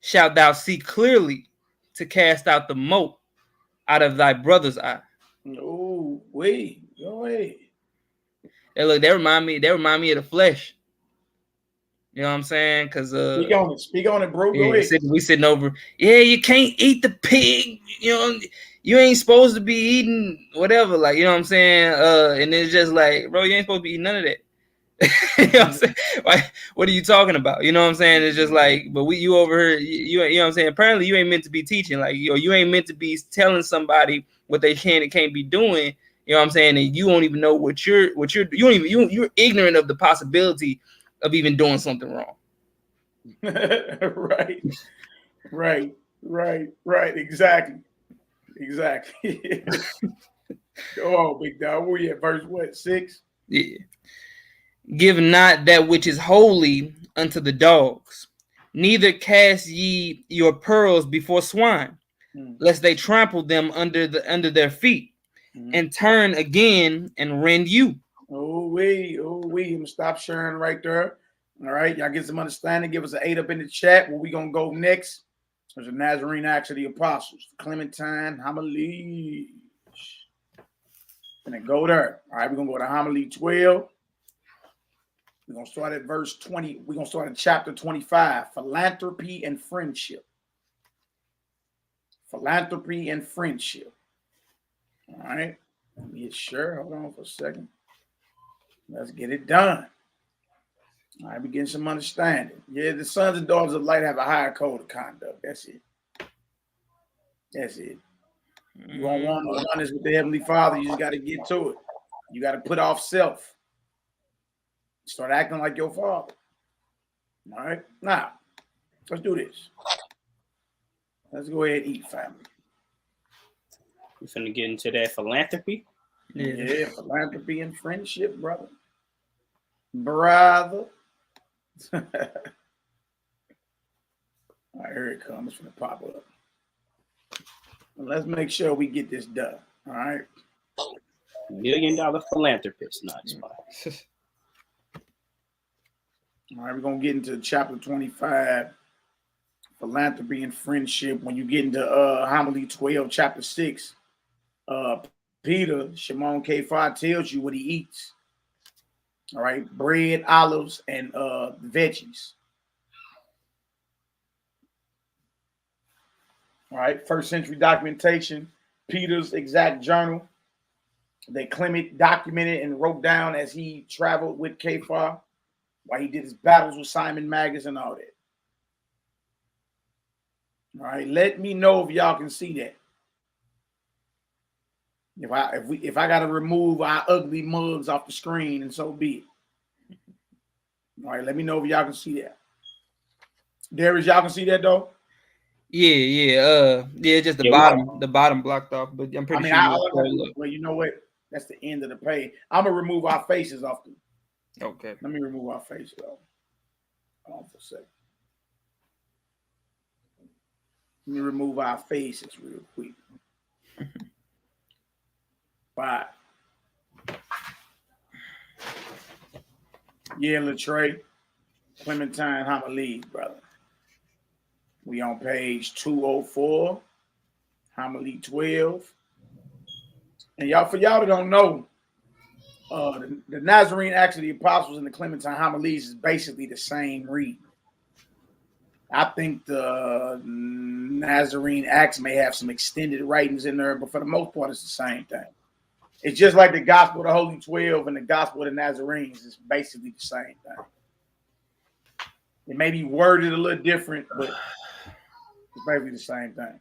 shalt thou see clearly to cast out the mote out of thy brother's eye. Oh, wait, go ahead. Hey, look, they remind me of the flesh. You know what I'm saying? Because speak on it, bro. Go ahead. We sitting over. Yeah, you can't eat the pig. You know, you ain't supposed to be eating whatever. Like, you know what I'm saying? And it's just like, bro, you ain't supposed to be eating none of that. You know what I'm saying? Like, what are you talking about? You know what I'm saying? It's just like, but you over here, you know what I'm saying? Apparently, you ain't meant to be teaching. Like, you ain't meant to be telling somebody what they can and can't be doing. You know what I'm saying? And you don't even know you're ignorant of the possibility of even doing something wrong. Right. Exactly. Go on, big dog. Where you at? Verse what? 6? Yeah. Give not that which is holy unto the dogs, neither cast ye your pearls before swine, lest they trample them under their feet, and turn again and rend you. I'm gonna stop sharing right there. All right, y'all get some understanding. Give us an 8 up in the chat. Where we gonna go next? There's a Nazarene Acts of the Apostles, Clementine Homily. And then go there. All right, we're gonna go to Homily 12. We're gonna start at verse 20. We're gonna start at chapter 25. Philanthropy and friendship. Philanthropy and friendship. All right. Let me get sure. Hold on for a second. Let's get it done. All right, we getting some understanding. Yeah, the sons and daughters of light have a higher code of conduct. That's it. You don't want to be honest with the Heavenly Father, you just got to get to it. You got to put off self. Start acting like your father. All right? Now, let's do this. Let's go ahead and eat, family. We're finna get into that philanthropy. Yeah, philanthropy and friendship, brother. All right, here it comes. It's gonna pop up. And let's make sure we get this done. All right. $1 million philanthropist, not fine. All right, we're gonna get into chapter 25, philanthropy and friendship. When you get into homily 12, chapter 6, Peter, Shimon K5 tells you what he eats. All right, bread, olives, and veggies. All right, first century documentation, Peter's exact journal that Clement documented and wrote down as he traveled with K5, while he did his battles with Simon Magus and all that. All right, let me know if y'all can see that. If I gotta remove our ugly mugs off the screen, and so be it. All right, let me know if y'all can see that. Darius, y'all can see that though? Yeah, just the bottom blocked off, but I'm pretty sure. Well, you know what? That's the end of the page. I'm gonna remove our faces off the. Okay. Let me remove our faces though. Hold on for a second. Let me remove our faces real quick. Right. Yeah, Latrey. Clementine Homily, brother. We on page 204, Homily 12. And y'all, for y'all that don't know, the Nazarene Acts of the Apostles and the Clementine Homilies is basically the same read. I think the Nazarene Acts may have some extended writings in there, but for the most part, it's the same thing. It's just like the Gospel of the Holy 12 and the Gospel of the Nazarenes. It's basically the same thing. It may be worded a little different, but it's basically the same thing.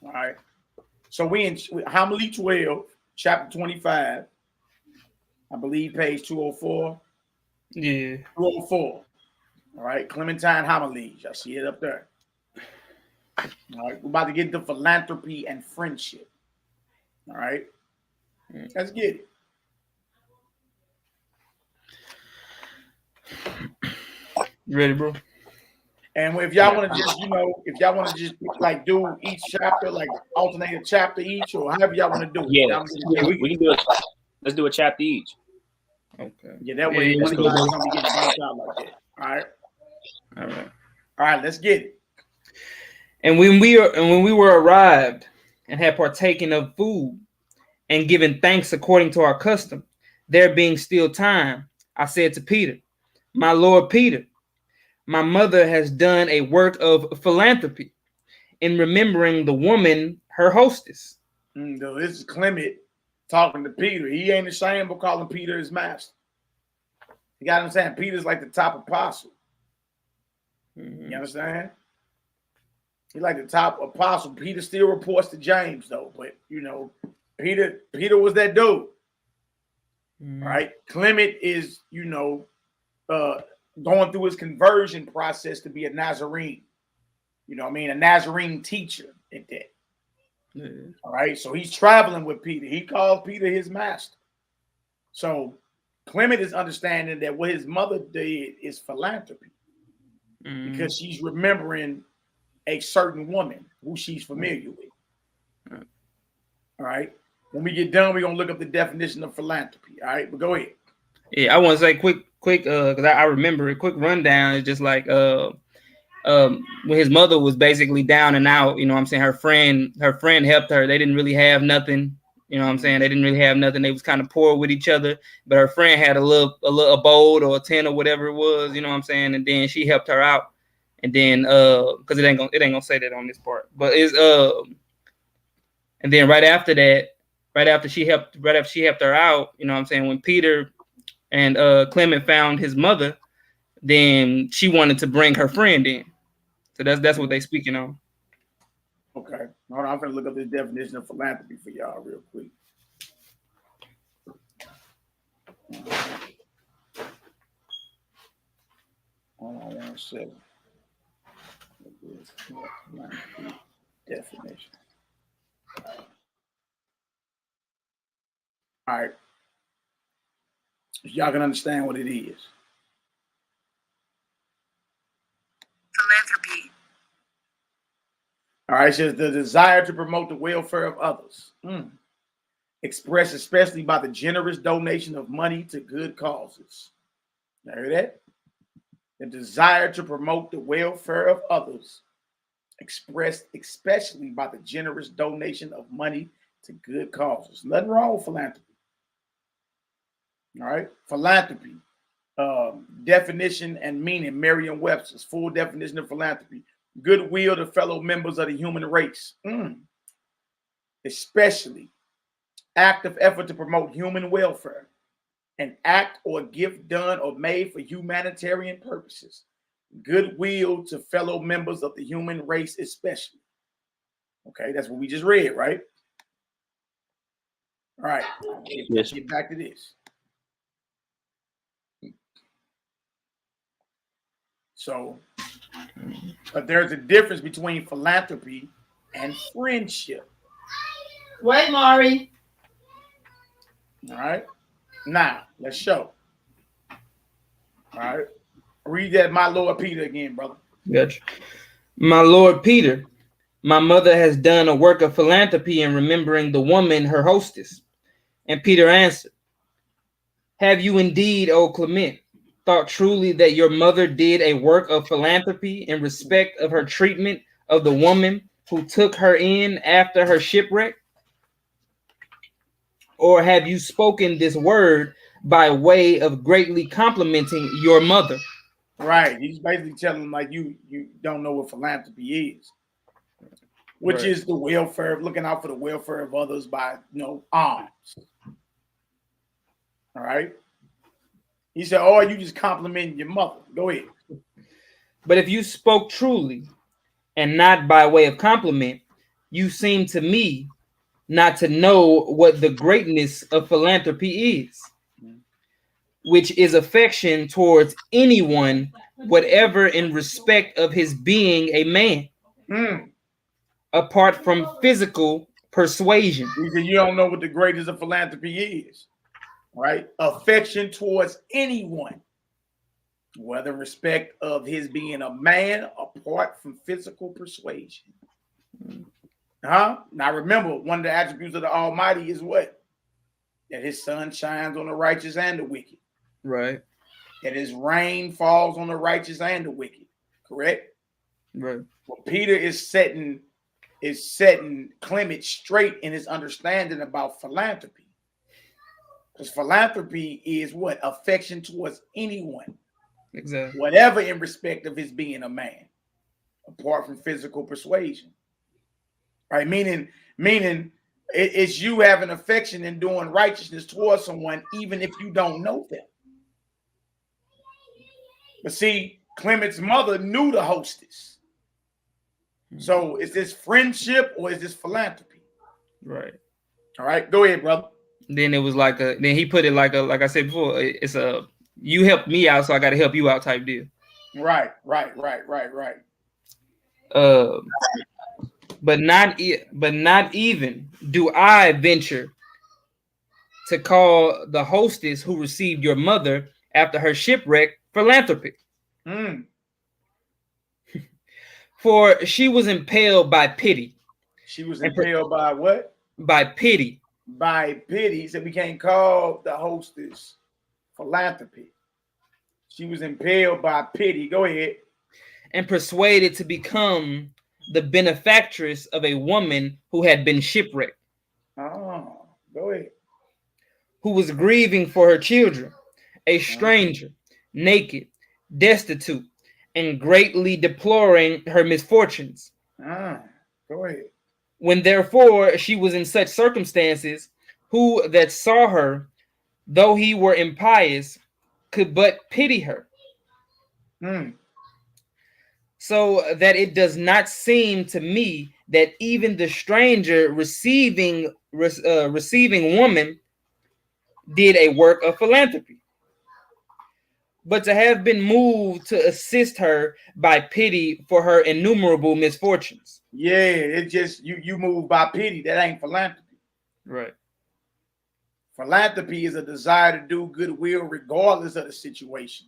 All right. So we in Homily 12, chapter 25. I believe page 204. Yeah. 204. All right. Clementine Homilies. I see it up there. All right. We're about to get into philanthropy and friendship. All right. Let's get it. You ready, bro? And if y'all want to just, if y'all want to just like do each chapter, like alternate a chapter each, or however y'all want to do it. Yeah, we can do it. Let's do a chapter each. Okay. Yeah, that way one of you guys gonna be getting bumped out like that. All right. All right. Let's get it. And when we were arrived and had partaken of food and given thanks according to our custom, there being still time, I said to Peter, "My Lord Peter, my mother has done a work of philanthropy in remembering the woman, her hostess." This is Clement talking to Peter. He ain't ashamed of calling Peter his master. You got what I'm saying? Peter's like the top apostle. You understand? He's like the top apostle. Peter still reports to James, though. But, Peter was that dude. Right? Clement is, going through his conversion process to be a Nazarene. You know what I mean? A Nazarene teacher at that. All right. So he's traveling with Peter. He calls Peter his master. So Clement is understanding that what his mother did is philanthropy because she's remembering a certain woman who she's familiar with. All right. When we get done, we're going to look up the definition of philanthropy. All right. But go ahead. Yeah, I want to say quick, because I remember a quick rundown. It's just like when his mother was basically down and out, you know what I'm saying? Her friend helped her. They didn't really have nothing, you know what I'm saying? They didn't really have nothing. They was kind of poor with each other, but her friend had a little abode or a tent or whatever it was, you know what I'm saying? And then she helped her out. And then because it ain't gonna say that on this part, but it's and then right after she helped her out, you know what I'm saying, when Peter and Clement found his mother, then she wanted to bring her friend in. So that's what they speaking on. Okay. Hold on, I'm gonna look up the definition of philanthropy for y'all real quick. Hold on 1 second. Definition. All right. Y'all can understand what it is. Philanthropy. All right, it says the desire to promote the welfare of others, expressed especially by the generous donation of money to good causes. You hear that? The desire to promote the welfare of others, expressed especially by the generous donation of money to good causes. Nothing wrong with philanthropy. All right, philanthropy, definition and meaning, Merriam-Webster's full definition of philanthropy: goodwill to fellow members of the human race, especially active effort to promote human welfare, an act or gift done or made for humanitarian purposes, goodwill to fellow members of the human race, especially. Okay, that's what we just read, right? All right, let's get back to this. So, but there's a difference between philanthropy and friendship. Wait, Maury. All right. Now, let's show. All right. Read that, my Lord Peter, again, brother. Gotcha. My Lord Peter, my mother has done a work of philanthropy in remembering the woman, her hostess. And Peter answered, have you indeed, O Clement, thought truly that your mother did a work of philanthropy in respect of her treatment of the woman who took her in after her shipwreck? Or have you spoken this word by way of greatly complimenting your mother? Right. He's basically telling them like you don't know what philanthropy is, which Right. is the welfare, looking out for the welfare of others by alms. All right. He said, "Oh, you just complimenting your mother." Go ahead. But if you spoke truly and not by way of compliment, you seem to me not to know what the greatness of philanthropy is, which is affection towards anyone, whatever in respect of his being a man, apart from physical persuasion. Because you don't know what the greatness of philanthropy is, right? Affection towards anyone, whether in respect of his being a man, apart from physical persuasion. Now remember, one of the attributes of the Almighty is what? That his sun shines on the righteous and the wicked. Right. That his rain falls on the righteous and the wicked. Correct? Right. Well, Peter is setting Clement straight in his understanding about philanthropy. Because philanthropy is what? Affection towards anyone. Exactly. Whatever in respect of his being a man, apart from physical persuasion. Right? Meaning it's you having affection and doing righteousness towards someone, even if you don't know them. But see, Clement's mother knew the hostess. So is this friendship or is this philanthropy? Right. All right, go ahead, brother. Then it was like then he put it like I said before, it's a you helped me out, so I got to help you out type deal. Right. But not even do I venture to call the hostess who received your mother after her shipwreck philanthropic. For she was impaled by pity. She was impaled by what? By pity. By pity. So we can't call the hostess philanthropy. She was impaled by pity. Go ahead. And persuaded to become the benefactress of a woman who had been shipwrecked. Oh, go ahead. Who was grieving for her children, a stranger, naked, destitute, and greatly deploring her misfortunes. Go ahead. When therefore she was in such circumstances, who that saw her, though he were impious, could but pity her. So that it does not seem to me that even the stranger receiving woman did a work of philanthropy, but to have been moved to assist her by pity for her innumerable misfortunes. Yeah, it just you move by pity. That ain't philanthropy. Right. Philanthropy is a desire to do goodwill regardless of the situation.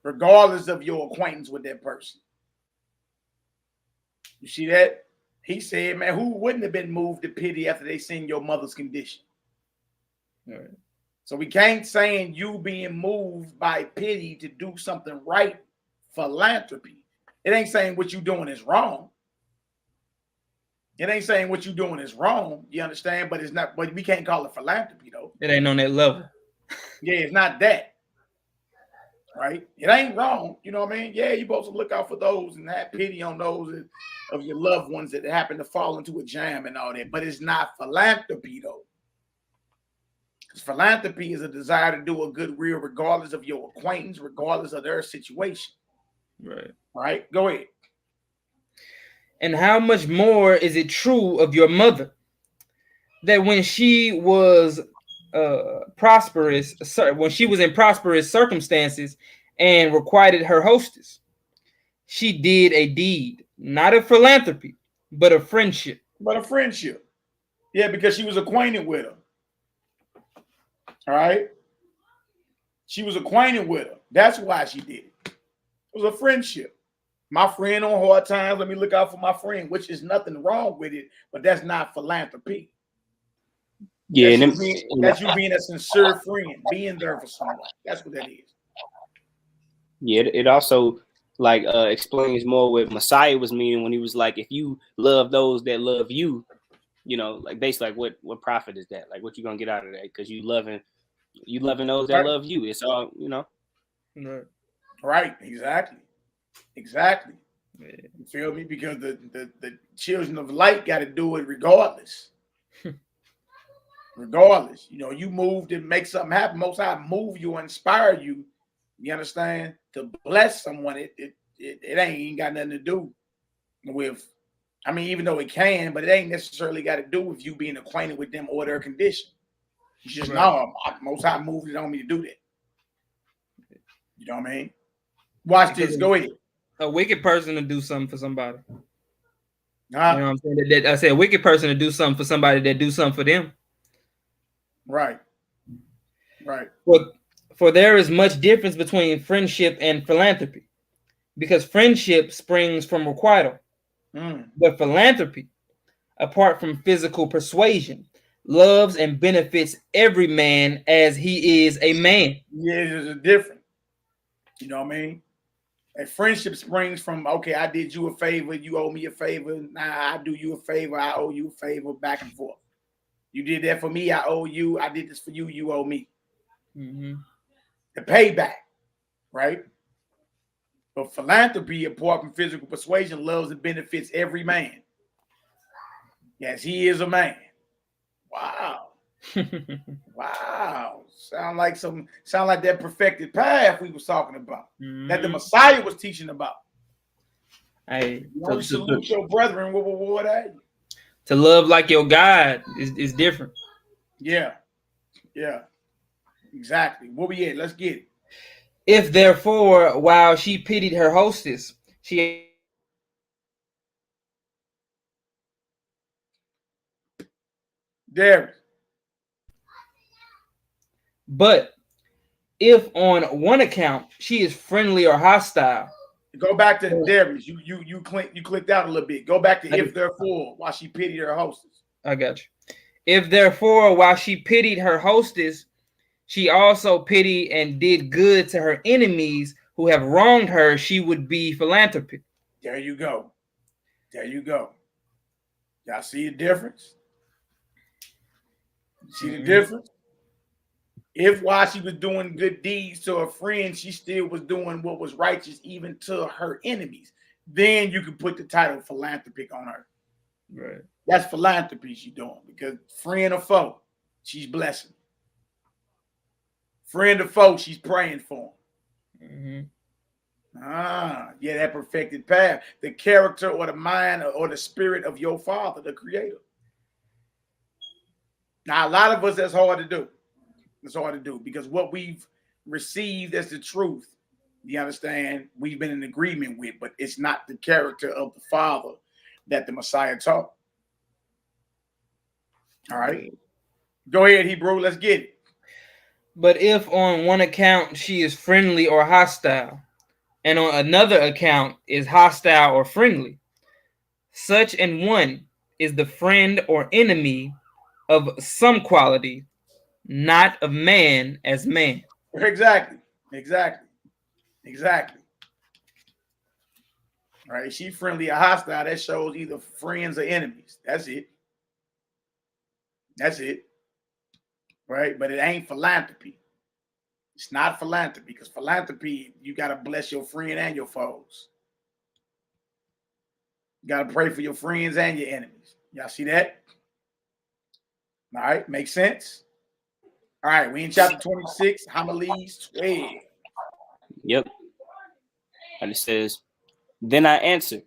Regardless of your acquaintance with that person. You see that? He said, man, who wouldn't have been moved to pity after they seen your mother's condition? Right. So we can't say you being moved by pity to do something right, philanthropy. It ain't saying what you're doing is wrong. It ain't saying what you're doing is wrong. You understand? But it's not, but we can't call it philanthropy though. It ain't on that level. Yeah, it's not that. Right? It ain't wrong. You know what I mean? Yeah, you're supposed to look out for those and have pity on those of your loved ones that happen to fall into a jam and all that. But it's not philanthropy though. Because philanthropy is a desire to do a goodwill regardless of your acquaintance, regardless of their situation. Right. All right, go ahead. And how much more is it true of your mother that when she was when she was in prosperous circumstances and requited her hostess, she did a deed, not of philanthropy, but of friendship. Yeah, because she was acquainted with her. All right. She was acquainted with her. That's why she did it. It was a friendship. My friend on hard times, let me look out for my friend, which is nothing wrong with it, but that's not philanthropy. Yeah, that's you being a sincere friend, being there for someone. That's what that is. Yeah, it also like explains more what Messiah was meaning when he was like, if you love those that love you, you know, like basically like what profit is that? Like what you gonna get out of that? Because you loving those that love you. It's all, you know. Right. Right, exactly. Exactly. Yeah. You feel me? Because the children of light got to do it regardless. Regardless. You know, you move to make something happen. Most High move you, inspire you. You understand? To bless someone, it ain't got nothing to do with, I mean, even though it can, but it ain't necessarily got to do with you being acquainted with them or their condition. You just know, Most High moved it on me to do that. You know what I mean? Watch this. Go ahead. A wicked person to do something for somebody. Huh? You know what I'm saying? I said a wicked person to do something for somebody that do something for them. Right. Right. For there is much difference between friendship and philanthropy, because friendship springs from requital, but philanthropy, apart from physical persuasion, loves and benefits every man as he is a man. Yeah, there's a difference. You know what I mean? A friendship springs from, okay, I did you a favor, you owe me a favor. Nah, I do you a favor, I owe you a favor, back and forth. You did that for me, I owe you. I did this for you, you owe me. Mm-hmm. The payback, right? But philanthropy, apart from physical persuasion, loves and benefits every man. Yes, he is a man. Wow. Wow. Sound like that perfected path we was talking about. That the Messiah was teaching about. Hey, you only salute your brethren. What are you? To love like your God is different. Yeah. Yeah. Exactly. Where we at? Let's get it. If therefore, while she pitied her hostess, she there. But if on one account she is friendly or hostile. Go back to Darius. You clicked out a little bit. Go back to if therefore while she pitied her hostess. I got you. If therefore while she pitied her hostess, she also pitied and did good to her enemies who have wronged her, she would be philanthropic. There you go. There you go. Y'all see the difference? See the difference? If while she was doing good deeds to her friends, she still was doing what was righteous even to her enemies, then you can put the title philanthropic on her. Right. That's philanthropy she's doing, because friend or foe, she's blessing. Friend or foe, she's praying for him. Yeah, that perfected path. The character or the mind or the spirit of your Father, the Creator. Now, a lot of us, that's hard to do. It's hard to do because what we've received as the truth, you understand, we've been in agreement with, but it's not the character of the Father that the Messiah taught. All right. Go ahead, Hebrew. Let's get it. But if on one account she is friendly or hostile, and on another account is hostile or friendly, such an one is the friend or enemy of some quality, not of man as man. Exactly. All right, she friendly or hostile. That shows either friends or enemies. That's it. Right? But it ain't philanthropy. It's not philanthropy, because philanthropy, you got to bless your friend and your foes. You got to pray for your friends and your enemies. Y'all see that? All right, makes sense? All right, we in chapter 26, Homilies 12. Yep. And it says, then I answered,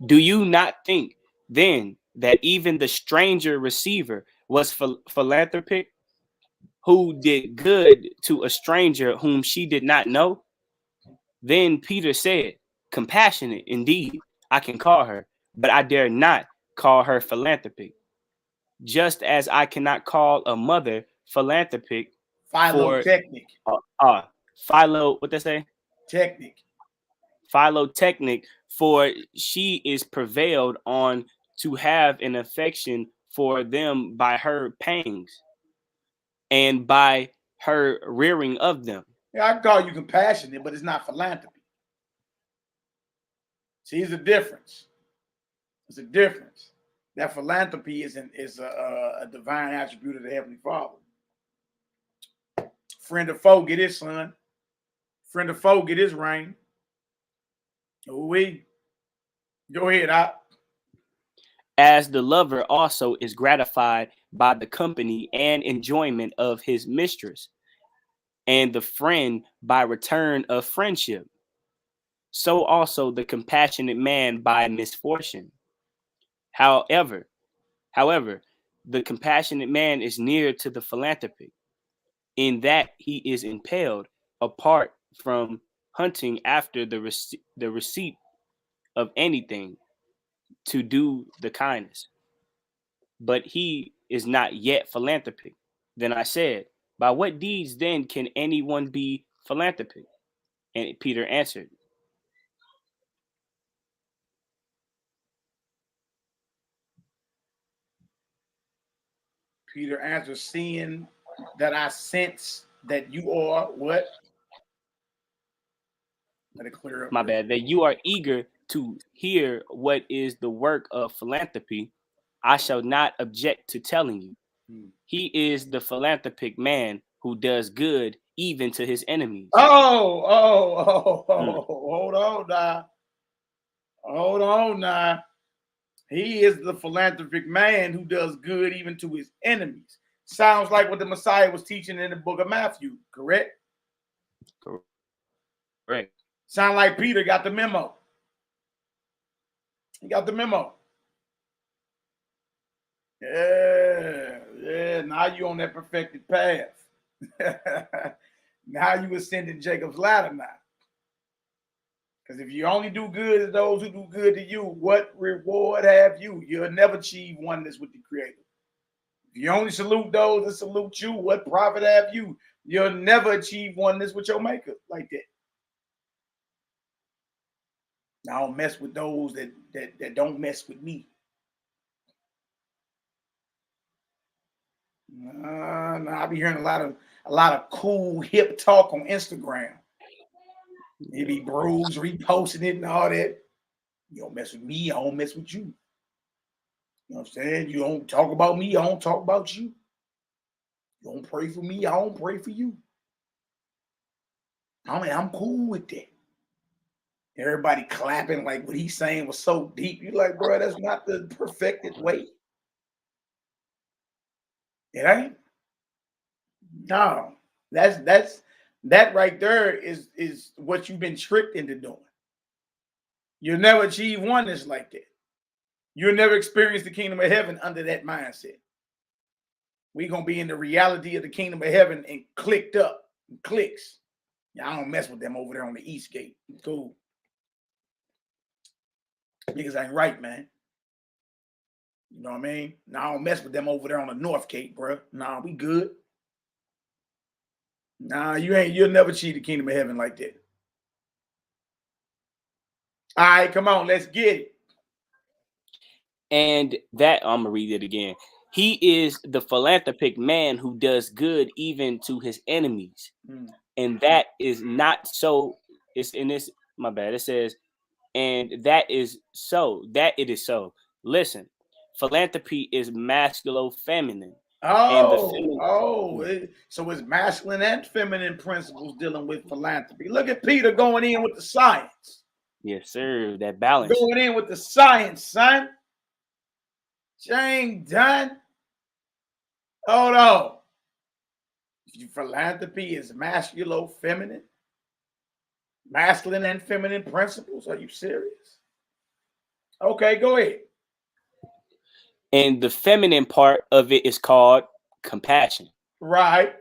do you not think then that even the stranger receiver was philanthropic, who did good to a stranger whom she did not know? Then Peter said, compassionate indeed, I can call her, but I dare not call her philanthropic, just as I cannot call a mother philanthropic. Philotechnic. What they say? Technic. Philotechnic, for she is prevailed on to have an affection for them by her pangs and by her rearing of them. Yeah, I can call you compassionate, but it's not philanthropy. See, there's a difference. There's a difference. That philanthropy is a divine attribute of the Heavenly Father. Friend or foe, get it, son. Friend of foe get his rain. We go ahead, Op. As the lover also is gratified by the company and enjoyment of his mistress, and the friend by return of friendship, so also the compassionate man by misfortune. However, the compassionate man is near to the philanthropic, in that he is impelled apart from hunting after the receipt of anything to do the kindness. But he is not yet philanthropic. Then I said, by what deeds then can anyone be philanthropic? And Peter answered, Peter answered, seeing that I sense that you are what? Let it clear up. my bad, that you are eager to hear what is the work of philanthropy, I shall not object to telling you. He is the philanthropic man who does good even to his enemies. Hold on now. Hold on now. He is the philanthropic man who does good even to his enemies. Sounds like what the Messiah was teaching in the book of Matthew, correct? Correct. Sound like Peter got the memo. He got the memo. Yeah. Now you on that perfected path. Now you ascending Jacob's ladder now. Because if you only do good to those who do good to you, what reward have you? You'll never achieve oneness with the Creator. If you only salute those that salute you, what profit have you? You'll never achieve oneness with your Maker like that. I don't mess with those that don't mess with me. I be hearing a lot of cool hip talk on Instagram. It be bros reposting it and all that. You don't mess with me, I don't mess with you. You know what I'm saying? You don't talk about me, I don't talk about you. You don't pray for me, I don't pray for you. I mean, I'm cool with that. Everybody clapping like what he's saying was so deep. You're like, bro, that's not the perfected way. It ain't. No, that right there is what you've been tricked into doing. You'll never achieve oneness like that. You'll never experience the kingdom of heaven under that mindset. We're gonna be in the reality of the kingdom of heaven and clicked up and clicks. Yeah, I don't mess with them over there on the East Gate. Cool. Niggas ain't right, man. You know what I mean? Nah, I don't mess with them over there on the North Cape, bro. Nah, we good. Nah, you'll never achieve the kingdom of heaven like that. All right, come on, let's get it. And that, I'm gonna read it again. He is the philanthropic man who does good even to his enemies. And that is not so. It's in this, my bad. It says, and that is so, that it is so. Listen, philanthropy is masculo-feminine. So it's masculine and feminine principles dealing with philanthropy. Look at Peter going in with the science. Yes, sir. That balance. Going in with the science, son. Ain't done. Hold on. Philanthropy is masculo-feminine. Masculine and feminine principles. Are you serious? Okay, go ahead. And the feminine part of it is called compassion. Right.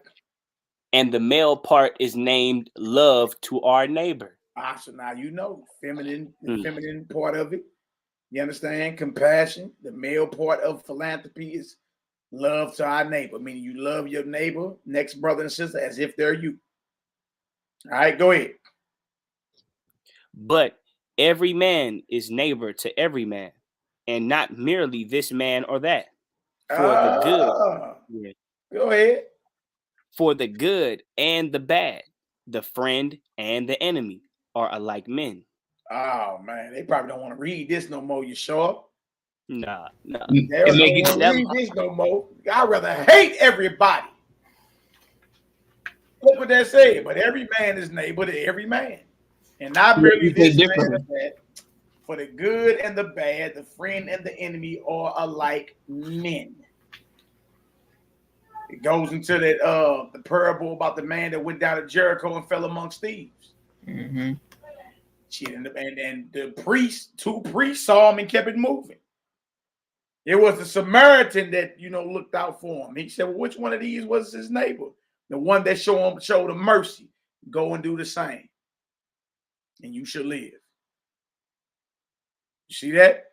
And the male part is named love to our neighbor. So now you know the feminine part of it. You understand? Compassion. The male part of philanthropy is love to our neighbor, meaning you love your neighbor, next brother and sister, as if they're you. All right, go ahead. But every man is neighbor to every man, and not merely this man or that. For the good. Go ahead. For the good and the bad, the friend and the enemy are alike men. Oh man, they probably don't want to read this no more. You sure? Nah. They don't want to read this no more. I'd rather hate everybody. Look what that said. But every man is neighbor to every man. And not merely this man or that. For the good and the bad, the friend and the enemy are alike men. It goes into that the parable about the man that went down to Jericho and fell amongst thieves. Mm-hmm. And the priest, 2 priests saw him and kept it moving. It was the Samaritan that looked out for him. He said, well, which one of these was his neighbor? The one that showed him mercy. Go and do the same, and you shall live. You see that?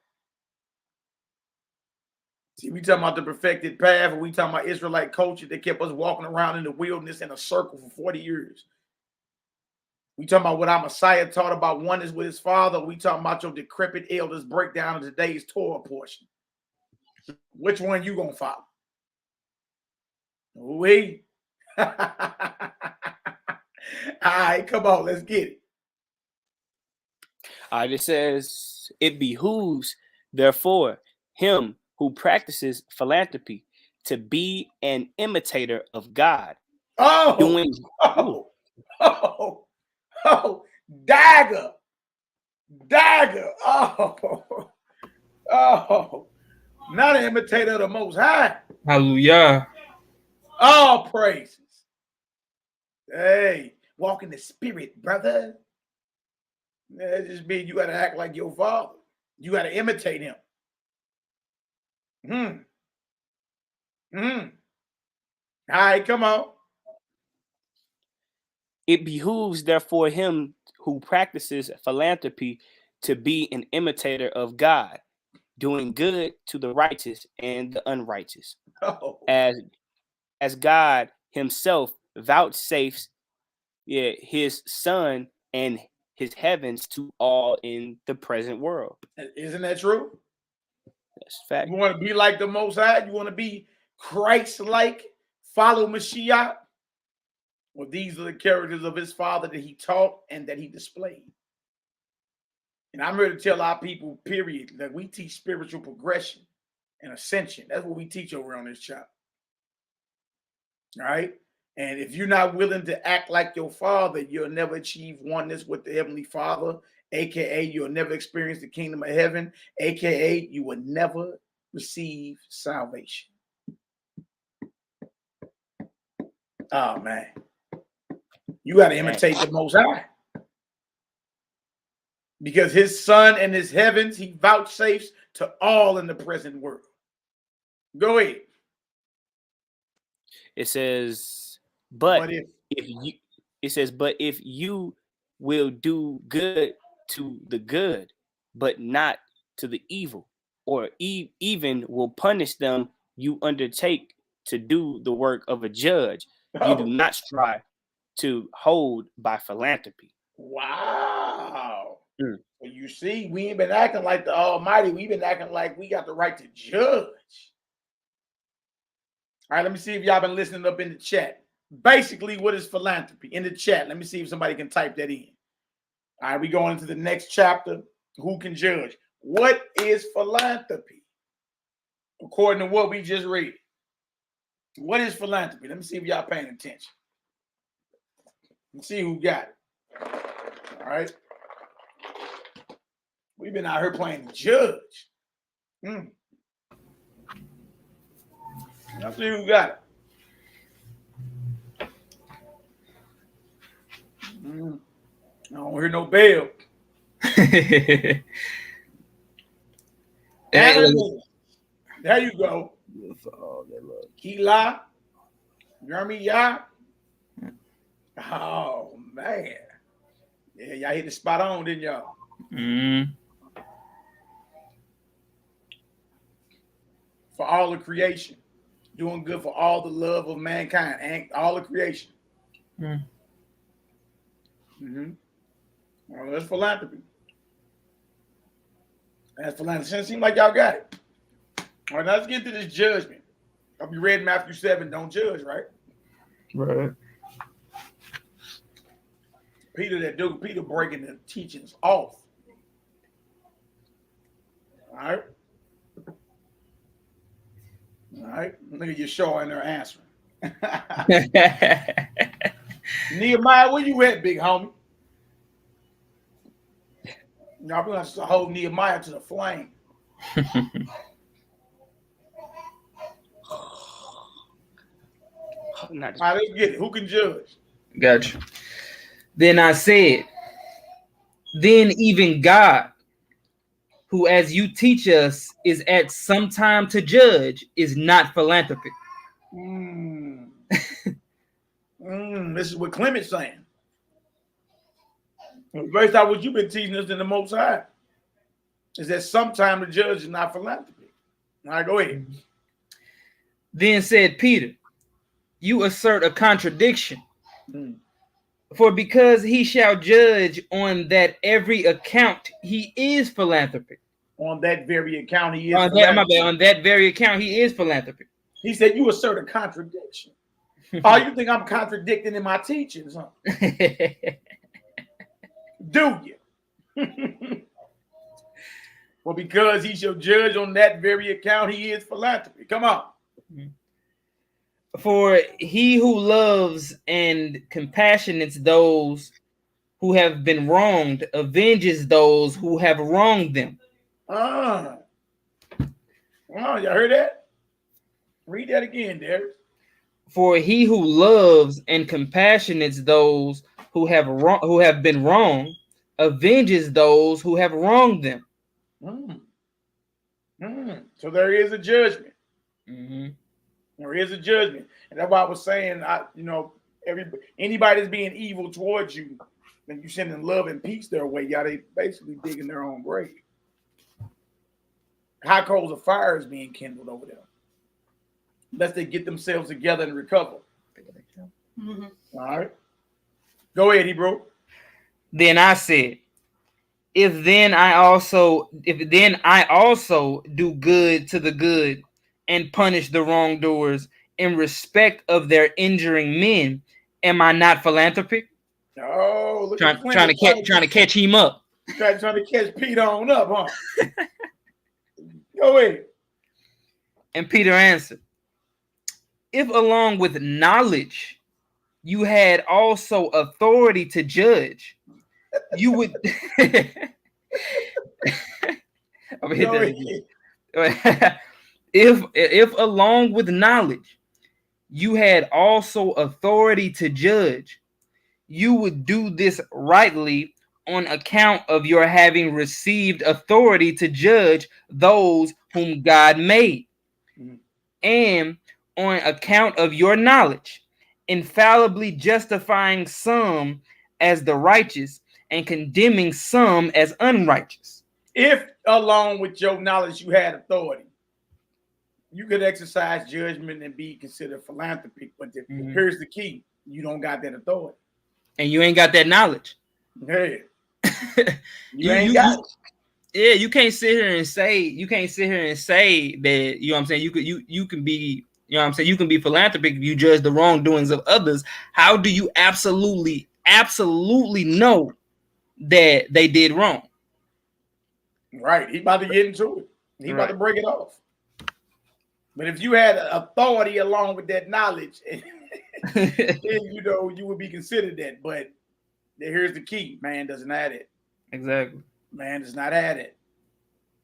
See, we talking about the perfected path, and we talking about Israelite culture that kept us walking around in the wilderness in a circle for 40 years. We talking about what our Messiah taught about oneness with his Father. We talking about your decrepit elders breakdown of today's Torah portion. Which one you gonna follow? We. All right, come on, let's get it. All right, it says, it behooves, therefore, him who practices philanthropy to be an imitator of God. Dagger. Not an imitator of the Most High. Hallelujah. All praises. Hey, walk in the spirit, brother. That just means you got to act like your father. You got to imitate him. All right, come on. It behooves, therefore, him who practices philanthropy to be an imitator of God, doing good to the righteous and the unrighteous, as God himself vouchsafes his Son and his heavens to all in the present world. Isn't that true? That's fact. You want to be like the Most High? You want to be Christ-like? Follow Mashiach? Well, these are the characters of his Father that he taught and that he displayed. And I'm here to tell our people, period, that we teach spiritual progression and ascension. That's what we teach over on this channel. All right? And if you're not willing to act like your Father, you'll never achieve oneness with the Heavenly Father, a.k.a. you'll never experience the kingdom of heaven, a.k.a. you will never receive salvation. Oh, man. You got to imitate the Most High. Because his Son and his heavens, he vouchsafes to all in the present world. Go ahead. It says, but if you will do good to the good, but not to the evil, or even will punish them, you undertake to do the work of a judge. You do not strive to hold by philanthropy. Wow. So you see, we ain't been acting like the Almighty. We've been acting like we got the right to judge. All right, let me see if y'all been listening up in the chat. Basically, what is philanthropy? In the chat, let me see if somebody can type that in. All right, we going into the next chapter. Who can judge? What is philanthropy? According to what we just read. What is philanthropy? Let me see if y'all paying attention. Let's see who got it. All right. We've been out here playing judge. Let's see who got it. I don't hear no bell. There you go. Kila. Jeremy Yah. Oh, man. Yeah, y'all hit the spot on, didn't y'all? For all of creation. Doing good for all the love of mankind and all of creation. Well, that's philanthropy. That's philanthropy. It seems like y'all got it. All right, now let's get to this judgment. I'll be read Matthew 7, don't judge, right? Right. Peter breaking the teachings off. All right. All right. Look at your show and they're answering. Nehemiah, where you at, big homie? Now we're gonna hold Nehemiah to the flame. All right, let's get it. Who can judge? Gotcha. Then I said, then even God, who as you teach us is at some time to judge, is not philanthropic. This is what Clement's saying. Based on what you've been teaching us in the Most High, is that sometime the judge is not philanthropy. All right, go ahead. Then said Peter, you assert a contradiction. For because he shall judge on that every account, he is philanthropic. On that very account, he is on that very account, he is philanthropic. He said, you assert a contradiction. Oh, you think I'm contradicting in my teachings, huh? Do you? Well, because he shall judge on that very account, he is philanthropy. Come on. For he who loves and compassionates those who have been wronged avenges those who have wronged them. Oh, y'all heard that? Read that again, Darius. For he who loves and compassionates those who have been wronged avenges those who have wronged them. So there is a judgment. There is a judgment, and that's why I was saying, anybody that's being evil towards you, and you sending love and peace their way, y'all, they basically digging their own grave. High coals of fire is being kindled over them, unless they get themselves together and recover. All right, go ahead, Hebrew. Then I said, if then I also do good to the good and punish the wrongdoers in respect of their injuring men, am I not philanthropic? Oh, look, trying to catch him up. Trying to catch Peter on up, huh? Go ahead. And Peter answered, if along with knowledge you had also authority to judge, you would. If along with knowledge you had also authority to judge, you would do this rightly on account of your having received authority to judge those whom God made, and on account of your knowledge, infallibly justifying some as the righteous and condemning some as unrighteous. If along with your knowledge you had authority, you could exercise judgment and be considered philanthropic, but here's the key: you don't got that authority, and you ain't got that knowledge. Hey, you ain't got it. Yeah, you can't sit here and say that, you know what I'm saying, you can be, you know what I'm saying, you can be philanthropic if you judge the wrongdoings of others. How do you absolutely know that they did wrong? Right, he about to get into it. He about to break it off. But if you had authority along with that knowledge, then you would be considered that. But here's the key: man doesn't have it. Exactly. Man does not have it.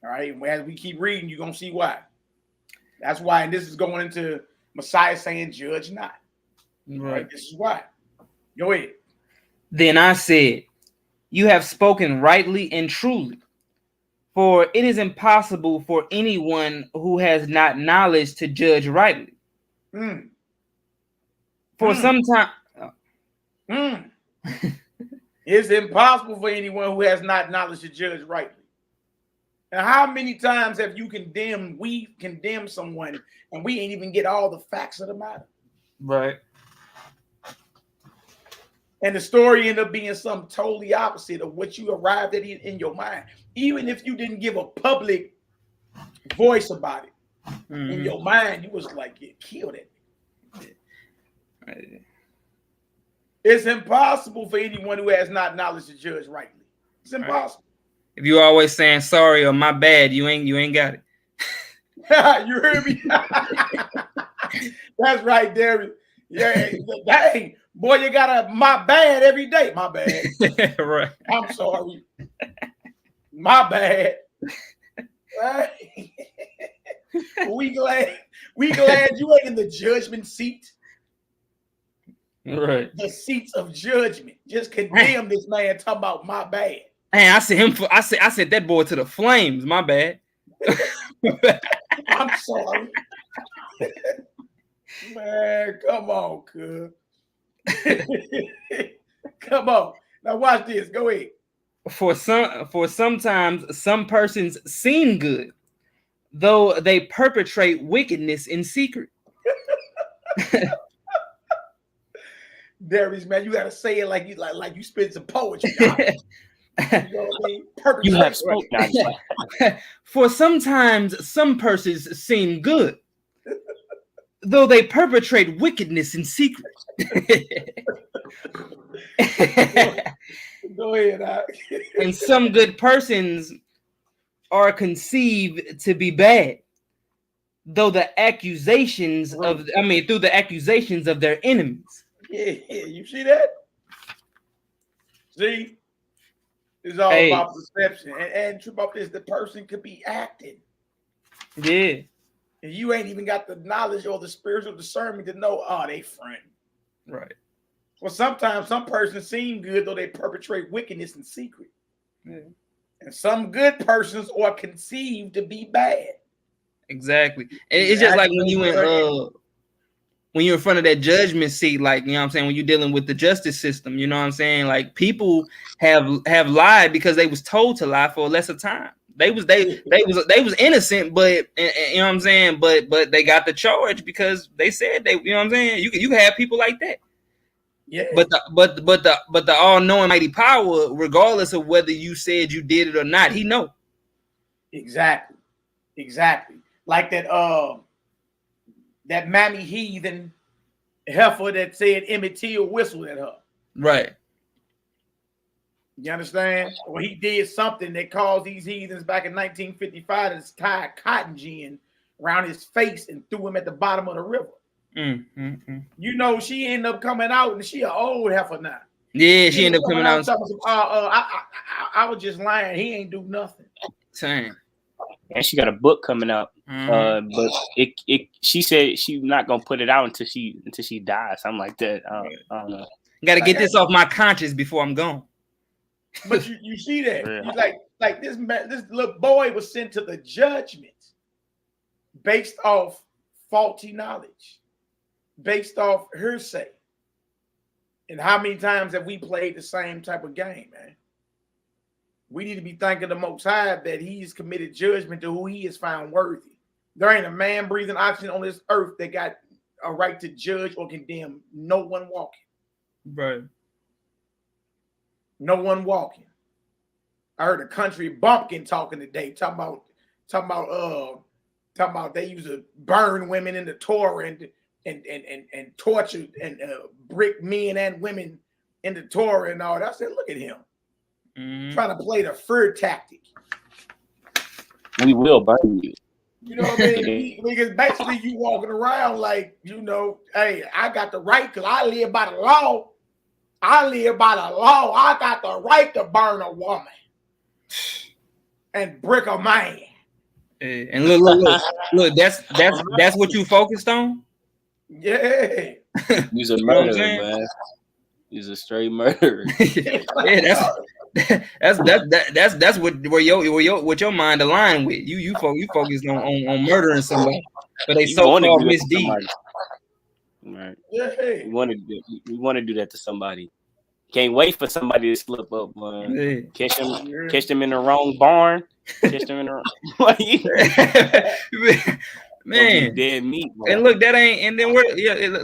All right. And as we keep reading, you're gonna see why. That's why, and this is going into Messiah saying, "Judge not." Right. This is why. Go ahead. Then I said, "You have spoken rightly and truly. For it is impossible for anyone who has not knowledge to judge rightly. For some time, it's impossible for anyone who has not knowledge to judge rightly." Now, how many times have we condemned someone and we ain't even get all the facts of the matter? Right. And the story ended up being something totally opposite of what you arrived at in your mind. Even if you didn't give a public voice about it, in your mind, you was like, "Yeah, killed it." Right. It's impossible for anyone who has not knowledge to judge rightly. It's impossible. If you're always saying sorry or my bad, you ain't got it. You heard me? That's right, Derek. Yeah, dang. Boy, you got my bad every day. My bad. Right. I'm sorry. My bad. Right. we glad you ain't in the judgment seat. Right. The seats of judgment. Just condemn this man talking about my bad. Hey, I sent that boy to the flames. My bad. I'm sorry. Man, come on, cuz. Come on. Now watch this. Go ahead. For sometimes some persons seem good, though they perpetrate wickedness in secret. Darius, man, you gotta say it like you spit some poetry. You know what I mean? You have spoken. For sometimes some persons seem good, though they perpetrate wickedness in secret. Go ahead. And some good persons are conceived to be bad, though the accusations through the accusations of their enemies. Yeah, you see that? See? It's all about perception. And true about this, the person could be acting. Yeah. And you ain't even got the knowledge or the spiritual discernment to know, they friend. Right. Well, sometimes some persons seem good, though they perpetrate wickedness in secret. Yeah. And some good persons are conceived to be bad. Exactly. And it's just like when you're in front of that judgment seat, like, you know what I'm saying, when you're dealing with the justice system, you know what I'm saying? Like, people have lied because they was told to lie for a lesser time. They was innocent, but you know what I'm saying, but they got the charge because they said they, you know what I'm saying? You can have people like that. Yeah. But the all-knowing mighty power, regardless of whether you said you did it or not, he know. Exactly. Like that mammy heathen heifer that said Emmett Till whistled at her. Right. You understand? Well, he did something that caused these heathens back in 1955 to tie cotton gin around his face and threw him at the bottom of the river. You know, she ended up coming out and she an old heifer now. Yeah, she ended up coming out. I was just lying. He ain't do nothing. Same. And she got a book coming out. But she said she's not gonna put it out until she dies, something like that. I don't know. Got to get this off my conscience before I'm gone. But you see that? Yeah. Like this little boy was sent to the judgment based off faulty knowledge, based off hearsay. And how many times have we played the same type of game, man? We need to be thanking the Most High that He's committed judgment to who He has found worthy. There ain't a man breathing oxygen on this earth that got a right to judge or condemn no one walking. Right. No one walking. I heard a country bumpkin talking today, talking about they used to burn women in the Torah and torture and brick men and women in the Torah and all that. I said, look at him. Trying to play the fear tactic. We will burn you. You know what I mean? Because basically you walking around like, you know, hey, I got the right because I live by the law. I got the right to burn a woman and brick a man. And look, that's what you focused on? Yeah. He's a murderer, man. He's a straight murderer. Yeah, that's what your mind aligned with. You focused on murdering somebody, but they so-called misdeeds. Right. Yeah. We want to do that to somebody. Can't wait for somebody to slip up, man. Yeah. Catch them in the wrong barn. Catch them in the wrong man. Dead meat. Man. And look, that ain't. And then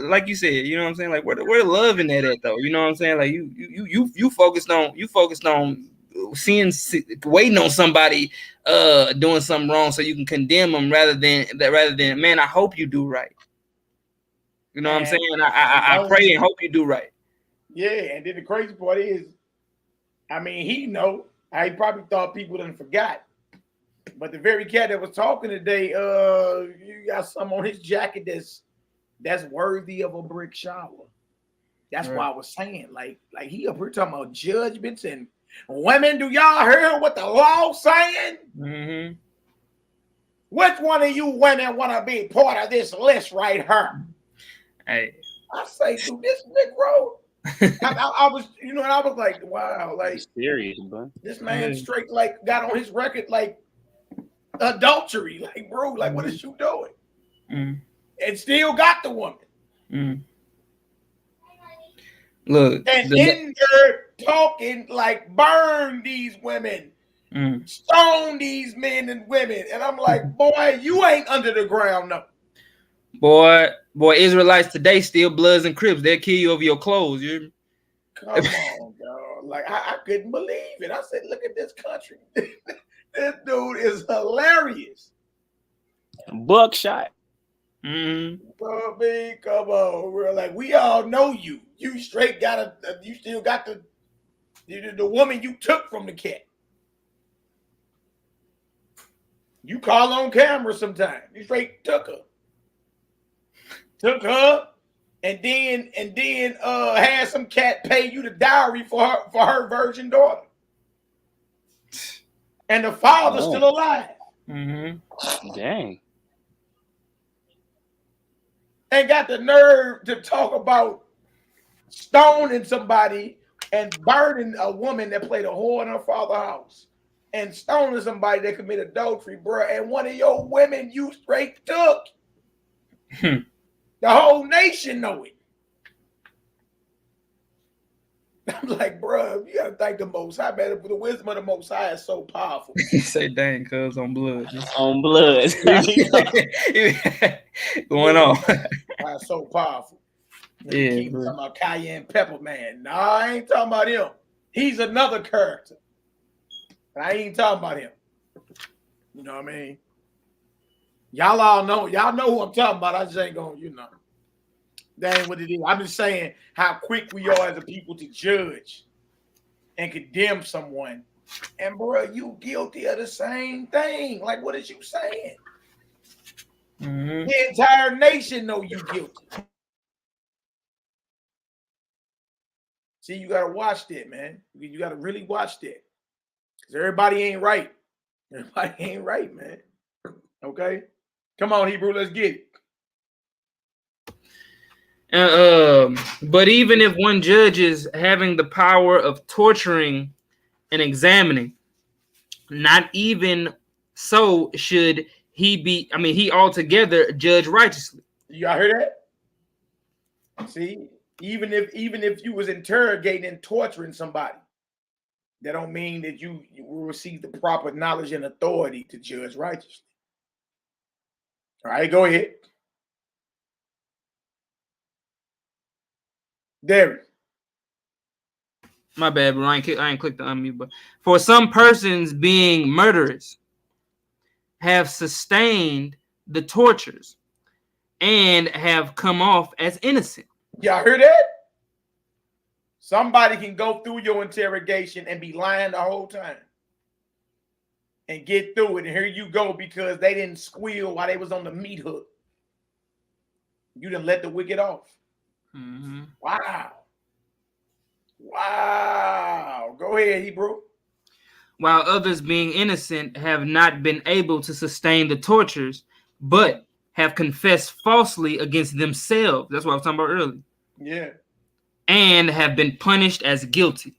like you said, you know what I'm saying? Like where the love in that at though? You know what I'm saying? Like you focused on waiting on somebody doing something wrong so you can condemn them rather than man, I hope you do right. You know what I'm saying? I pray and hope you do right. Yeah, and then the crazy part is, I mean, he probably thought people done forgot. But the very cat that was talking today, you got some on his jacket that's worthy of a brick shower. That's why I was saying, like he up here talking about judgments and women. Do y'all hear what the law saying? Mm-hmm. Which one of you women want to be part of this list right here? Hey, I say, dude, this Negro. I was, and I was like, wow, like serious, bro. This man straight like got on his record like adultery, like bro, like what is you doing? And still got the woman. Look, and in there talking like burn these women, stone these men and women, and I'm like, boy, you ain't under the ground, no. Boy, Israelites today still Bloods and Crips. They'll kill you over your clothes. You come on, dog. Like I couldn't believe it. I said, look at this country. This dude is hilarious. Buckshot. Bobby, come on, we're like, we all know you. You straight got you still got the woman you took from the cat. You call on camera sometime. You straight took her. And then had some cat pay you the dowry for her virgin daughter. And the father's still alive. Dang. And got the nerve to talk about stoning somebody and burning a woman that played a whore in her father's house. And stoning somebody that committed adultery, bro. And one of your women you straight took. The whole nation know it. I'm like, bro, you gotta thank the Most High, man. The wisdom of the Most High is so powerful. He say, dang, cuz on blood. On blood. Going on. That's so powerful. Yeah, keep talking about Cayenne Pepper, man. No, I ain't talking about him. He's another character. I ain't talking about him. You know what I mean? Y'all all know. Y'all know who I'm talking about. I just ain't going, that ain't what it is. I'm just saying how quick we are as a people to judge and condemn someone. And bro, you guilty of the same thing. Like, what is you saying? The entire nation know you guilty. See, you gotta watch that, man. You gotta really watch that. Because everybody ain't right. Everybody ain't right, man. Okay? Come on, Hebrew, let's get it. But even if one judges having the power of torturing and examining, not even so should he be, he altogether judge righteously. Y'all hear that? See, even if you was interrogating and torturing somebody, that don't mean that you will receive the proper knowledge and authority to judge righteously. All right, go ahead. There. My bad, bro. I ain't clicked the unmute, but for some persons being murderers have sustained the tortures and have come off as innocent. Y'all hear that? Somebody can go through your interrogation and be lying the whole time and get through it. And here you go because they didn't squeal while they was on the meat hook. You done let the wicked off. Wow. Wow. Go ahead, Hebrew. While others being innocent have not been able to sustain the tortures, but have confessed falsely against themselves. That's what I was talking about earlier. Yeah. And have been punished as guilty.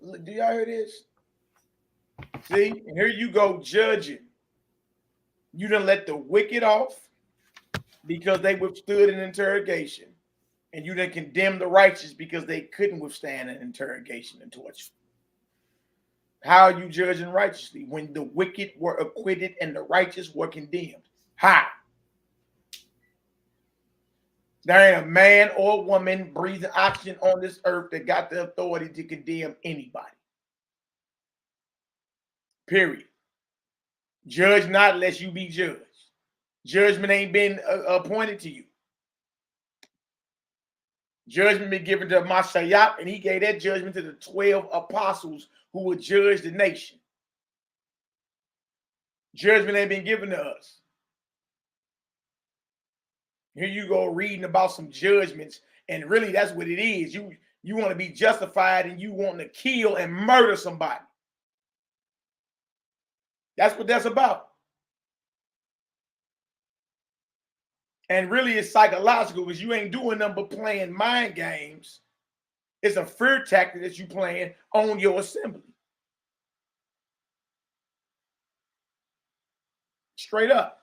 Do y'all hear this? See, and here you go judging. You done let the wicked off because they withstood an interrogation. And you done condemn the righteous because they couldn't withstand an interrogation and torture. How are you judging righteously when the wicked were acquitted and the righteous were condemned? How? There ain't a man or woman breathing oxygen on this earth that got the authority to condemn anybody. Period. Judge not lest you be judged. Judgment ain't been appointed to you. Judgment been given to Mashiach, and he gave that judgment to the 12 apostles who would judge the nation. Judgment ain't been given to us. Here you go reading about some judgments, and really that's what it is. You want to be justified and you want to kill and murder somebody. That's what that's about. And really it's psychological because you ain't doing nothing but playing mind games. It's a fear tactic that you playing on your assembly. Straight up.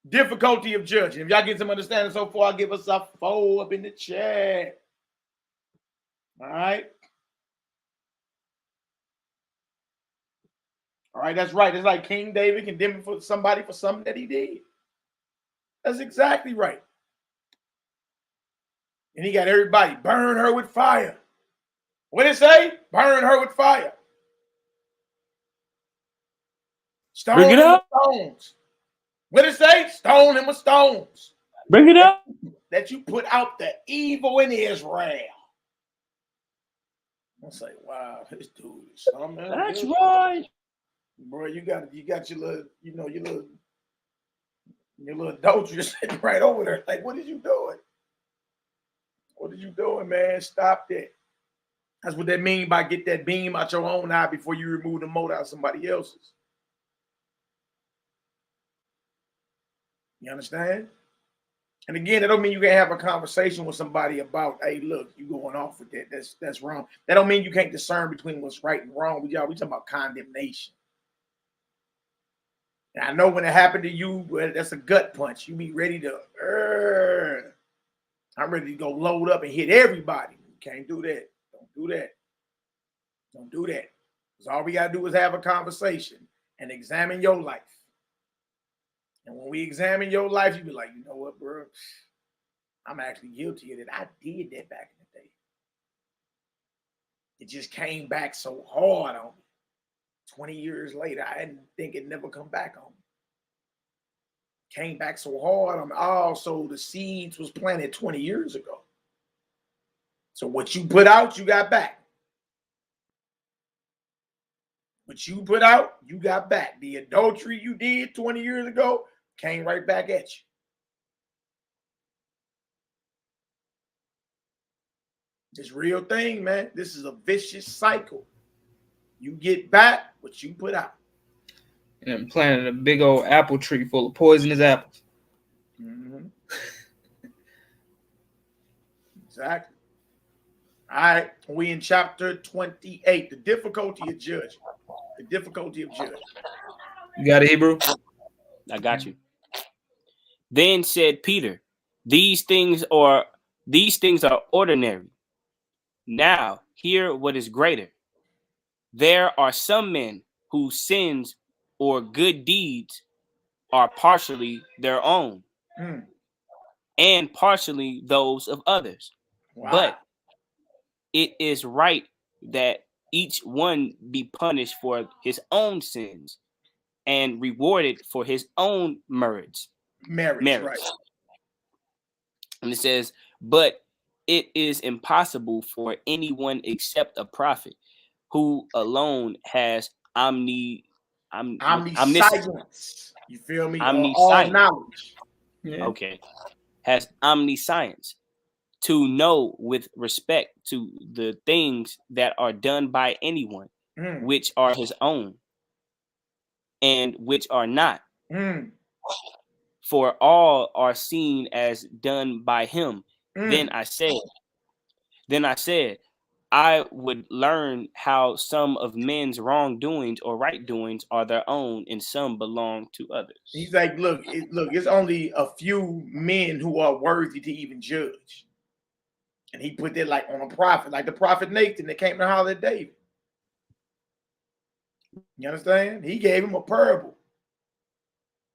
Difficulty of judging. If y'all get some understanding so far, give us a 4 up in the chat. All right. All right, that's right. It's like King David condemning for somebody for something that he did. That's exactly right. And he got everybody, burn her with fire. What did it say? Burn her with fire. Stone Bring it him with up. stones. What did it say? Stone him with stones. Bring it up. That you put out the evil in Israel. I say, wow, this dude is something. That's right. Bro, you got your little, your little adultery sitting right over there. Like, what are you doing? What are you doing, man? Stop that. That's what that mean by get that beam out your own eye before you remove the mote out of somebody else's. You understand? And again, that don't mean you can't have a conversation with somebody about, hey, look, you going off with that. That's wrong. That don't mean you can't discern between what's right and wrong. We talking about condemnation. And I know when it happened to you, that's a gut punch. You be ready to, I'm ready to go load up and hit everybody. You can't do that. Don't do that. Don't do that. Because all we got to do is have a conversation and examine your life. And when we examine your life, you be like, you know what, bro? I'm actually guilty of it. I did that back in the day. It just came back so hard on me. 20 years later, I didn't think it'd never come back on me. Came back so hard on me. Also, the seeds was planted 20 years ago. So what you put out, you got back. What you put out, you got back. The adultery you did 20 years ago came right back at you. This real thing, man. This is a vicious cycle. You get back what you put out. And planted a big old apple tree full of poisonous apples. Mm-hmm. Exactly. All right. We in chapter 28. The difficulty of judging. The difficulty of judging. You got it, Hebrew? I got you. Then said Peter, these things are ordinary. Now hear what is greater. There are some men whose sins or good deeds are partially their own and partially those of others. Wow. But it is right that each one be punished for his own sins and rewarded for his own merits. Right. And it says, but it is impossible for anyone except a prophet who alone has omniscience. You feel me? Omniscience. All knowledge. Yeah. Okay. Has omniscience to know with respect to the things that are done by anyone, which are his own and which are not. For all are seen as done by him. Then I said, I would learn how some of men's wrongdoings or right doings are their own and some belong to others. He's like, look, it's only a few men who are worthy to even judge. And he put that like on a prophet, like the prophet Nathan that came to holler at David. You understand? He gave him a parable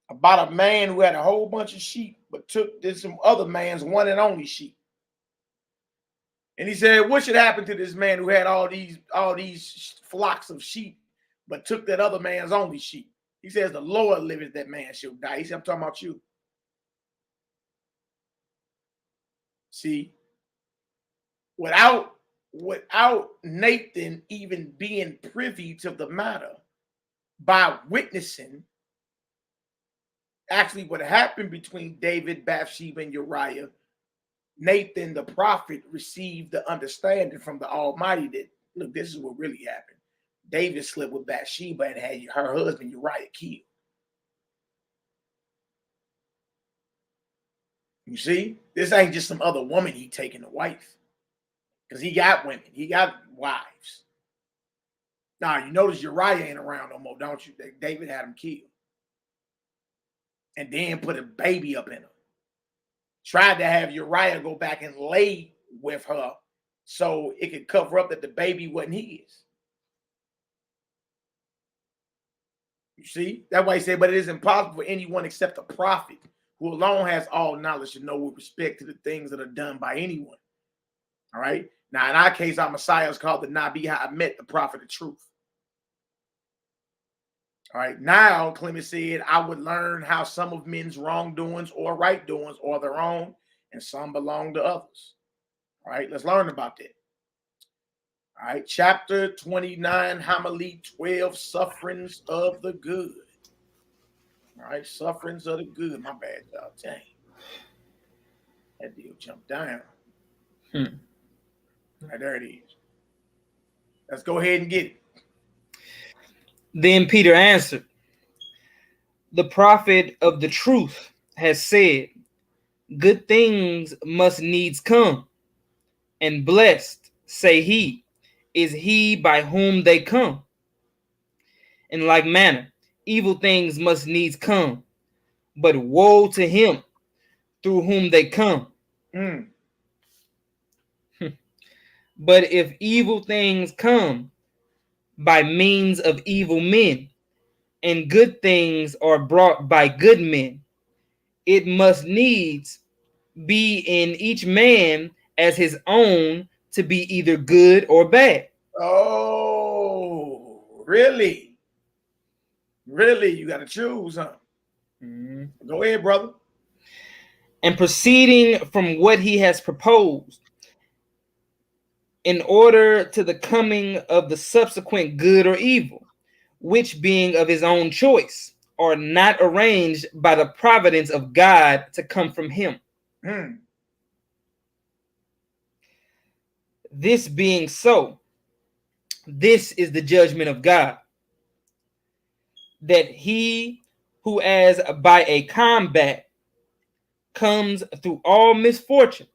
about a man who had a whole bunch of sheep, but took this some other man's one and only sheep. And he said, what should happen to this man who had all these flocks of sheep, but took that other man's only sheep? He says, the Lord liveth, that man shall die. He said, I'm talking about you. See, without Nathan even being privy to the matter, by witnessing Actually, what happened between David, Bathsheba, and Uriah, Nathan the prophet received the understanding from the Almighty that, look, this is what really happened. David slept with Bathsheba and had her husband Uriah killed. You see, this ain't just some other woman he taking a wife. Because he got women. He got wives. Now, you notice Uriah ain't around no more, don't you? David had him killed. And then put a baby up in her. Tried to have Uriah go back and lay with her so it could cover up that the baby wasn't his. You see? That's why he said, but it is impossible for anyone except a prophet who alone has all knowledge to know with respect to the things that are done by anyone. All right? Now, in our case, our Messiah is called the Nabi Ha'amet, the prophet of truth. All right, now Clement said, I would learn how some of men's wrongdoings or right doings are their own, and some belong to others. All right, let's learn about that. All right, chapter 29, homily 12, sufferings of the good. All right, sufferings of the good. My bad, y'all. Dang. That deal jumped down. All right, there it is. Let's go ahead and get it. Then Peter answered, the prophet of the truth has said, good things must needs come, and blessed, say he, is he by whom they come. In like manner, evil things must needs come, but woe to him through whom they come. But if evil things come by means of evil men, and good things are brought by good men, it must needs be in each man as his own to be either good or bad. Oh, really? Really? You got to choose, huh? Go ahead, brother. And proceeding from what he has proposed, in order to the coming of the subsequent good or evil, which being of his own choice, are not arranged by the providence of God to come from him. This being so, this is the judgment of God, that he who as by a combat comes through all misfortune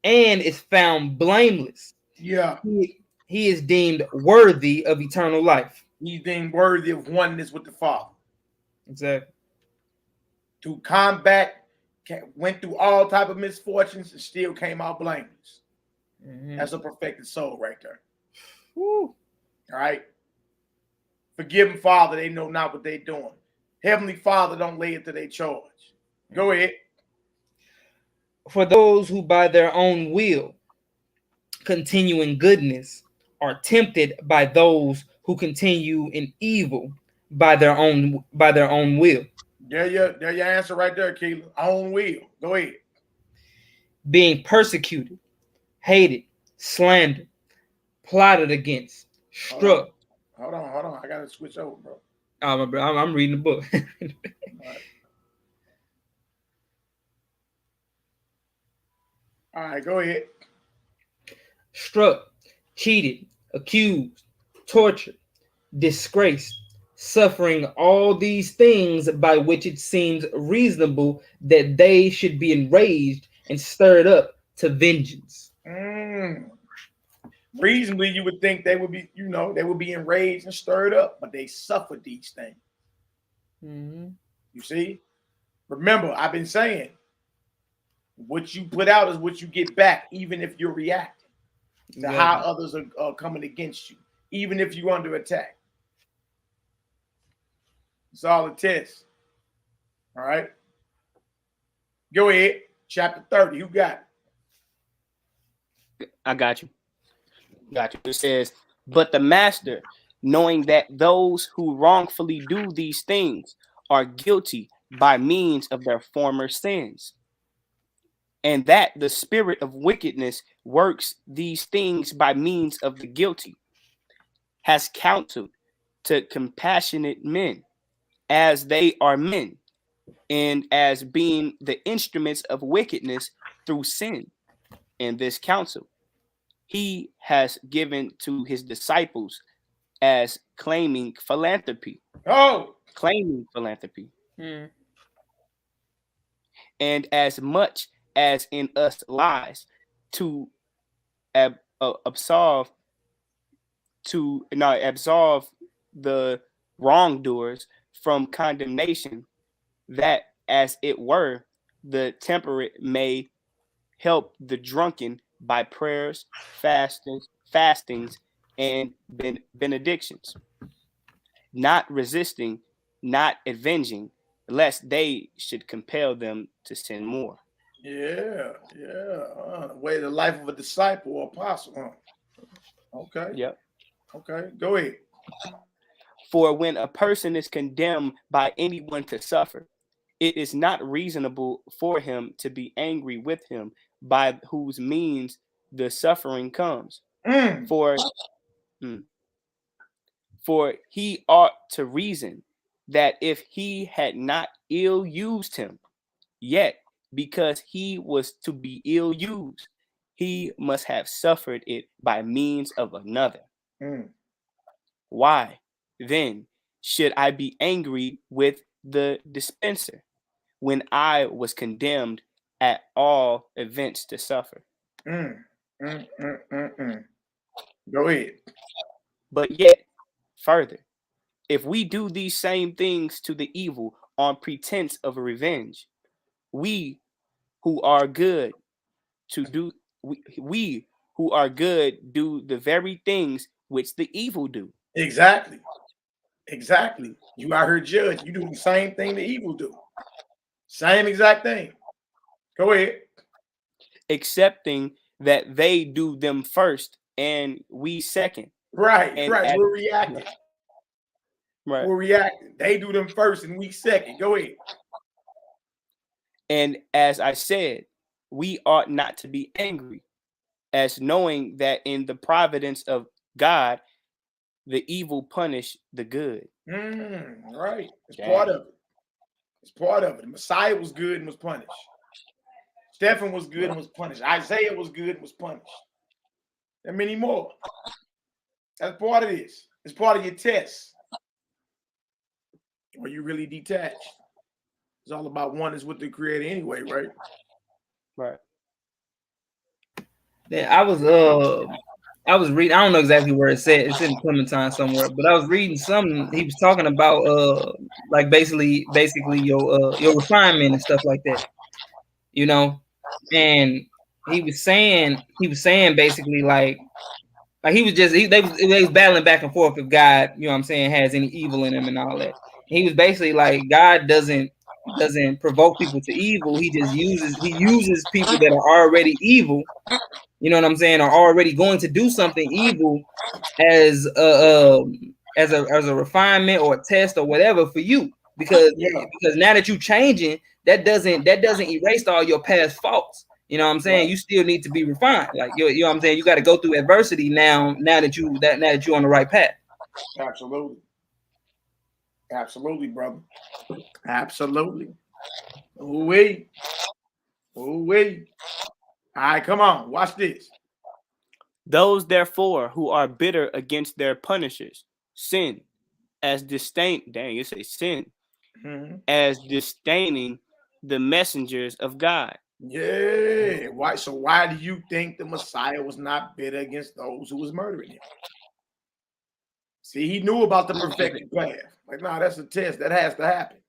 and is found blameless, he is deemed worthy of eternal life. He's deemed worthy of oneness with the Father. Exactly. To combat, went through all type of misfortunes and still came out blameless. That's a perfected soul right there. Woo. All right. Forgive them, Father. They know not what they're doing. Heavenly Father, don't lay it to their charge. Go ahead. For those who by their own will continue in goodness are tempted by those who continue in evil by their own will. There your answer right there, Keelan. Own will. Go ahead. Being persecuted, hated, slandered, plotted against, struck. Hold on. I gotta switch over, bro. Oh, my bro, I'm reading the book. All right, go ahead. Struck, cheated, accused, tortured, disgraced, suffering all these things by which it seems reasonable that they should be enraged and stirred up to vengeance. Reasonably, you would think they would be, they would be enraged and stirred up, but they suffered these things. You see? Remember, I've been saying, what you put out is what you get back, even if you're reacting to how others are coming against you, even if you're under attack. It's all a test. All right? Go ahead. Chapter 30. Who got it? I got you. It says, but the master, knowing that those who wrongfully do these things are guilty by means of their former sins, and that the spirit of wickedness works these things by means of the guilty, has counseled to compassionate men, as they are men, and as being the instruments of wickedness through sin. In this counsel, he has given to his disciples as claiming philanthropy. Claiming philanthropy. And as much as in us lies to absolve the wrongdoers from condemnation, that as it were the temperate may help the drunken by prayers, fastings, and benedictions, not resisting, not avenging, lest they should compel them to sin more. Yeah. The way the life of a disciple or apostle. Huh? Okay. Yep. Okay. Go ahead. For when a person is condemned by anyone to suffer, it is not reasonable for him to be angry with him by whose means the suffering comes. For he ought to reason that if he had not ill used him, yet because he was to be ill used, he must have suffered it by means of another. Why, then, should I be angry with the dispenser when I was condemned at all events to suffer? Go ahead. But yet, further, if we do these same things to the evil on pretense of revenge, we who are good do the very things which the evil do. Exactly. You out here judge. You do the same thing the evil do. Same exact thing. Go ahead. Accepting that they do them first and we second. Right. We're reacting. Right. We're reacting. They do them first and we second. Go ahead. And as I said, we ought not to be angry, as knowing that in the providence of God, the evil punish the good. Right. It's part of it. The Messiah was good and was punished. Stephen was good and was punished. Isaiah was good and was punished. And many more. That's part of this. It's part of your test. Are you really detached? It's all about oneness with the Creator anyway, right? Right. Yeah, I was reading. I don't know exactly where it said. It's in Clementine somewhere, but I was reading something. He was talking about like basically your refinement and stuff like that. You know, and he was saying basically like he was just they was battling back and forth if God, you know what I'm saying, has any evil in him and all that. He was basically like God doesn't provoke people to evil. He just uses people that are already evil, you know what I'm saying, are already going to do something evil as a refinement or a test or whatever for you, because now that you're changing, that doesn't erase all your past faults. You know what I'm saying? You still need to be refined. Like you know what I'm saying? You got to go through adversity now that you're on the right path. Absolutely, brother. Absolutely. Ooh-wee. All right, come on. Watch this. Those, therefore, who are bitter against their punishers, sin, as disdain. Dang, you say sin. As disdaining the messengers of God. Yeah. Why? So why do you think the Messiah was not bitter against those who was murdering him? See, he knew about the perfected path. Like, nah, that's a test. That has to happen.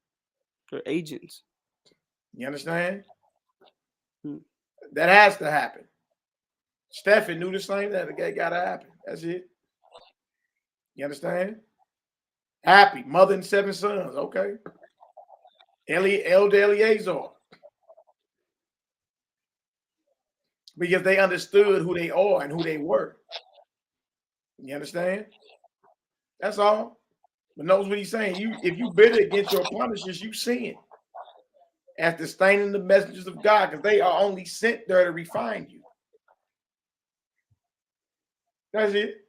For agents. You understand? That has to happen. Stephen knew the same that it got to happen. That's it. You understand? Happy, mother and 7 sons. Okay. Elder Eleazar. Because they understood who they are and who they were. You understand? That's all. But knows what he's saying. If you bitter against your punishers, you sin. As disdaining the messengers of God, because they are only sent there to refine you. That's it.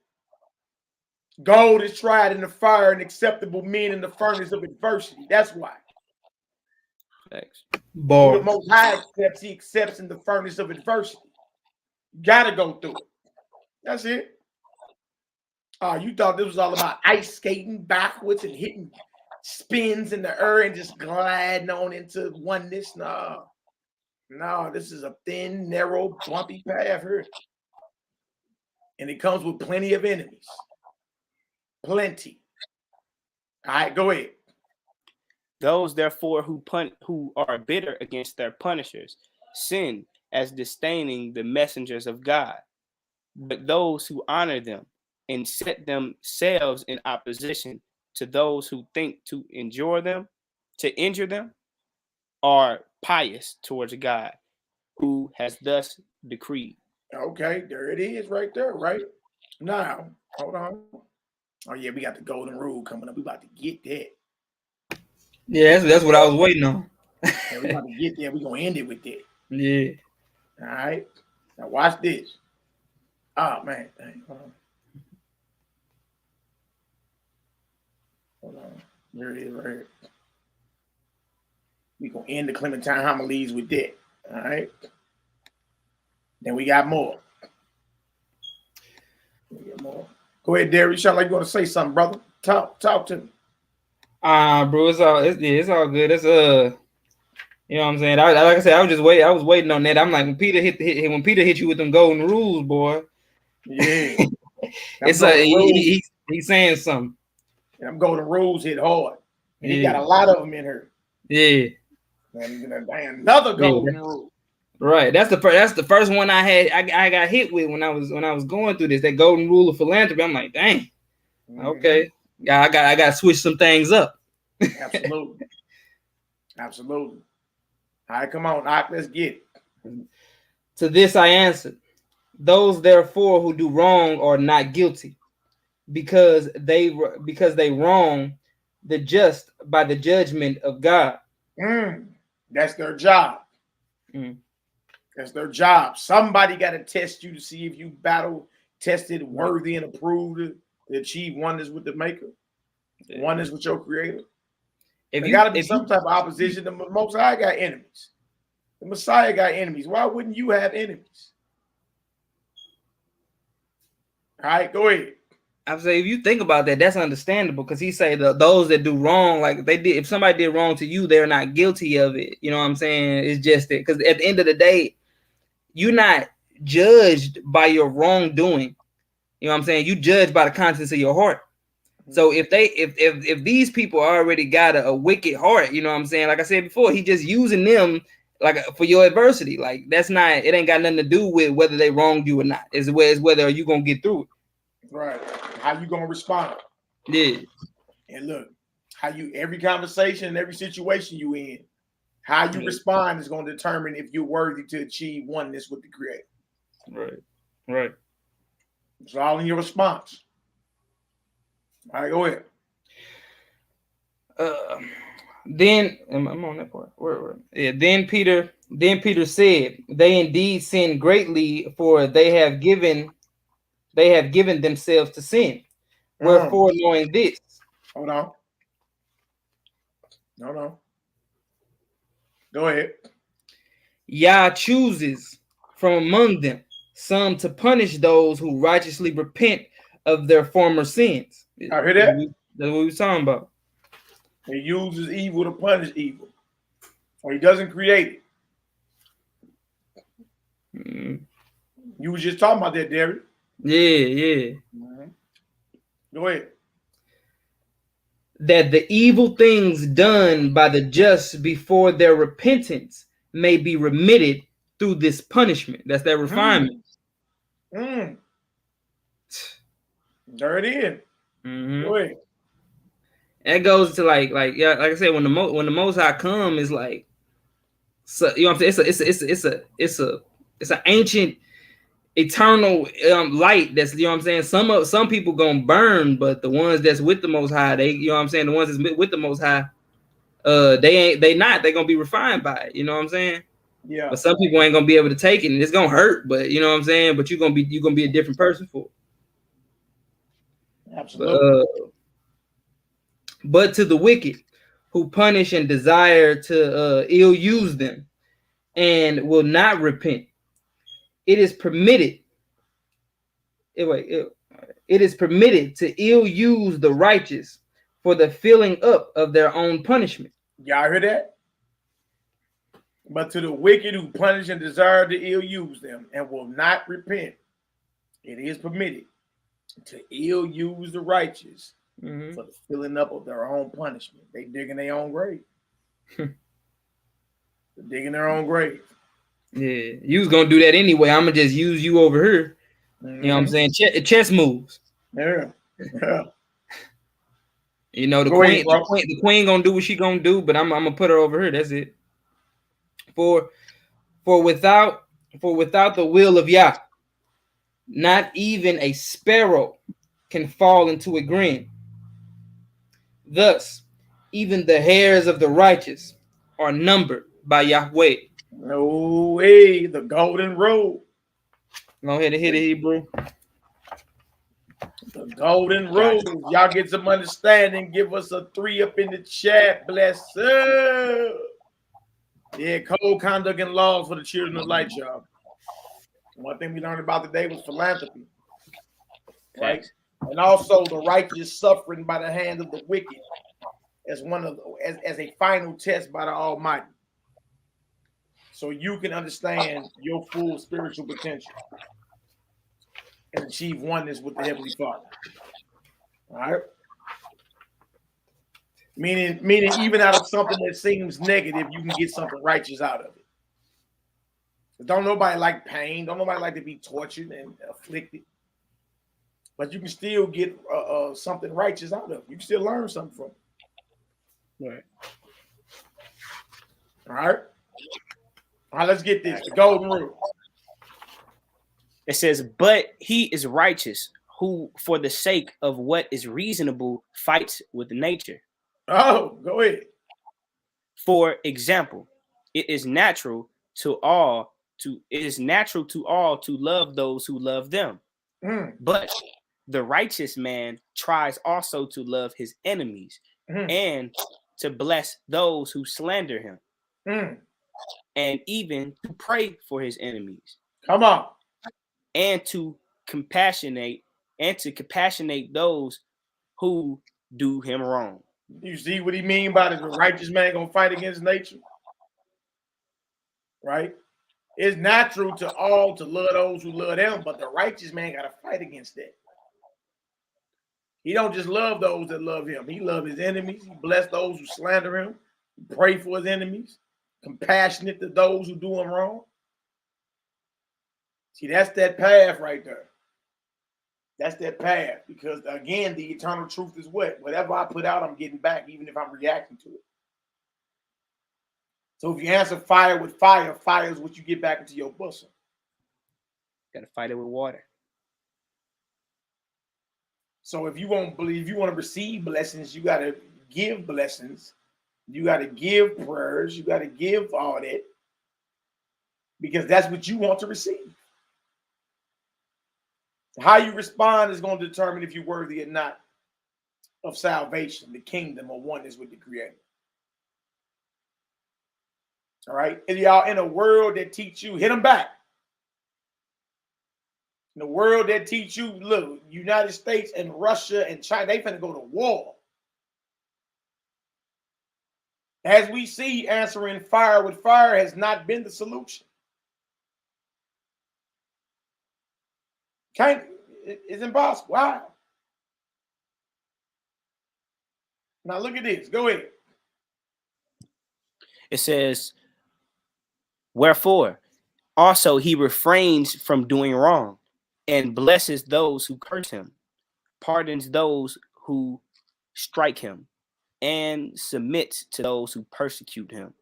Gold is tried in the fire and acceptable men in the furnace of adversity. That's why. Thanks. Who the Most High accepts, he accepts in the furnace of adversity. You gotta go through it. That's it. You thought this was all about ice skating backwards and hitting spins in the air and just gliding on into oneness? No, this is a thin, narrow, bumpy path here. And it comes with plenty of enemies. Plenty. All right, go ahead. Those, therefore, who are bitter against their punishers sin as disdaining the messengers of God. But those who honor them and set themselves in opposition to those who think to injure them, are pious towards God, who has thus decreed. Okay, there it is right there, right? Now, hold on. Oh, yeah, we got the golden rule coming up. We about to get that. Yeah, that's what I was waiting on. Yeah, we about to get there. We're going to end it with that. Yeah. All right. Now, watch this. Oh, man. Dang, hold on. There it is right here. We're going to end the Clementine homilies with that. All right. Then we got more. Go ahead, Derry. You sound like you want to say something, brother. Talk to me. Bro, it's all good. It's you know what I'm saying. Like I said, I was waiting on that. I'm like, when Peter hit you with them golden rules, boy. Yeah. It's he's saying something. Them golden rules hit hard. And he got a lot of them in here. Yeah. And another golden rule. Right. That's the first one I had. I got hit with when I was going through this. That golden rule of philanthropy. I'm like, dang. Okay. Yeah, I got to switch some things up. Absolutely. Absolutely. All right, come on, let's get it. To this I answered, those therefore who do wrong are not guilty, because they wrong the just by the judgment of God. That's their job. That's their job. Somebody got to test you to see if you battle tested, worthy, and approved to achieve oneness with the Maker, oneness with your Creator. There got to be some type of opposition. The Most High got enemies. The Messiah got enemies. Why wouldn't you have enemies? All right, go ahead. I would say if you think about that, that's understandable, because he say those that do wrong, like they did, if somebody did wrong to you, they're not guilty of it. You know what I'm saying? It's just that, because at the end of the day, you're not judged by your wrongdoing. You know what I'm saying? You judge by the contents of your heart. So if these people already got a wicked heart, you know what I'm saying? Like I said before, he just using them like for your adversity. Like it ain't got nothing to do with whether they wronged you or not. It's whether you gonna get through it. Right. How you gonna respond? Yeah. And look, every conversation, every situation you in, how you respond is gonna determine if you're worthy to achieve oneness with the Creator. Right. It's all in your response. All right, go ahead. Then I'm on that part. Where? Yeah. Then Peter said, "They indeed sin greatly, for they have given themselves to sin. Wherefore, knowing this." Hold on. Go ahead. Yah chooses from among them some to punish those who righteously repent of their former sins. I hear that. That's what we were talking about. He uses evil to punish evil, or he doesn't create it. You were just talking about that, Derek. Yeah. Go ahead. That the evil things done by the just before their repentance may be remitted through this punishment. That's their refinement. There it is. Go ahead. That goes to like I said, when the Most High come is like, so you know what I'm saying? It's an ancient eternal light that's, you know what I'm saying, some people gonna burn, but the ones that's with the Most High, they, you know what I'm saying, the ones that's with the Most High, they gonna be refined by it, you know what I'm saying? Yeah. But some people ain't gonna be able to take it, and it's gonna hurt, but you know what I'm saying, but you're gonna be a different person for it. Absolutely. But to the wicked who punish and desire to ill use them and will not repent. It is permitted. It is permitted to ill use the righteous for the filling up of their own punishment. Y'all heard that? But to the wicked who punish and desire to ill use them and will not repent, it is permitted to ill use the righteous for the filling up of their own punishment. They digging their own grave. They're digging their own grave. Yeah, you was gonna do that anyway. I'm gonna just use you over here. You know what I'm saying? Chess moves. Yeah. You know, the queen gonna do what she gonna do, but I'm gonna put her over here. That's it. For without the will of Yah, not even a sparrow can fall into a grain. Thus, even the hairs of the righteous are numbered by Yahweh. No way, the golden road. Go ahead and hit it, Hebrew. The golden road. Y'all get some understanding. Give us a 3 up in the chat. Bless up. Yeah, code, conduct, and laws for the children of light, y'all. One thing we learned about today was philanthropy. Right? And also the righteous suffering by the hand of the wicked as as a final test by the Almighty. So you can understand your full spiritual potential and achieve oneness with the Heavenly Father. All right? Meaning even out of something that seems negative, you can get something righteous out of it. Don't nobody like pain. Don't nobody like to be tortured and afflicted. But you can still get something righteous out of it. You can still learn something from it. Right. All right? All right, let's get this. The golden rule. It says, but he is righteous, who for the sake of what is reasonable fights with nature. Oh, go ahead. For example, it is natural to all to love those who love them. But the righteous man tries also to love his enemies and to bless those who slander him. And even to pray for his enemies. Come on. And to compassionate those who do him wrong. You see what he mean by the righteous man gonna fight against nature? Right? It's natural to all to love those who love them, but the righteous man gotta fight against that. He don't just love those that love him. He love his enemies. He bless those who slander him. He pray for his enemies. Compassionate to those who do him wrong. See, that's that path right there. That's that path. Because again, the eternal truth is what? Whatever I put out, I'm getting back, even if I'm reacting to it. So if you answer fire with fire, fire is what you get back into your bosom. Gotta fight it with water. So if you want to receive blessings, you gotta give blessings. You got to give prayers. You got to give all that because that's what you want to receive. How you respond is going to determine if you're worthy or not of salvation, the kingdom, or oneness with the Creator. All right? And y'all in a world that teach you, hit them back. In a world that teach you, look, United States and Russia and China, they finna go to war. As we see, answering fire with fire has not been the solution. It's impossible. Why? Now look at this. Go ahead. It says, wherefore, also he refrains from doing wrong and blesses those who curse him, pardons those who strike him, and submits to those who persecute him,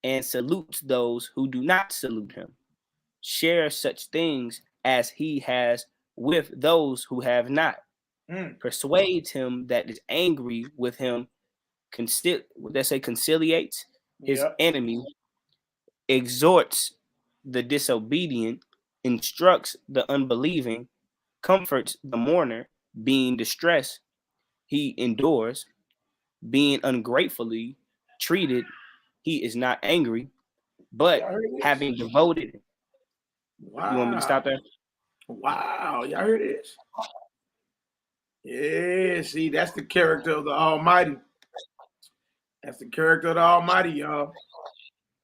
and salutes those who do not salute him. Share such things as he has with those who have not. Persuades him that is angry with him, conciliates his enemy, exhorts the disobedient, instructs the unbelieving, comforts the mourner, being distressed, he endures. being ungratefully treated, he is not angry, but having devoted. Wow. You want me to stop there? Wow, y'all hear this? Yeah, see, that's the character of the Almighty. That's the character of the Almighty, y'all.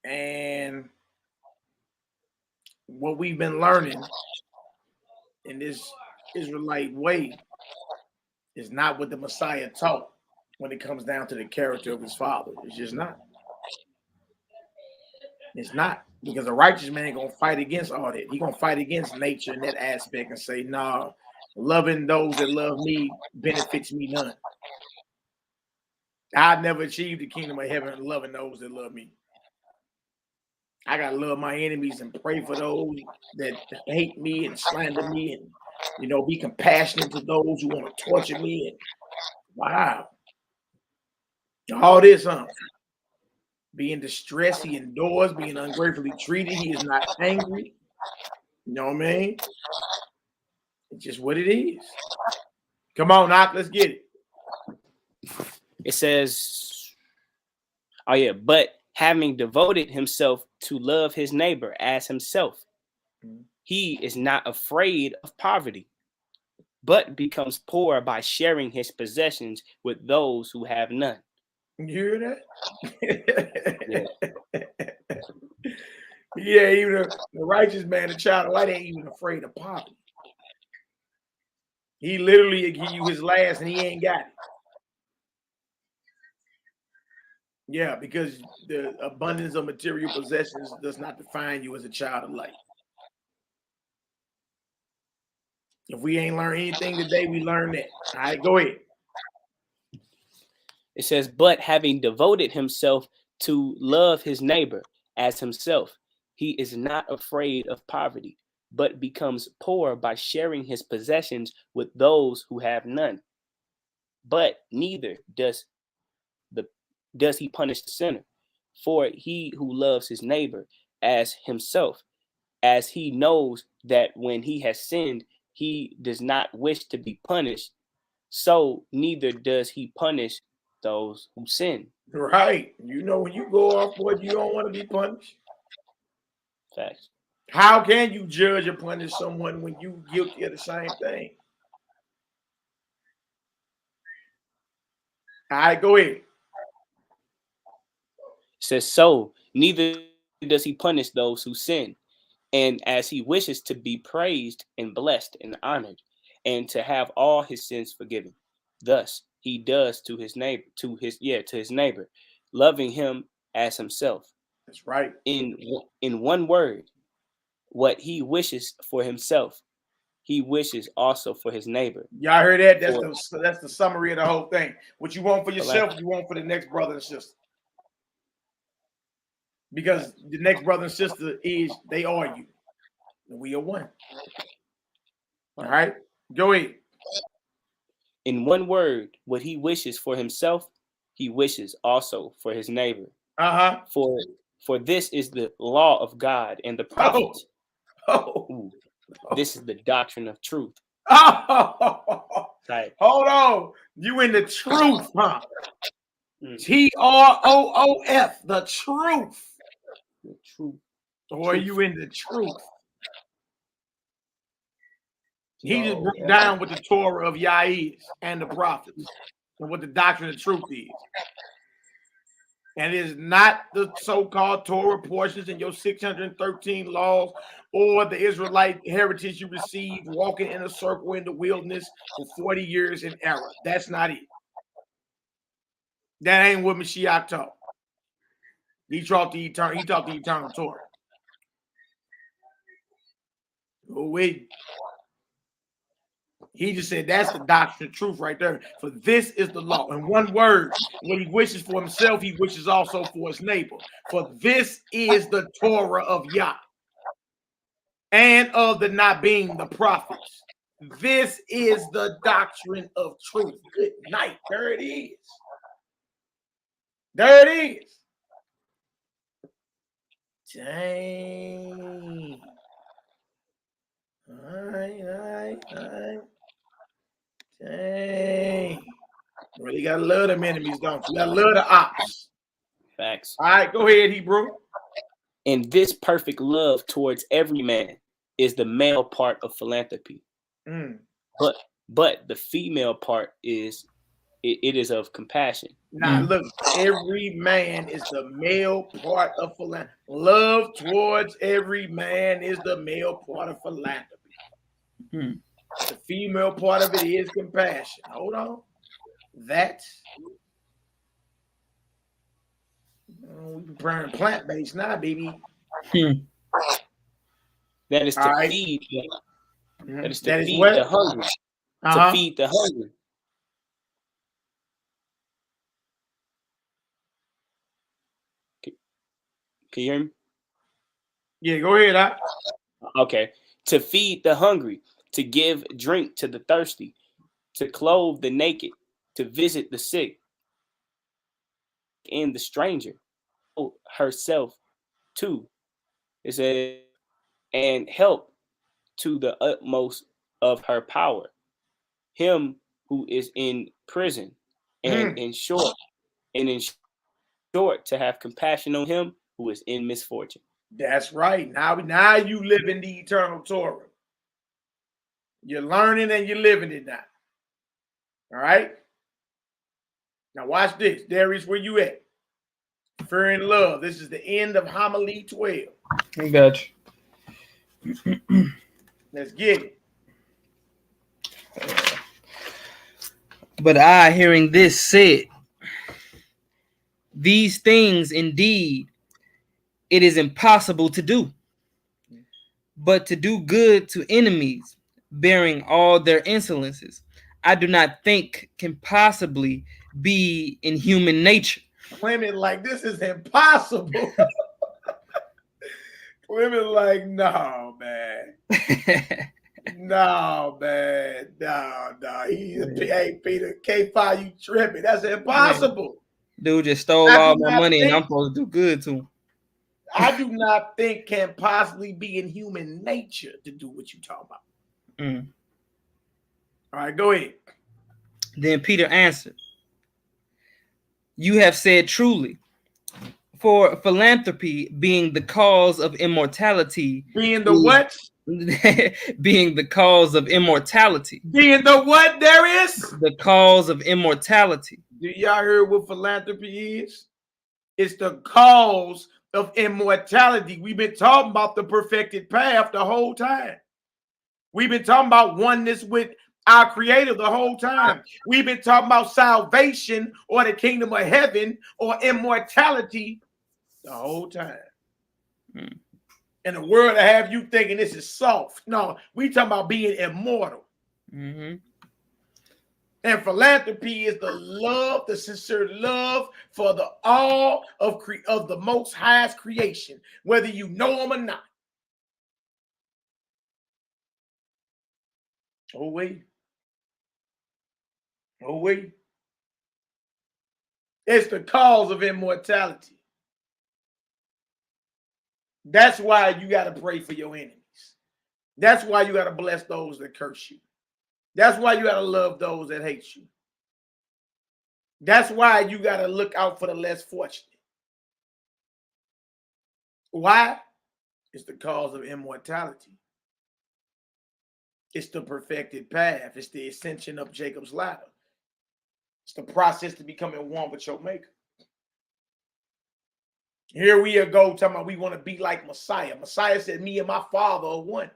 And what we've been learning in this Israelite way is not what the Messiah taught when it comes down to the character of his father. It's just not. It's not. Because a righteous man gonna fight against all that. He gonna fight against nature in that aspect and say, nah, loving those that love me benefits me none. I never achieved the kingdom of heaven loving those that love me. I gotta love my enemies and pray for those that hate me and slander me, and be compassionate to those who want to torture me. And wow, all this, being distressed, he endures. Being ungratefully treated, he is not angry. You know what I mean? It's just what it is. Come on, Knock, let's get it. It says, oh yeah, but having devoted himself to love his neighbor as himself, he is not afraid of poverty, but becomes poor by sharing his possessions with those who have none. You hear that? Yeah, even the righteous man, the child of light, ain't even afraid of poverty. He literally give you his last and he ain't got it. Yeah, because the abundance of material possessions does not define you as a child of light. If we ain't learned anything today, we learn that. All right, go ahead. It says, but having devoted himself to love his neighbor as himself, he is not afraid of poverty, but becomes poor by sharing his possessions with those who have none. But neither does he punish the sinner, for he who loves his neighbor as himself, as he knows that when he has sinned, he does not wish to be punished, so neither does he punish those who sin. Right. When you go off, boy, you don't want to be punished. Facts. How can you judge or punish someone when you guilty of the same thing? All right, go ahead. It says, so neither does he punish those who sin, and as he wishes to be praised and blessed and honored, and to have all his sins forgiven, thus he does to his neighbor, to his neighbor, loving him as himself. That's right. In one word, what he wishes for himself, he wishes also for his neighbor. Y'all heard that? That's the summary of the whole thing. What you want for yourself, you want for the next brother and sister. Because the next brother and sister they are you. And we are one. All right, go ahead. In one word, what he wishes for himself, he wishes also for his neighbor. For this is the law of God and the prophets. This is the doctrine of truth. Hold on. You in the truth, huh? TROOF, the truth. The truth. Or are you in the truth? He just broke down what the Torah of Yah is and the prophets and what the doctrine of truth is. And it is not the so-called Torah portions in your 613 laws or the Israelite heritage you received walking in a circle in the wilderness for 40 years in error. That's not it. That ain't what Mashiach taught. He taught the eternal Torah. Oh, wait. He just said that's the doctrine of truth right there. For this is the law. In one word, what he wishes for himself, he wishes also for his neighbor. For this is the Torah of Yah and of the Nabim, the prophets. This is the doctrine of truth. Good night. There it is. There it is. Dang. All right. Dang. Well, You gotta love them enemies, don't you? You gotta love the ops. Facts. All right, go ahead, Hebrew. And this perfect love towards every man is the male part of philanthropy. But the female part is it is of compassion. Now look, every man is the male part of philanthropy. Love towards every man is the male part of philanthropy. The female part of it is compassion. Hold on. We burn plant-based now, baby. That is to feed. That is to feed the hungry. To feed the hungry. Can you hear me? Yeah, go ahead. Okay. To feed the hungry, to give drink to the thirsty, to clothe the naked, to visit the sick and the stranger, herself too. It says, and help to the utmost of her power, him who is in prison, and in short to have compassion on him who is in misfortune. That's right. Now you live in the eternal Torah. You're learning and you're living it now. All right. Now watch this. Darius, where you at? Fear and love. This is the end of homily 12. I got you. Let's get it. But I, hearing this, said, these things indeed it is impossible to do, but to do good to enemies, bearing all their insolences, I do not think can possibly be in human nature. Clement like, this is impossible. Clement like, no, man. No, man. No. Hey, Peter, K5, you tripping. That's impossible. Dude just stole all my money and I'm supposed to do good to him. I do not think can possibly be in human nature to do what you talk about. All right, go ahead. Then Peter answered, you have said truly, for philanthropy being the cause of immortality. Being the what? Being the cause of immortality. Being the what there is? The cause of immortality. Do y'all hear what philanthropy is? It's the cause of immortality. We've been talking about the perfected path the whole time. We've been talking about oneness with our Creator the whole time. We've been talking about salvation or the kingdom of heaven or immortality the whole time. And the world to have you thinking this is soft. No, we talking about being immortal. And philanthropy is the love, the sincere love for the all of the most highest creation, whether you know them or not. Oh wait. It's the cause of immortality. That's why you got to pray for your enemies. That's why you got to bless those that curse you. That's why you got to love those that hate you. That's why you got to look out for the less fortunate. Why? It's the cause of immortality. It's the perfected path. It's the ascension of Jacob's ladder. It's the process to becoming one with your maker. Here we go talking about we want to be like Messiah. Messiah said, me and my Father are one.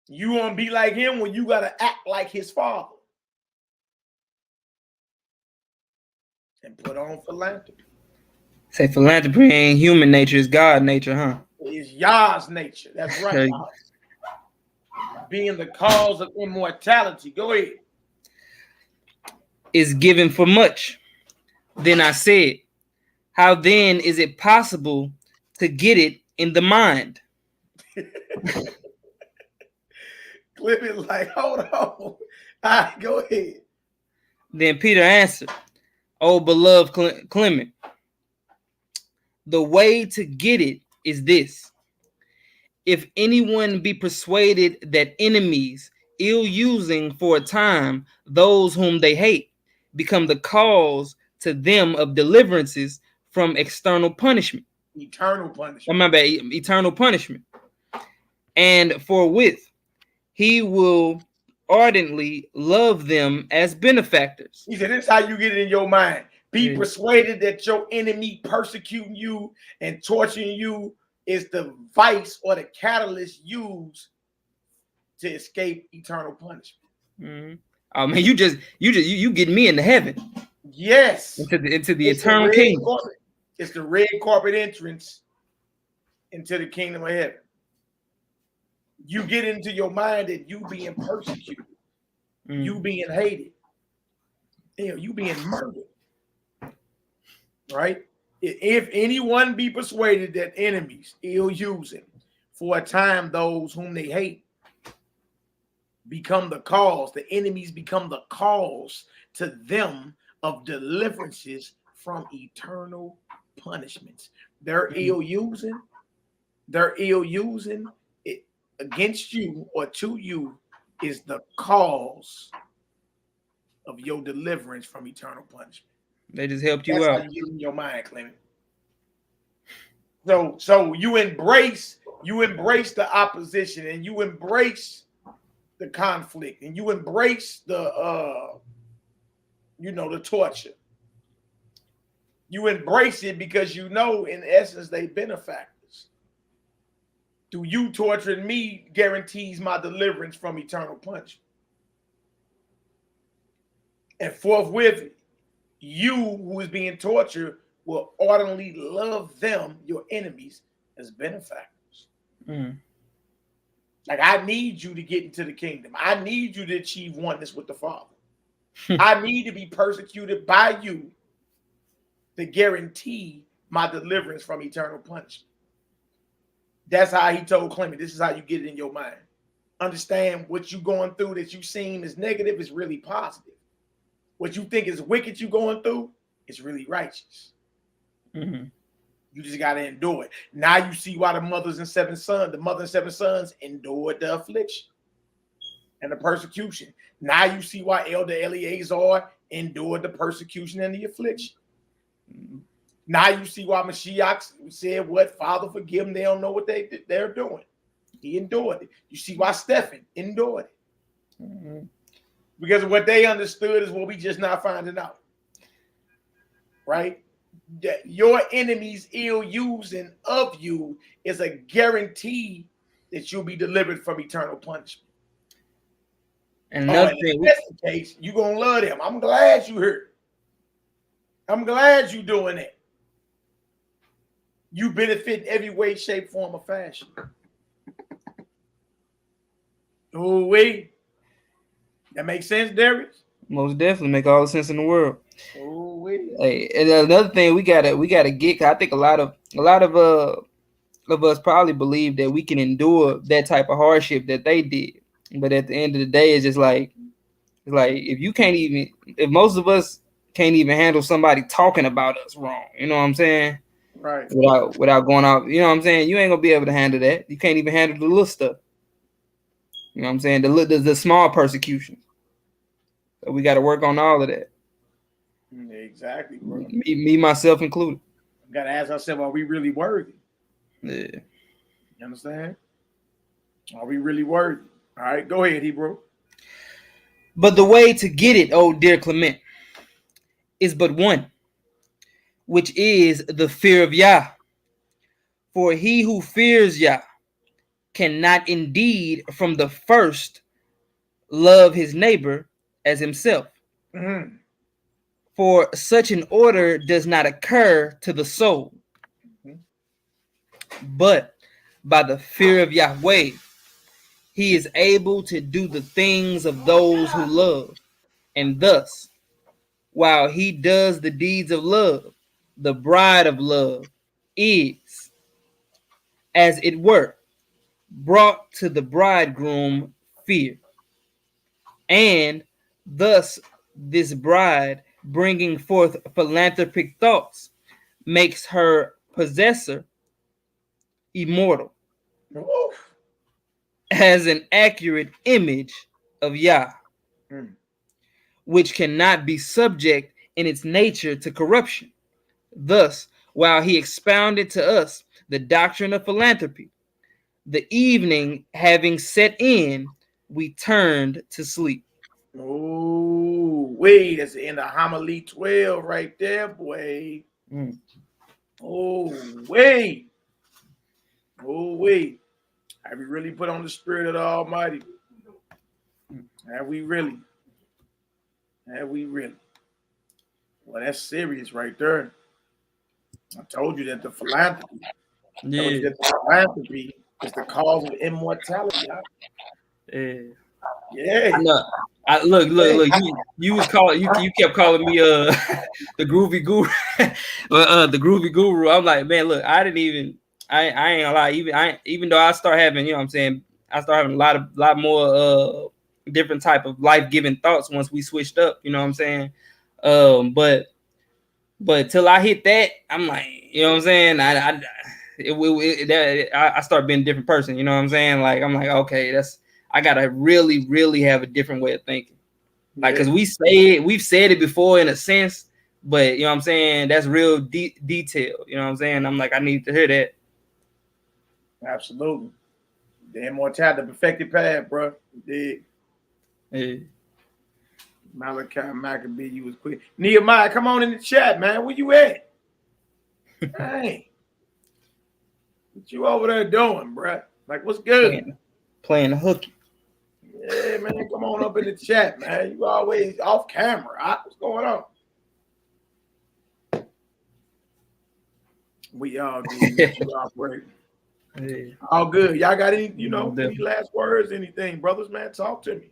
You want to be like him when you got to act like his Father. And put on philanthropy. Say philanthropy ain't human nature, it's God nature, huh? It's Yah's nature. That's right. Being the cause of immortality. Go ahead. Is given for much. Then I said, how then is it possible to get it in the mind? Clip it like, hold on. All right, go ahead. Then Peter answered, oh, beloved Clement, the way to get it is this. If anyone be persuaded that enemies ill using for a time those whom they hate, become the cause to them of deliverances from external punishment. Eternal punishment. Oh, my bad, eternal punishment. And forthwith, he will ardently love them as benefactors. He said, this is how you get it in your mind. Be persuaded that your enemy persecuting you and torturing you is the vice or the catalyst used to escape eternal punishment. Mm-hmm. Oh man, you get me into heaven. Yes. Into the eternal kingdom. It's the red carpet entrance into the kingdom of heaven. You get into your mind that you being persecuted, you being hated, you being murdered. Right? If anyone be persuaded that enemies ill using for a time those whom they hate, become the cause, the enemies become the cause to them of deliverances from eternal punishments. They're ill using it against you or to you is the cause of your deliverance from eternal punishment. They just helped you That's out. how you get in your mind, Clement. So you embrace the opposition, and you embrace the conflict, and you embrace the the torture. You embrace it because you know in essence they benefactors. Through you torturing me guarantees my deliverance from eternal punishment. And forthwith, you who is being tortured will ardently love them, your enemies, as benefactors. Like, I need you to get into the kingdom. I need you to achieve oneness with the Father. I need to be persecuted by you to guarantee my deliverance from eternal punishment. That's how he told Clement, this is how you get it in your mind. Understand what you're going through that you seem is negative is really positive. What you think is wicked you going through is really righteous. You just got to endure it. Now you see why the mother and seven sons endured the affliction and the persecution. Now you see why Elder Eleazar endured the persecution and the affliction. Now you see why Mashiach said, what? Father, forgive them. They don't know what they're doing. He endured it. You see why Stephen endured it. Because what they understood is what we just not finding out. Right? That your enemy's ill using of you is a guarantee that you'll be delivered from eternal punishment. And another thing, if that's the case, you're going to love them. I'm glad you heard. I'm glad you're doing it. You benefit in every way, shape, form, or fashion. Oh, wait. That makes sense, Darius? Most definitely make all the sense in the world. Oh, wait. Hey, and another thing we gotta get. I think a lot of us probably believe that we can endure that type of hardship that they did, but at the end of the day, it's just like if most of us can't even handle somebody talking about us wrong, you know what I'm saying? Right. Without going out, you know what I'm saying? You ain't gonna be able to handle that. You can't even handle the little stuff. You know what I'm saying? The small persecution. So we got to work on all of that. Exactly, bro. Me myself included. We got to ask ourselves, are we really worthy? Yeah. You understand? Are we really worthy? All right, go ahead, Hebrew. But the way to get it, oh dear Clement, is but one, which is the fear of Yah. For he who fears Yah cannot indeed from the first love his neighbor as himself. For such an order does not occur to the soul. But by the fear of Yahweh, he is able to do the things of those who love. And thus, while he does the deeds of love, the bride of love is, as it were, brought to the bridegroom fear. And thus this bride, bringing forth philanthropic thoughts, makes her possessor immortal, as an accurate image of Yah. which cannot be subject in its nature to corruption. Thus, while he expounded to us the doctrine of philanthropy, the evening having set in, we turned to sleep. Oh, wait, that's in the homily 12 right there, boy. Oh, wait. Oh, wait. Have we really put on the spirit of the Almighty? Have we really? Have we really? Well, that's serious right there. I told you that the philanthropy, is the cause of immortality. Yeah. Look. You was calling. You kept calling me the groovy guru, the groovy guru. I'm like, man, look, I ain't gonna lie. Even though I start having, you know what I'm saying, I start having a lot more different type of life-giving thoughts once we switched up. You know what I'm saying? But till I hit that, I'm like, you know what I'm saying? I start being a different person. You know what I'm saying? Like, I'm like, okay, I gotta really, really have a different way of thinking. Like, cause we've said it before in a sense, but you know what I'm saying? That's real detail. You know what I'm saying? I'm like, I need to hear that. Absolutely. The immortality, the perfected path, bro. Dig. Hey. Maccabee, you was quick. Nehemiah, come on in the chat, man. Where you at? Hey. What you over there doing, bro? Like, what's good? Playing the hooky. Yeah, man. Come on up in the chat, man. You always off camera. What's going on? We all good. You operate. Hey. All good. Y'all got any, any last words, anything, brothers, man? Talk to me.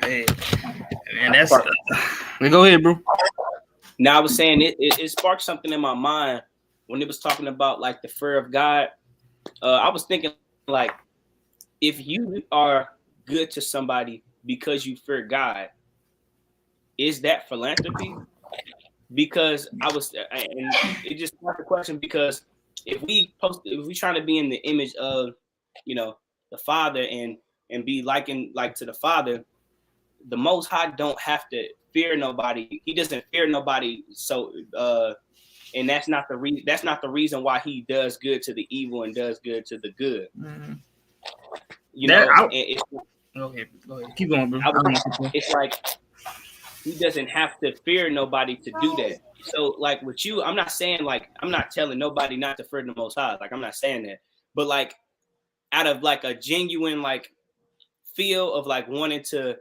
Hey, man, that's go ahead, bro. Now I was saying it sparked something in my mind when it was talking about like the fear of God. I was thinking like, if you are good to somebody because you fear God, is that philanthropy? Because and it just sparked the question, because if we trying to be in the image of, the Father and be like to the Father, the Most High don't have to fear nobody. He doesn't fear nobody. So, and that's not the reason. That's not the reason why he does good to the evil and does good to the good. Mm-hmm. Go ahead. Keep going, bro. It's like he doesn't have to fear nobody to do that. So, like with you, I'm not saying like I'm not telling nobody not to fear the Most High. Like I'm not saying that, but like out of like a genuine like feel of like wanting to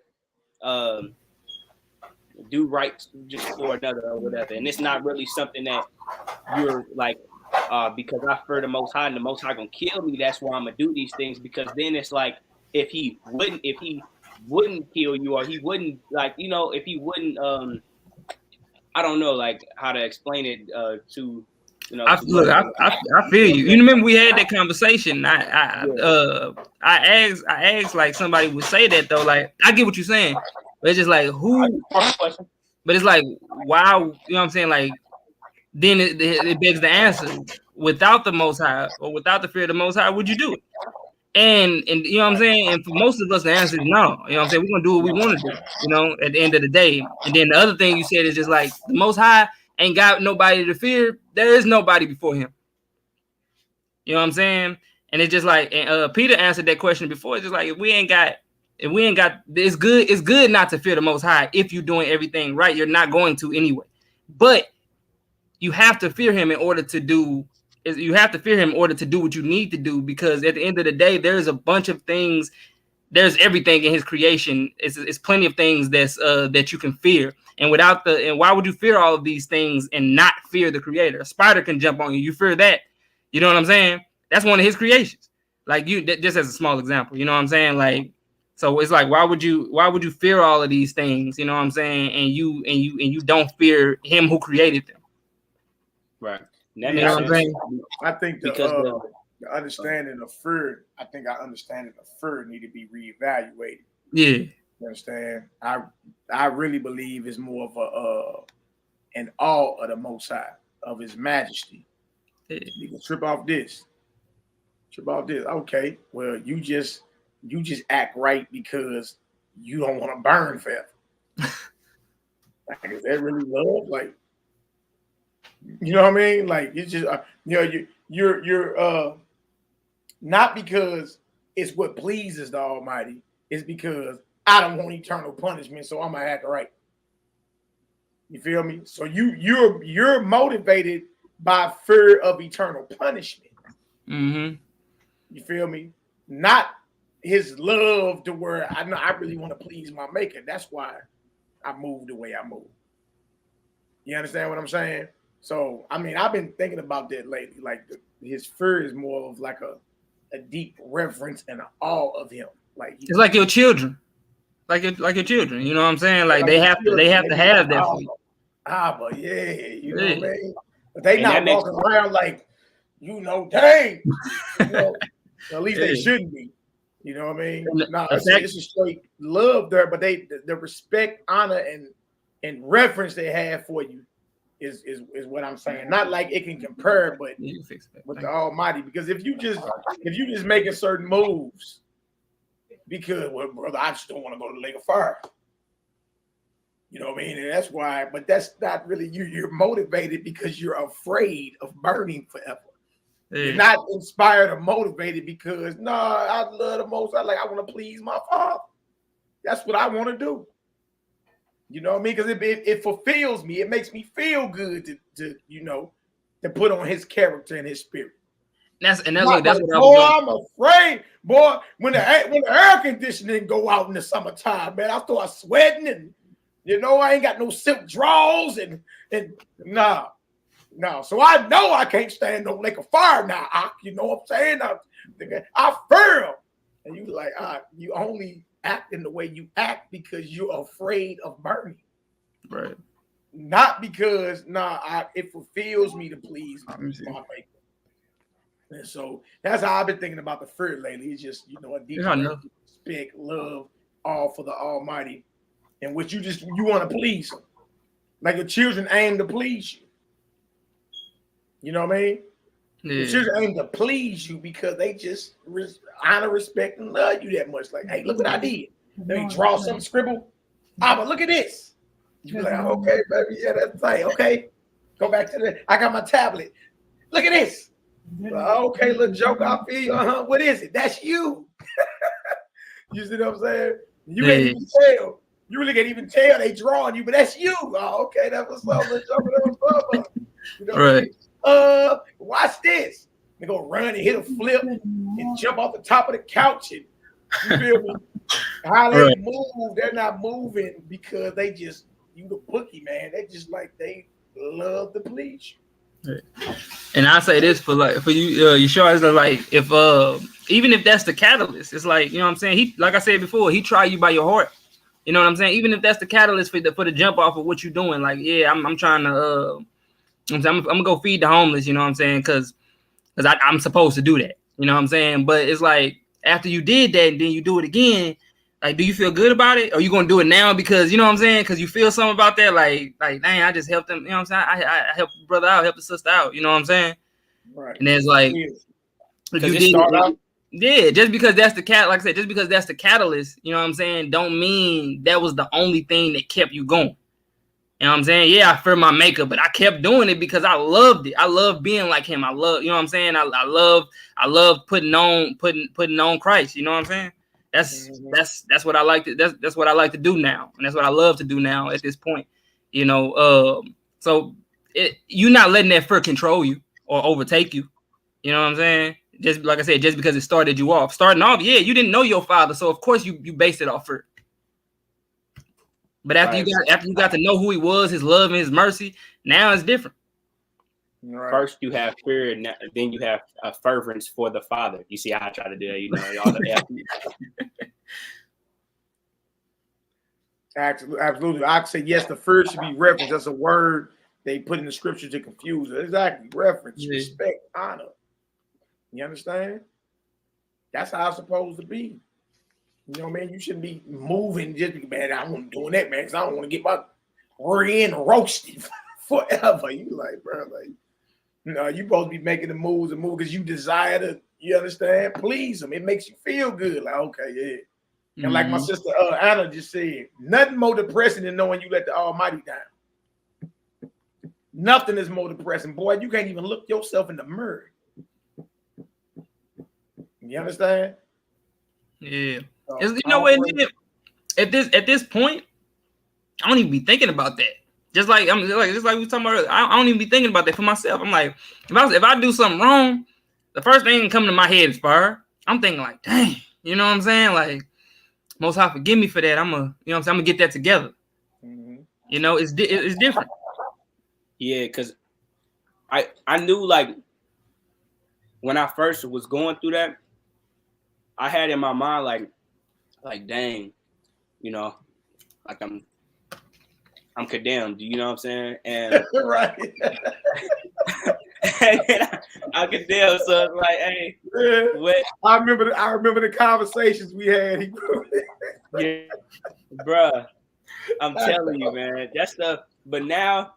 do right just for another or whatever, and it's not really something that you're like because I fear the Most High and the Most High gonna kill me, that's why I'm gonna do these things. Because then it's like if he wouldn't kill you, or he wouldn't like if he wouldn't I don't know like how to explain it to I feel you. You remember we had that conversation. I asked like somebody would say that though. Like I get what you're saying, but it's just like who. But it's like why? You know what I'm saying? Like then it begs the answer: without the Most High or without the fear of the Most High, would you do it? And you know what I'm saying? And for most of us, the answer is no. You know what I'm saying? We're gonna do what we want to do. At the end of the day. And then the other thing you said is just like the Most High ain't got nobody to fear. There is nobody before him. You know what I'm saying? And it's just like, and Peter answered that question before. It's just like if we ain't got, it's good not to fear the Most High. If you're doing everything right, you're not going to anyway. But you have to fear him in order to do. You have to fear him in order to do what you need to do. Because at the end of the day, there's a bunch of things. There's everything in his creation. It's plenty of things that you can fear. And why would you fear all of these things and not fear the Creator? A spider can jump on you. You fear that. You know what I'm saying? That's one of his creations. Like just as a small example. You know what I'm saying? Like, so it's like, why would you fear all of these things? You know what I'm saying? And you don't fear him who created them. Right. That makes sense. I think the understanding of fear, our understanding of fear need to be reevaluated. Yeah. You understand? I really believe it's more of an awe of the Most High, of His Majesty. Yeah. You can trip off this. Okay, well, you just act right because you don't want to burn forever. Like, is that really love? Like, you know what I mean? Like, it's just you're not because it's what pleases the Almighty. It's because I don't want eternal punishment, so I'm gonna act right. You feel me? So you're motivated by fear of eternal punishment. Mm-hmm. You feel me? Not his love to where I know I really want to please my maker. That's why I move the way I move. You understand what I'm saying? So, I mean, I've been thinking about that lately. Like, his fear is more of like a deep reverence and an awe of him. Like, it's like your children, like your children. You know what I'm saying? Like they have to have that. But yeah, you know what I mean. But they not walking around like, dang. At least they shouldn't be. You know what I mean? No, it's a straight love there, but the respect, honor, and reverence they have for you is what I'm saying. Not like it can compare, but with the Almighty. Because if you just making certain moves, because brother, I just don't want to go to the lake of fire. You know what I mean? And that's why. But that's not really you. You're motivated because you're afraid of burning forever. Yeah. You're not inspired or motivated because I love the most. I want to please my Father. That's what I want to do. You know what I mean? Because it fulfills me. It makes me feel good to put on His character and His spirit. That's what I was doing. I'm afraid, boy. When the air conditioning go out in the summertime, man, I start sweating and I ain't got no silk drawers and no. So I know I can't stand no lake of fire now. You know what I'm saying? I fear. And you like, you only act in the way you act because you're afraid of burning. Right. Not because it fulfills me to please my maker. And so that's how I've been thinking about the fear lately. It's just, a deep respect, love, all for the Almighty. And what you want to please Him. Like your children aim to please you. You know what I mean? Yeah. Your children aim to please you because they just honor, respect, and love you that much. Like, hey, look what I did. They draw something, scribble. But look at this. You be like, okay, baby, yeah, that's right. Okay, go back to I got my tablet. Look at this. Okay, little joke, I feel you. What is it? That's you. You see what I'm saying? You can't even tell. You really can't even tell they drawing you, but that's you. Okay, that was something. Right. Watch this. They go run and hit a flip and jump off the top of the couch. And you feel me? How they move, they're not moving because they just, you the bookie, man. They just like, they love to please you. And I say this for you, you sure as like if even if that's the catalyst, it's like, you know what I'm saying? He, like I said before, he try you by your heart. You know what I'm saying? Even if that's the catalyst for the jump off of what you're doing, like, yeah, I'm trying to I'm gonna go feed the homeless, you know what I'm saying? Because I'm supposed to do that, you know what I'm saying? But it's like after you did that and then you do it again, like, do you feel good about it? Or are you gonna do it now because you know what I'm saying? Because you feel something about that, like, dang, I just helped them, you know what I'm saying? I helped the brother out, helped the sister out, you know what I'm saying? Right. And it's like, just because that's the like I said, just because that's the catalyst, you know what I'm saying, don't mean that was the only thing that kept you going. You know what I'm saying? Yeah, I fear my maker, but I kept doing it because I loved it. I love being like him. I love, you know what I'm saying? I love putting on Christ. You know what I'm saying? That's what I like to that's what I like to do now, and that's what I love to do now at this point. You know, so you're not letting that fear control you or overtake you. You know what I'm saying? Just like I said, just because it started you off. Starting off, yeah, you didn't know your father, so of course you based it off fear. But after you got to know who he was, his love and his mercy, now it's different. Right. First you have fear, and then you have a fervence for the Father. You see how I try to do that, you know? All Absolutely. I say yes, the fear should be reverence. That's a word they put in the scripture to confuse it. Exactly. Reverence, respect, honor. You understand? That's how it's supposed to be. You know what I mean? You shouldn't be moving just because, man, I want to doing that, man, because I don't want to get my rear end roasted forever. You like, bro, like, no, you supposed to be making the moves and move because you desire to, you understand, please them. It makes you feel good. Like, okay, yeah, And like my sister Anna just said, nothing more depressing than knowing you let the Almighty down. Nothing is more depressing. Boy, you can't even look yourself in the mirror. You understand? Yeah. You know what? At this point, I don't even be thinking about that. Just like we were talking about earlier, I don't even be thinking about that for myself. I'm like, if I do something wrong, the first thing that come to my head is fire. I'm thinking like, dang, you know what I'm saying? Like, Most High forgive me for that. I'm gonna get that together. Mm-hmm. You know, it's different. Yeah, because I knew, like, when I first was going through that, I had in my mind like dang, you know, like I'm condemned, you know what I'm saying? And right. I condemned, so it's like, hey, what? I remember the conversations we had. Yeah, bruh, I'm telling you, man, that stuff. But now,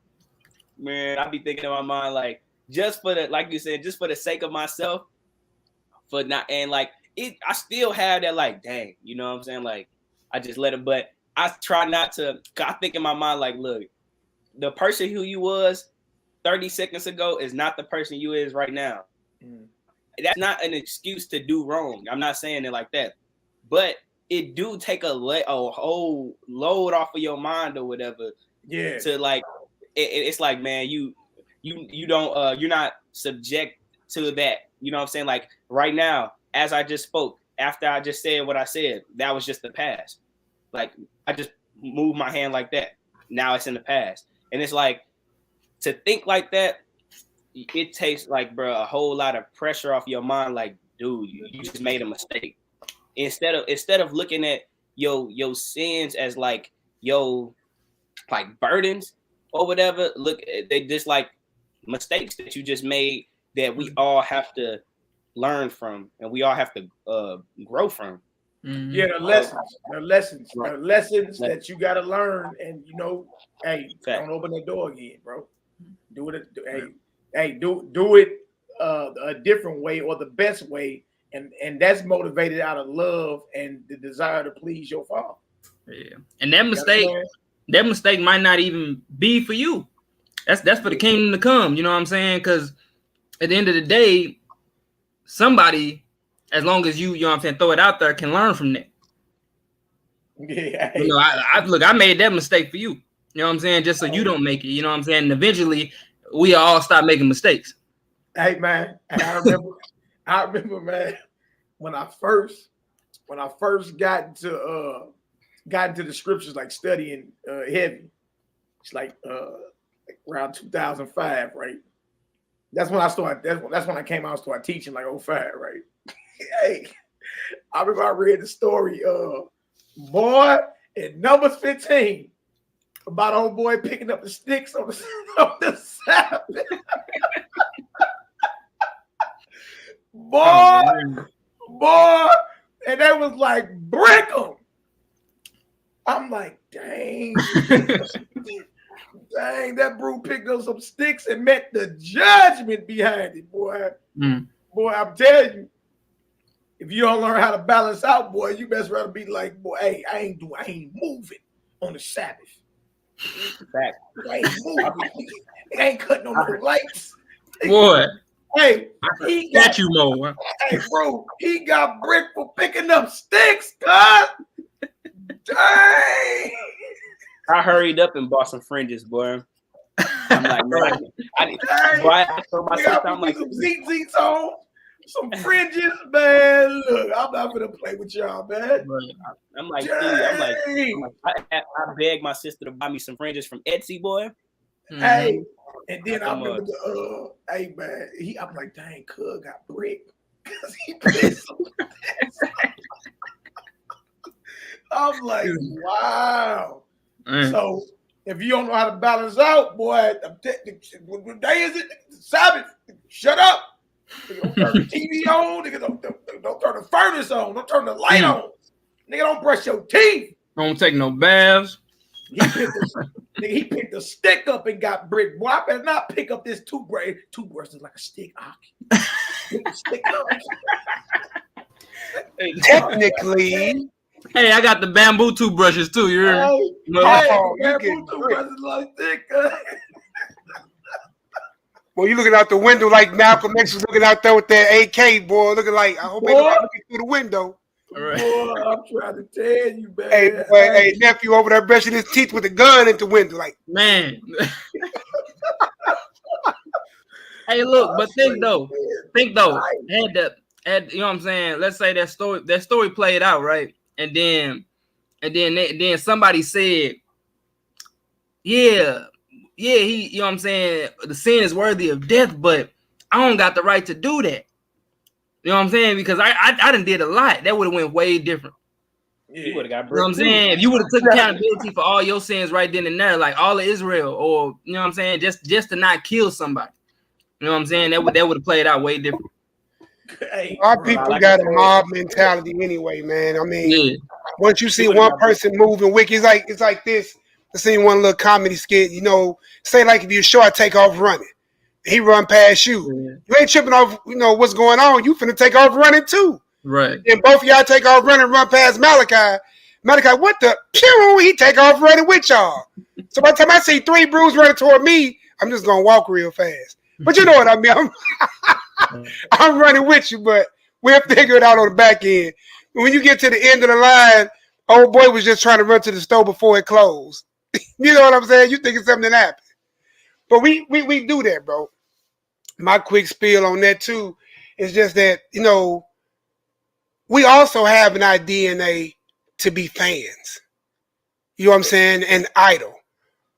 man, I be thinking in my mind, like, just for the, like you said, just for the sake of myself, for not, and like it, I still have that, like, dang, you know what I'm saying? Like, I just let it, but I try not to. I think in my mind, like, look, the person who you was 30 seconds ago is not the person you is right now. That's not an excuse to do wrong. I'm not saying it like that, but it do take a whole load off of your mind or whatever. Yeah. To like, it's like, man, you don't you're not subject to that. You know what I'm saying? Like right now, as I just spoke, after I just said what I said, that was just the past. Like I just moved my hand like that. Now it's in the past, and it's like to think like that. It takes like, bro, a whole lot of pressure off your mind. Like, dude, you just made a mistake. Instead of looking at your sins as like like burdens or whatever, look, they just like mistakes that you just made that we all have to learn from and we all have to grow from. Yeah, the lessons that you gotta learn, and you know, hey, don't open that door again, bro. Do it. Do it a different way or the best way, and that's motivated out of love and the desire to please your Father. Yeah, and that mistake might not even be for you. That's for the kingdom to come. You know what I'm saying? Because at the end of the day, somebody, as long as you know what I'm saying, throw it out there, can learn from that. Yeah. You know, I made that mistake for you. You know what I'm saying? Just so you don't make it. You know what I'm saying? And eventually, we all stop making mistakes. Hey man, and I remember, man, when I first got into the scriptures, like studying heavy. It's like around 2005, right? That's when I started. That's when I came out and started teaching, like 05, right? Hey, I remember I read the story boy in Numbers 15 about old boy picking up the sticks on the Sabbath. boy, and they was like, break them. I'm like, dang, that bro picked up some sticks and met the judgment behind it, boy. Boy, I'm telling you, if you don't learn how to balance out, boy, you best rather be like, boy, hey, I ain't moving on the Sabbath. I ain't moving. It ain't cutting on no lights. Boy. Hey, he got you more. Hey, bro, he got brick for picking up sticks, God. Dang. I hurried up and bought some fringes, boy. I'm like, man, I told my sister, I'm like, some ZZs on, some fringes, man. Look, I'm not gonna play with y'all, man. I'm like, dude, I begged my sister to buy me some fringes from Etsy, boy. Hey, and then I remember hey man, I'm like, dang, Cug got brick because he pissed. I'm like, wow. So if you don't know how to balance out, boy, what day is it? Sabbath. Shut up. Don't turn the TV on. Nigga, don't turn the furnace on. Don't turn the light on. Nigga, don't brush your teeth. Don't take no baths. He picked a stick up and got brick. Boy, I better not pick up this toothbrush. Toothbrush is like a stick. Technically, Hey, I got the bamboo toothbrushes too. You hear me? You you get getting two great. brothers like thick. Well, you looking out the window like Malcolm X was looking out there with that AK, boy, looking like, I hope ain't nobody looking through the window. All right. Boy, I'm trying to tell you, man. Hey, boy, hey, nephew over there brushing his teeth with a gun at the window, like, Man. Hey, look, but think though, had you know what I'm saying? Let's say that story played out, right? And then somebody said, yeah, he, you know what I'm saying? The sin is worthy of death, but I don't got the right to do that. You know what I'm saying? Because I done did a lot. That would have went way different. You would have got. You know what I'm saying? If you would have took accountability for all your sins right then and there, like all of Israel, or you know what I'm saying, just to not kill somebody. You know what I'm saying? That would have played out way different. Hey, our people got a mob mentality anyway, man. I mean, Yeah. once you see one person moving wicked, it's like this. I seen one little comedy skit, you know, say like if you're short, take off running. He run past you. Yeah. You ain't tripping off, you know, what's going on. You finna take off running too. Right. Then both of y'all take off running, run past Malaki. Malaki, what the? Pew! He take off running with y'all. So by the time I see 3 brews running toward me, I'm just gonna walk real fast. But you know what I mean? I'm running with you, but we'll figure it out on the back end. When you get to the end of the line, old boy was just trying to run to the store before it closed. You know what I'm saying? You think it's something that happened. But we do that, bro. My quick spiel on that too is just that, you know, we also have in our DNA to be fans. You know what I'm saying? And idol.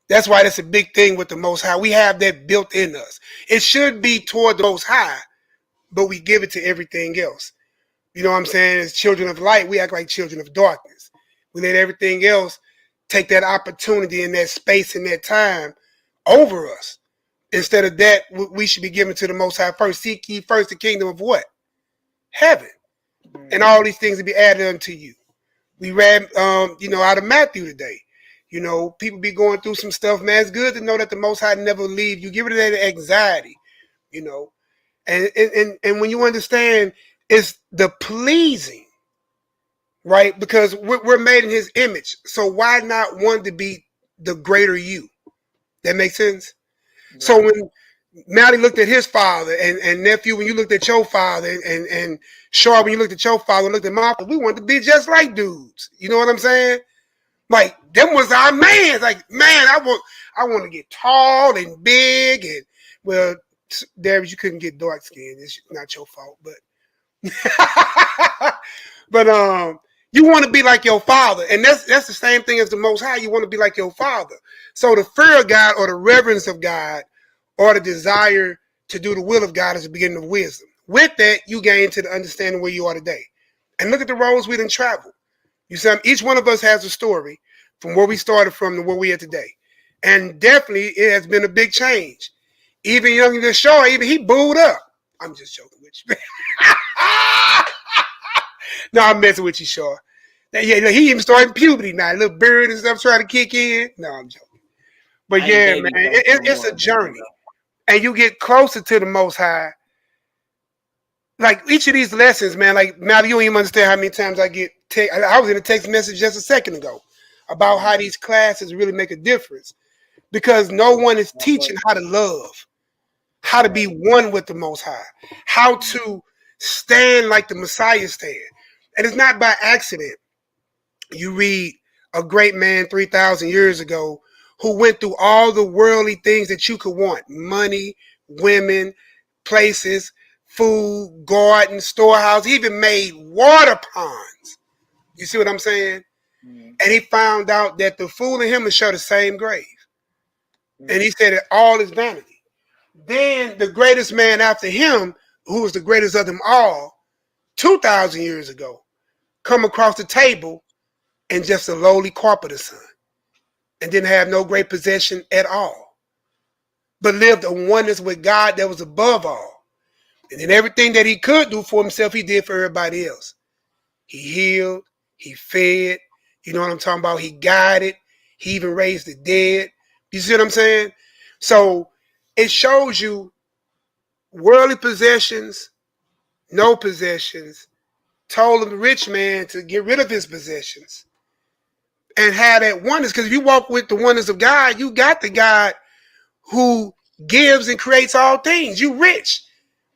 That's why that's a big thing with the Most High. We have that built in us. It should be toward the Most High, but we give it to everything else. You know what I'm saying? As children of light, we act like children of darkness. We let everything else take that opportunity and that space and that time over us. Instead of that, we should be giving to the Most High first. Seek ye first the kingdom of what? Heaven. And all these things will be added unto you. We read, you know, out of Matthew today. You know, people be going through some stuff, man. It's good to know that the Most High never leave you. Give it that anxiety, you know. And when you understand, it's the pleasing, right? Because we're made in His image. So why not want to be the greater you? That makes sense? Right. So when Mally looked at his father, and nephew, when you looked at your father, and Shaw, when you looked at your father, looked at my father, we wanted to be just like dudes. You know what I'm saying? Like, them was our mans. Like, man, I want to get tall and big. And, well, Darius, you couldn't get dark skinned. It's not your fault. But you want to be like your father. And that's the same thing as the Most High. You want to be like your father. So the fear of God or the reverence of God or the desire to do the will of God is the beginning of wisdom. With that, you gain to the understanding where you are today. And look at the roads we done traveled. You see, each one of us has a story from where we started from to where we are today. And definitely, it has been a big change. Even younger than Shaw, even he booed up. I'm just joking with you. No, I'm messing with you, Shaw. Yeah, he even started puberty now. A little beard and stuff trying to kick in. No, I'm joking. But yeah, man, it's a journey. And you get closer to the Most High. Like each of these lessons, man, like now you don't even understand how many times I get I was in a text message just a second ago about how these classes really make a difference because no one is teaching how to love, how to be one with the Most High, how to stand like the Messiah stand. And it's not by accident. You read a great man 3,000 years ago who went through all the worldly things that you could want: money, women, places, food, garden, storehouse. He even made water ponds. You see what I'm saying? Mm-hmm. And he found out that the fool and him would share the same grave. Mm-hmm. And he said that all is vanity. Then the greatest man after him, who was the greatest of them all, 2,000 years ago, come across the table and just a lowly carpenter son and didn't have no great possession at all, but lived a oneness with God that was above all. And then everything that he could do for himself, he did for everybody else. He healed, he fed, you know what I'm talking about? He guided, he even raised the dead. You see what I'm saying? So it shows you worldly possessions, no possessions, told the rich man to get rid of his possessions and have that oneness. Because if you walk with the oneness of God, you got the God who gives and creates all things. You rich.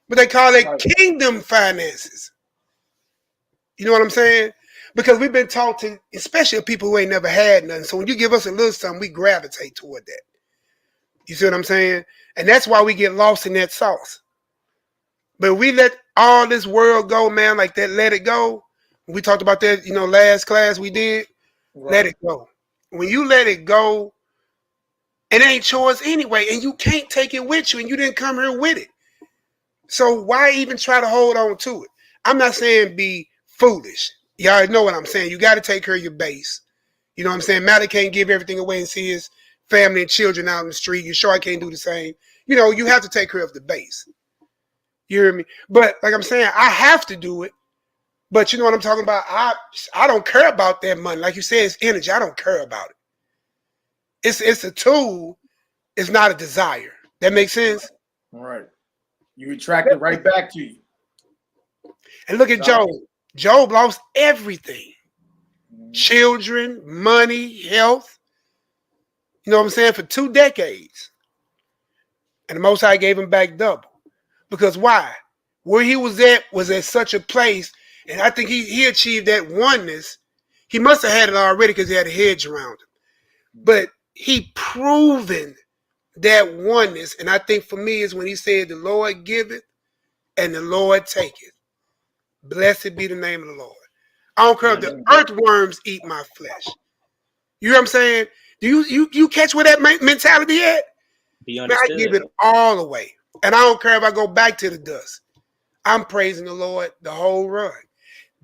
But they call it kingdom finances. You know what I'm saying? Because we've been taught to, especially people who ain't never had nothing. So when you give us a little something, we gravitate toward that. You see what I'm saying? And that's why we get lost in that sauce. But we let all this world go, man, like that, let it go. We talked about that, last class we did. Right. Let it go. When you let it go, it ain't yours anyway, and you can't take it with you, and you didn't come here with it. So why even try to hold on to it? I'm not saying be foolish. Y'all know what I'm saying. You got to take care of your base. You know what I'm saying? Malaki can't give everything away and see his family and children out in the street. You sure I can't do the same? You have to take care of the base. You hear me? But like I'm saying, I have to do it. But you know what I'm talking about? I don't care about that money. Like you said, it's energy. I don't care about it. It's a tool. It's not a desire. That makes sense? All right. You attract it right back to you. And look at Job. Job lost everything. Children, money, health. You know what I'm saying? For 2 decades. And the Most High gave him back double. Because why? Where he was at such a place, and I think he achieved that oneness. He must have had it already because he had a hedge around him. But he proven that oneness. And I think for me is when he said, the Lord giveth and the Lord taketh. Blessed be the name of the Lord. I don't care if the earthworms eat my flesh. You know what I'm saying? Do you catch where that mentality at? Man, I give it all away. And I don't care if I go back to the dust. I'm praising the Lord the whole run.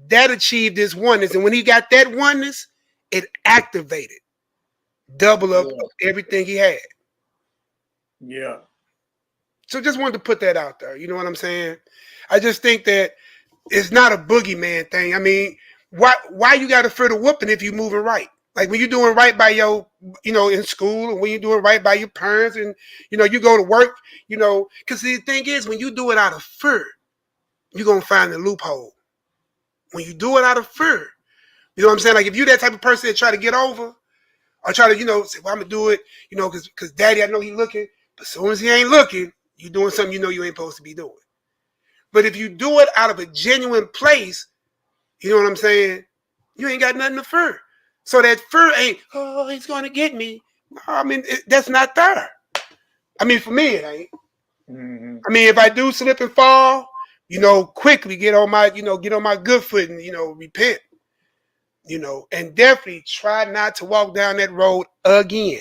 That achieved this oneness. And when he got that oneness, it activated. Double up everything he had. Yeah. So just wanted to put that out there. You know what I'm saying? I just think that it's not a boogeyman thing. I mean, why you got to fear the whooping if you're moving right? Like when you're doing right by your, in school, and when you're doing right by your parents, and, you go to work, because the thing is, when you do it out of fear, you're going to find the loophole. When you do it out of fear, you know what I'm saying? Like if you're that type of person that try to get over, or try to, say, well, I'm going to do it, because daddy, I know he's looking, but as soon as he ain't looking, you're doing something you ain't supposed to be doing. But if you do it out of a genuine place, you know what I'm saying? You ain't got nothing to fear. So that fear ain't, oh, he's going to get me. I mean, that's not there. I mean, for me, it ain't. Mm-hmm. I mean, if I do slip and fall, quickly get on my good foot and, repent, and definitely try not to walk down that road again.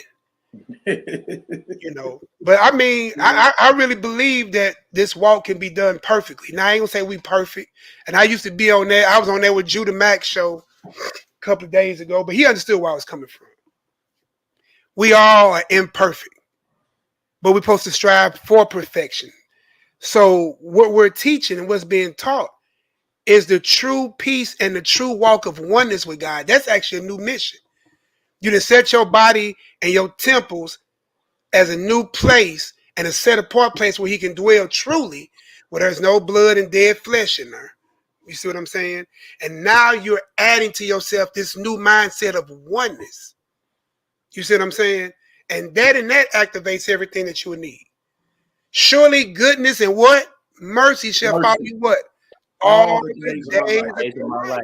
But I mean, I really believe that this walk can be done perfectly. Now I ain't gonna say we perfect. And I used to be on there. I was on there with Judah Mack's show a couple of days ago, but he understood where I was coming from. We all are imperfect, but we're supposed to strive for perfection. So what we're teaching and what's being taught is the true peace and the true walk of oneness with God. That's actually a new mission. You to set your body and your temples as a new place and a set apart place where he can dwell truly, where there's no blood and dead flesh in there. You see what I'm saying? And now you're adding to yourself this new mindset of oneness. You see what I'm saying? And that activates everything that you will need. Surely goodness and what? Mercy shall follow you what? All the days of my life.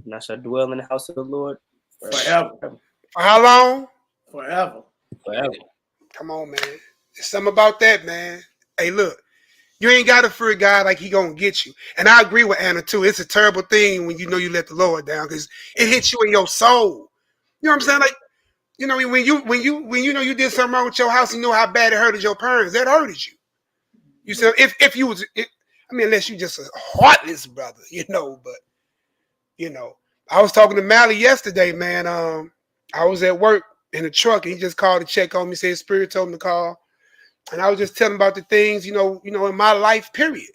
And I shall dwell in the house of the Lord forever. For how long? Forever. Come on, man. There's something about that, man. Hey, look, you ain't got to fear God like he gonna get you. And I agree with Anna too. It's a terrible thing when you let the Lord down because it hits you in your soul. You know what I'm saying? Like, when you did something wrong with your house, you know how bad it hurted your parents. That hurted you. You said if you was, unless you just a heartless brother, But I was talking to Mally yesterday, man. I was at work in the truck, and he just called to check on me. Said Spirit told him to call, and I was just telling him about the things, in my life, period.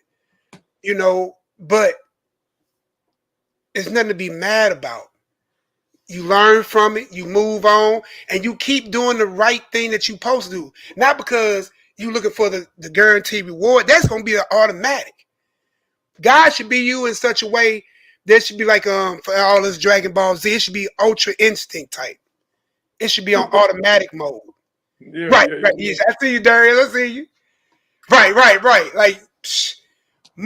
But it's nothing to be mad about. You learn from it, you move on, and you keep doing the right thing that you're supposed to do. Not because you're looking for the guaranteed reward. That's going to be an automatic. God should be you in such a way. There should be like for all this Dragon Ball Z, it should be ultra instinct type. It should be on automatic mode. Yeah, right. Yeah. I see you, Darius. I see you. Right. Like,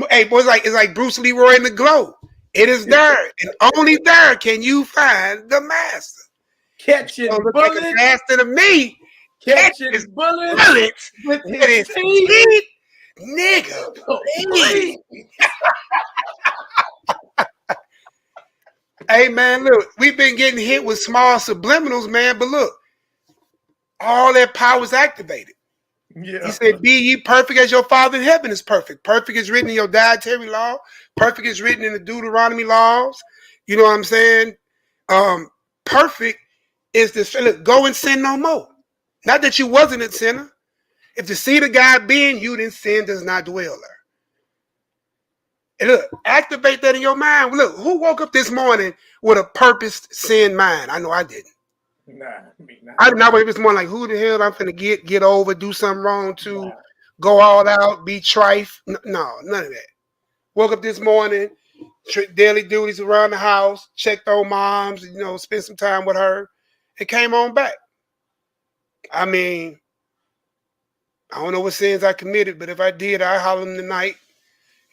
hey, boy, it's like Bruce Leroy in the Glow. It is there, and only there can you find the master. Catching bullets, like master to me. Catching bullets with his teeth, nigga. Please. Hey man, look, we've been getting hit with small subliminals, man. But look, all that power is activated. Yeah. He said, "Be ye perfect as your Father in heaven is perfect." Perfect is written in your dietary law. Perfect is written in the Deuteronomy laws. You know what I'm saying? Perfect is this. Look, go and sin no more. Not that you wasn't a sinner. If the seed of God be in you, then sin does not dwell there. And look, activate that in your mind. Look, who woke up this morning with a purposed sin mind? I know I didn't. Nah, me not. I did not wake up this morning like, who the hell I'm finna get over, do something wrong to, go all out, be trife. No, none of that. Woke up this morning, daily duties around the house, checked on moms, spent some time with her, and came on back. I mean, I don't know what sins I committed, but if I did, I holler them tonight.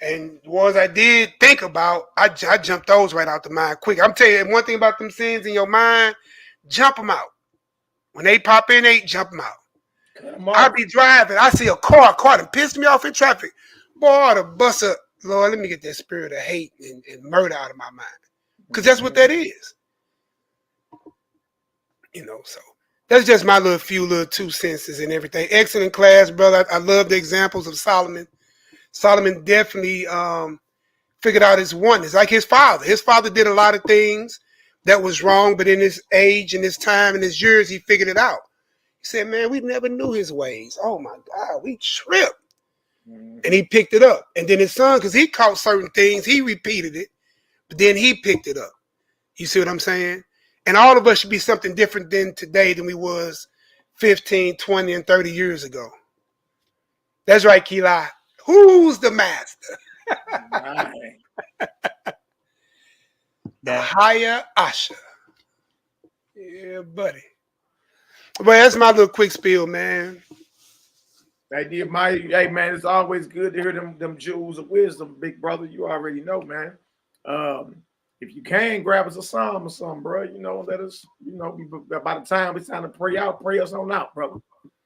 And the ones I did think about, I jumped those right out the mind quick. I'm telling you, one thing about them sins in your mind, jump them out. When they pop in, jump them out. I'll be driving. I see a car that pissed me off in traffic. Boy, the bus up. Lord, let me get that spirit of hate and murder out of my mind. Because that's what that is. So that's just my few 2 senses and everything. Excellent class, brother. I love the examples of Solomon. Solomon definitely figured out his oneness, like his father. His father did a lot of things that was wrong, but in his age and his time and his years, he figured it out. He said, man, we never knew his ways. Oh, my God, we tripped. And he picked it up. And then his son, because he caught certain things, he repeated it, but then he picked it up. You see what I'm saying? And all of us should be something different than today than we was 15, 20, and 30 years ago. That's right, Kila. Who's the master? The higher Asha. Yeah, buddy. But that's my little quick spiel, man. Hey man, it's always good to hear them jewels of wisdom, big brother. You already know, man. If you can, grab us a psalm or something, bro. Let us, by the time it's time to pray us on out, brother.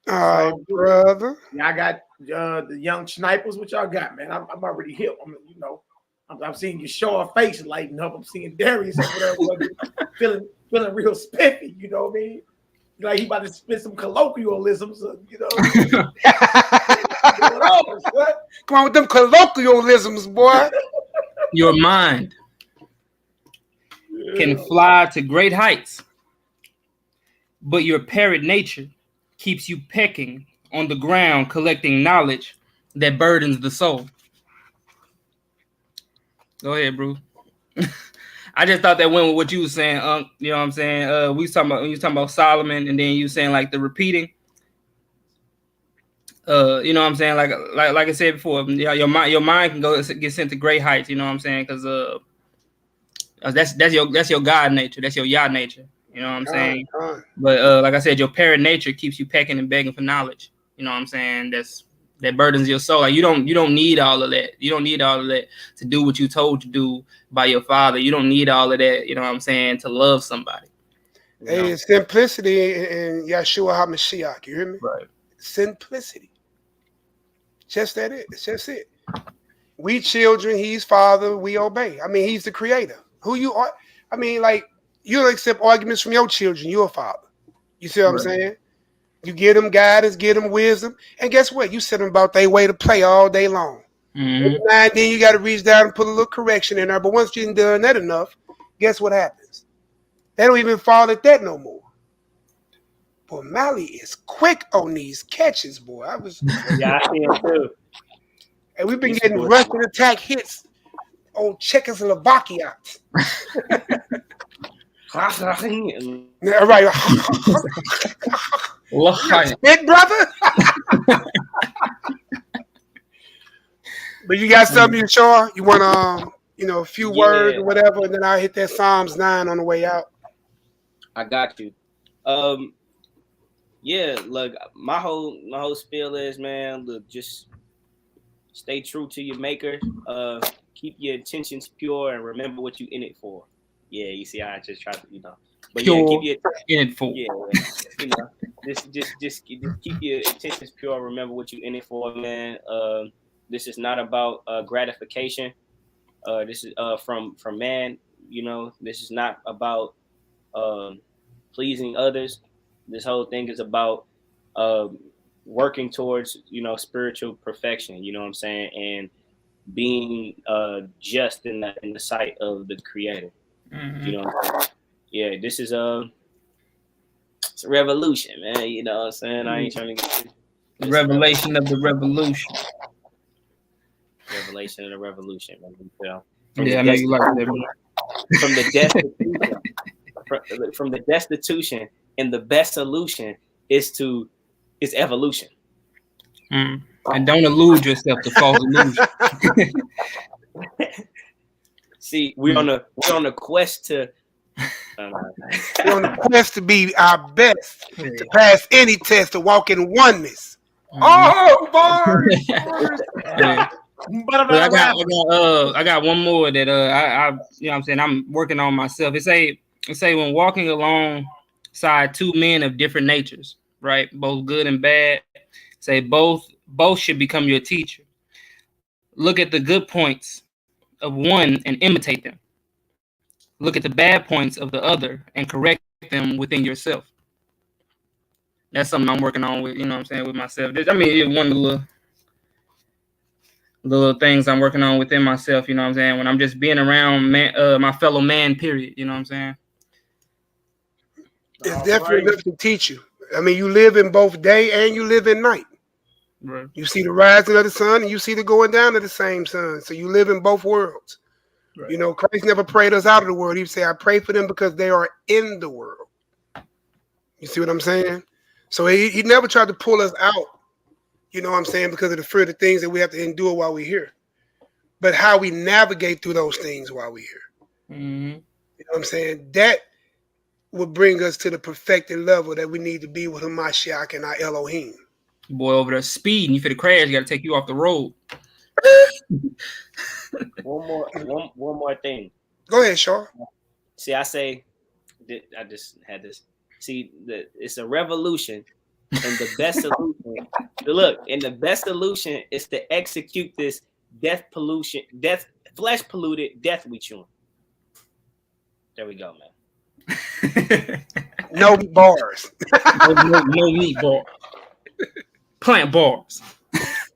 All right, brother. Yeah, I got the young snipers. What y'all got, man? I'm already hip. I'm seeing your short face lighting up. I'm seeing Darius over there feeling real spiffy. You know what I mean? Like he about to spit some colloquialisms. Come on with them colloquialisms, boy. Your mind can fly to great heights, but your parrot nature keeps you pecking on the ground, collecting knowledge that burdens the soul. Go ahead, Bruce. I just thought that went with what you were saying, you know what I'm saying? We was talking about Solomon, and then you saying like the repeating. You know what I'm saying? Like I said before, your mind can get sent to great heights. You know what I'm saying? Because that's your God nature. That's your Yah nature. You know what I'm saying? But like I said, your parent nature keeps you pecking and begging for knowledge. You know what I'm saying? That burdens your soul. Like you don't need all of that. You don't need all of that to do what you told to do by your father. You don't need all of that. You know what I'm saying? To love somebody. Hey, it's simplicity in Yahshua HaMashiach. You hear me? Right. Simplicity. Just that it. It's just it. We children, he's father, we obey. I mean, he's the creator. Who you are? I mean, like, you'll accept arguments from your children. You're a father. You see what I'm saying? You give them guidance, give them wisdom. And guess what? You set them about their way to play all day long. And then you got to reach down and put a little correction in there. But once you've done that enough, guess what happens? They don't even fall at that no more. Boy, Mally is quick on these catches, boy. Yeah, I see him too. And we've been getting Russian attack hits on Czechoslovakia. Yeah, right. Big brother. But you got something you sure? You want a few words Yeah. or whatever, and then I'll hit that Psalms 9 on the way out. I got you. Yeah, look, my whole spiel is, man, look, just stay true to your maker. Keep your intentions pure and remember what you in it for. Yeah, you see, I just tried to, But Pure, yeah, keep your in it for. Yeah, just keep your intentions pure. Remember what you in it for, man. This is not about gratification. This is from man. This is not about pleasing others. This whole thing is about working towards spiritual perfection. You know what I'm saying, and being just in the sight of the Creator. Mm-hmm. You know what I'm saying? Yeah, this is it's a revolution, man. You know what I'm saying? I ain't trying to get The revelation of the revolution. Revelation of the revolution, man. Yeah, I know you like that, man. From the destitution, from the destitution, and the best solution is evolution. Mm. And don't elude yourself to false illusion. See, we're on a quest to. We're on the quest to be our best, to pass any test, to walk in oneness. Mm-hmm. Oh, bars! Yeah. But I got one more that I you know what I'm saying, I'm working on myself. It say when walking alongside two men of different natures, right? Both good and bad. Say both should become your teacher. Look at the good points of one and imitate them. Look at the bad points of the other and correct them within yourself. That's something I'm working on with, you know what I'm saying, with myself. It's one of the little things I'm working on within myself, you know what I'm saying, when I'm just being around my fellow man, period, you know what I'm saying? It's definitely enough to teach you. You live in both day and you live in night. Right. You see the rising of the sun and you see the going down of the same sun. So you live in both worlds. Right. Christ never prayed us out of the world. He would say, I pray for them because they are in the world. You see what I'm saying? So he never tried to pull us out, you know what I'm saying, because of the fear of the things that we have to endure while we're here. But how we navigate through those things while we're here. Mm-hmm. You know what I'm saying? That will bring us to the perfected level that we need to be with Hamashiach and our Elohim. Boy over there speeding, you finna crash, you gotta take you off the road. One more thing. Go ahead, Shaw. See, I just had this. See, it's a revolution, and the best solution. Look, and the best solution is to execute this flesh polluted death we chewing. There we go, man. No bars. no meat bar. Plant bars.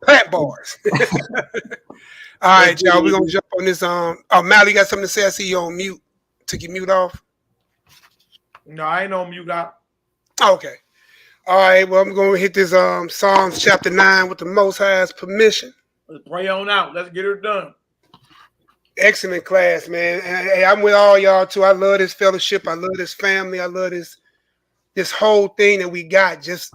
Plant bars. All right, y'all. We're gonna jump on this. Mal, you got something to say? I see you on mute. Took your mute off. No, I ain't on mute out. Okay. All right. Well, I'm gonna hit this Psalms chapter 9 with the Most High's permission. Let's pray on out. Let's get it done. Excellent class, man. And, hey, I'm with all y'all too. I love this fellowship. I love this family. I love this whole thing that we got. Just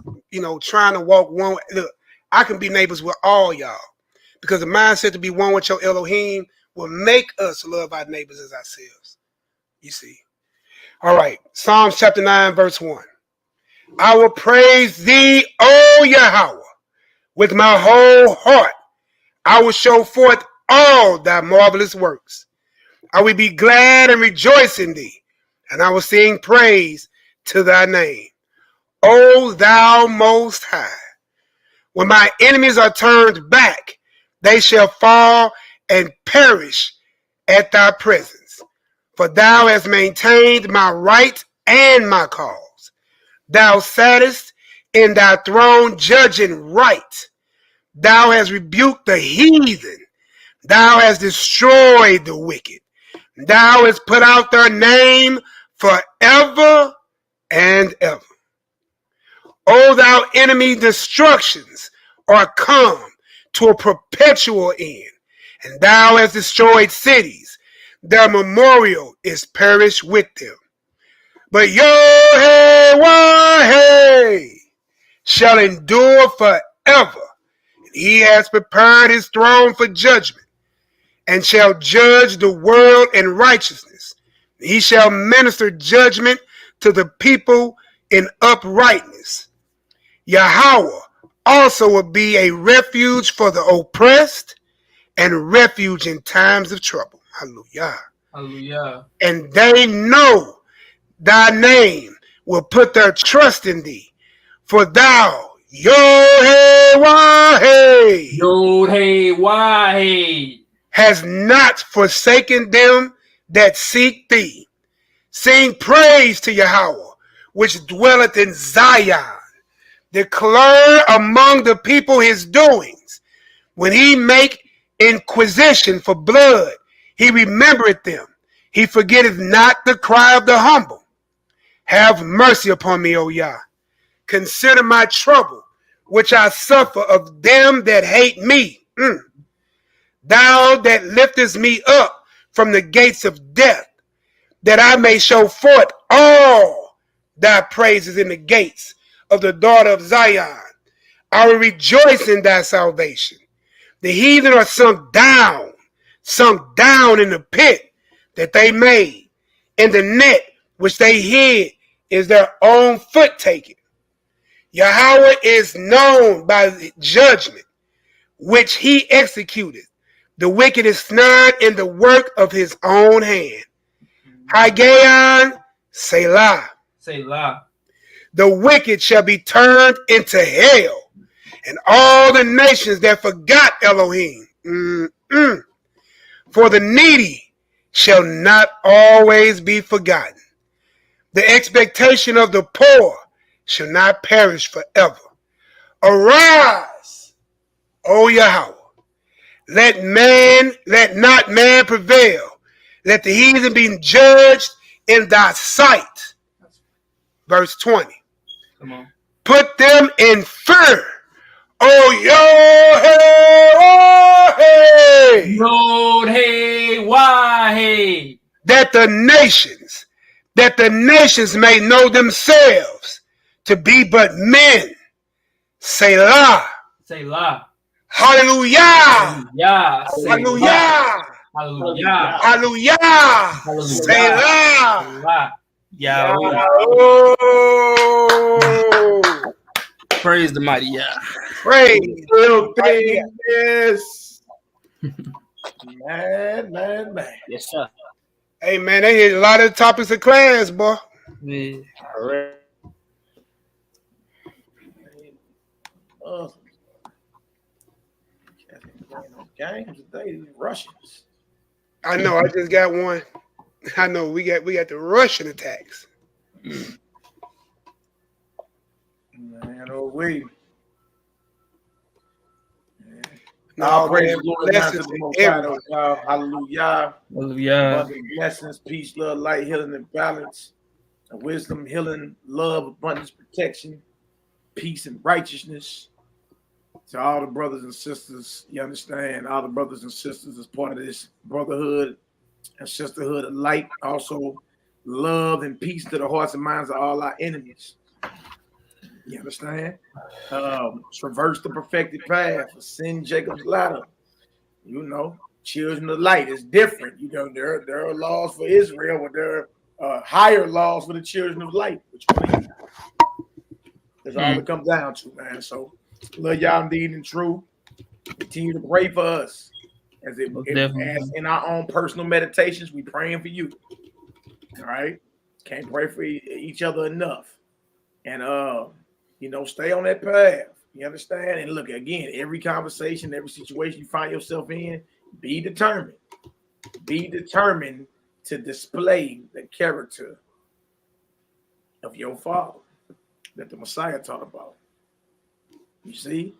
trying to walk one way. Look, I can be neighbors with all y'all. Because the mindset to be one with your Elohim will make us love our neighbors as ourselves. You see. All right. Psalms chapter 9, verse 1. I will praise thee, O Yahweh, with my whole heart. I will show forth all thy marvelous works. I will be glad and rejoice in thee, and I will sing praise to thy name, O thou most high. When my enemies are turned back, they shall fall and perish at thy presence. For thou hast maintained my right and my cause. Thou sattest in thy throne judging right. Thou hast rebuked the heathen. Thou hast destroyed the wicked. Thou hast put out their name forever and ever. O thou enemy destructions are come to a perpetual end, and thou hast destroyed cities. Their memorial is perished with them. But YHWH shall endure forever. He has prepared his throne for judgment, and shall judge the world in righteousness. He shall minister judgment to the people in uprightness. Yahweh also will be a refuge for the oppressed and refuge in times of trouble. Hallelujah. Hallelujah. And they know thy name will put their trust in thee. For thou, YHWH'S, has not forsaken them that seek thee. Sing praise to Yahweh, which dwelleth in Zion. Declare among the people his doings. When he make inquisition for blood, he remembereth them. He forgetteth not the cry of the humble. Have mercy upon me, O Yah. Consider my trouble, which I suffer of them that hate me. Thou that liftest me up from the gates of death, that I may show forth all thy praises in the gates of the daughter of Zion. I will rejoice in thy salvation. The heathen are sunk down in the pit that they made, and the net which they hid is their own foot taken. Yahweh is known by judgment, which he executed. The wicked is snared in the work of his own hand. Haggayon, Selah. Selah. The wicked shall be turned into hell, and all the nations that forgot Elohim. For the needy shall not always be forgotten. The expectation of the poor shall not perish forever. Arise, O Yahweh. Let not man prevail. Let the heathen be judged in thy sight. Verse 20. Come on. Put them in fear, O YHWH'S, that the nations may know themselves to be but men. Selah. Selah. Hallelujah. Hallelujah. Hallelujah. Hallelujah. Hallelujah. Hallelujah. Selah. Selah. Yahweh. Oh. Praise the mighty Yah. Praise Little thing is man. Yes, sir. Hey man, they hit a lot of topics of class, boy. Yeah. Games today, these Russians. I know. I just got one. I know. We got the Russian attacks. Man, oh we. No, praise man, the Lord, blessings to the to Most High, everyone. God. Hallelujah. Hallelujah. Abundant blessings, peace, love, light, healing, and balance. And wisdom, healing, love, abundance, protection, peace, and righteousness. To all the brothers and sisters, you understand, all the brothers and sisters as part of this brotherhood and sisterhood of light. Also, love and peace to the hearts and minds of all our enemies. You understand? Traverse the perfected path, ascend Jacob's ladder. You know, children of light is different. You know, there are laws for Israel, but there are higher laws for the children of light. Which one? That's all it comes down to, man. So, love y'all indeed and true. Continue to pray for us. As in our own personal meditations, we praying for you. All right? Can't pray for each other enough. And you know, stay on that path. You understand? And look, again, every conversation, every situation you find yourself in, be determined. Be determined to display the character of your Father that the Messiah taught about. You see?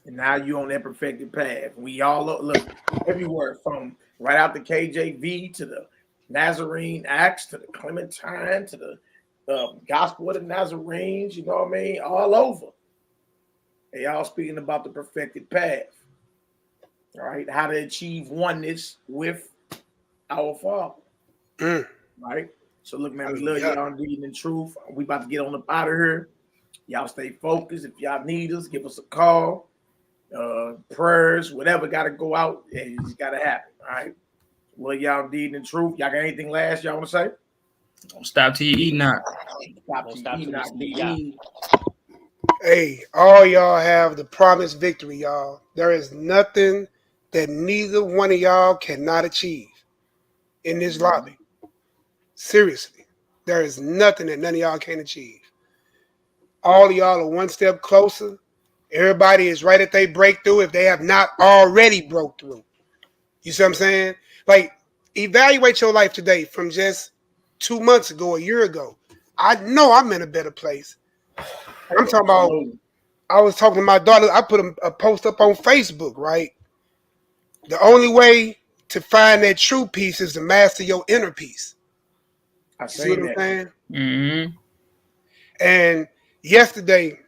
And now you're on that perfected path. We all look everywhere from right out the KJV to the Nazarene Acts to the Clementine to the Gospel of the Nazarenes, you know what I mean? All over. They all speaking about the perfected path. All right, how to achieve oneness with our Father. Right? So look, man, we love y'all indeed in truth. We about to get on up out of here. Y'all stay focused. If y'all need us, give us a call. prayers, whatever got to go out, and it's got to happen. All right. Well, y'all indeed in the truth. Y'all got anything last y'all want to say? Don't stop till you eat not. Stop till you see Yah. Hey, all y'all have the promised victory, y'all. There is nothing that neither one of y'all cannot achieve in this lobby. Seriously, there is nothing that none of y'all can achieve. All of y'all are one step closer. Everybody is right at their breakthrough if they have not already broke through. You see what I'm saying? Like, evaluate your life today from just 2 months ago, a year ago. I know I'm in a better place. I'm talking about, I was talking to my daughter. I put a post up on Facebook, right? The only way to find that true peace is to master your inner peace. I See what I'm saying? Mm-hmm. And yesterday,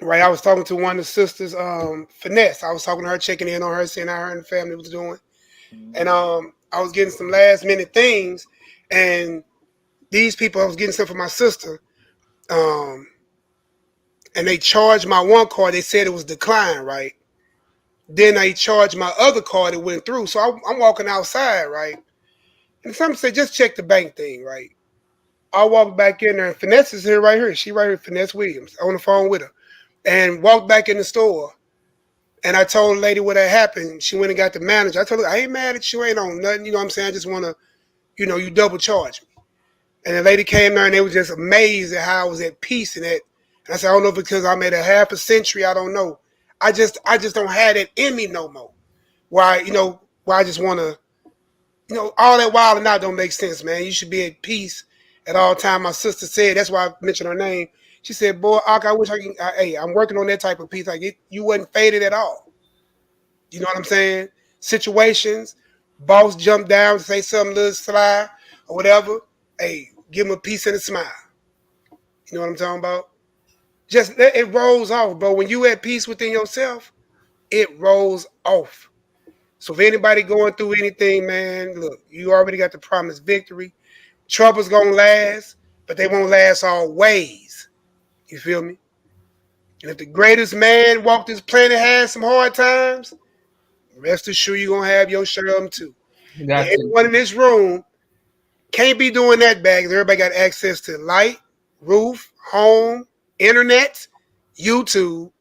right, I was talking to one of the sisters, Finesse. I was talking to her, checking in on her, seeing how her and the family was doing. And I was getting some last minute things, and these people, I was getting stuff for my sister, and they charged my one card. They said it was declined, right? Then they charged my other card. It went through. So I'm walking outside, right? And somebody said, just check the bank thing, right? I walk back in there, and Finesse is here right here. She right here, Finesse Williams, on the phone with her. And walked back in the store. And I told the lady what had happened. She went and got the manager. I told her, I ain't mad at you, ain't on nothing. You know what I'm saying? I just want to, you double charge me. And the lady came there, and they was just amazed at how I was at peace and that. And I said, I don't know because I'm at a half a century. I don't know. I just don't have that in me no more. Why I just want to, all that wild and out don't make sense, man. You should be at peace at all time. My sister said, that's why I mentioned her name. She said, boy, I wish I can, I'm working on that type of peace. Like you wasn't faded at all. You know what I'm saying? Situations, boss jumped down to say something a little sly or whatever. Hey, give him a peace and a smile. You know what I'm talking about? Just it rolls off, bro. When you at peace within yourself, it rolls off. So if anybody going through anything, man, look, you already got the promised victory. Trouble's gonna last, but they won't last always. You feel me? And if the greatest man walked this planet had some hard times, rest assured you're gonna have your share of them too. Everyone in this room can't be doing that bad because everybody got access to light, roof, home, internet, YouTube.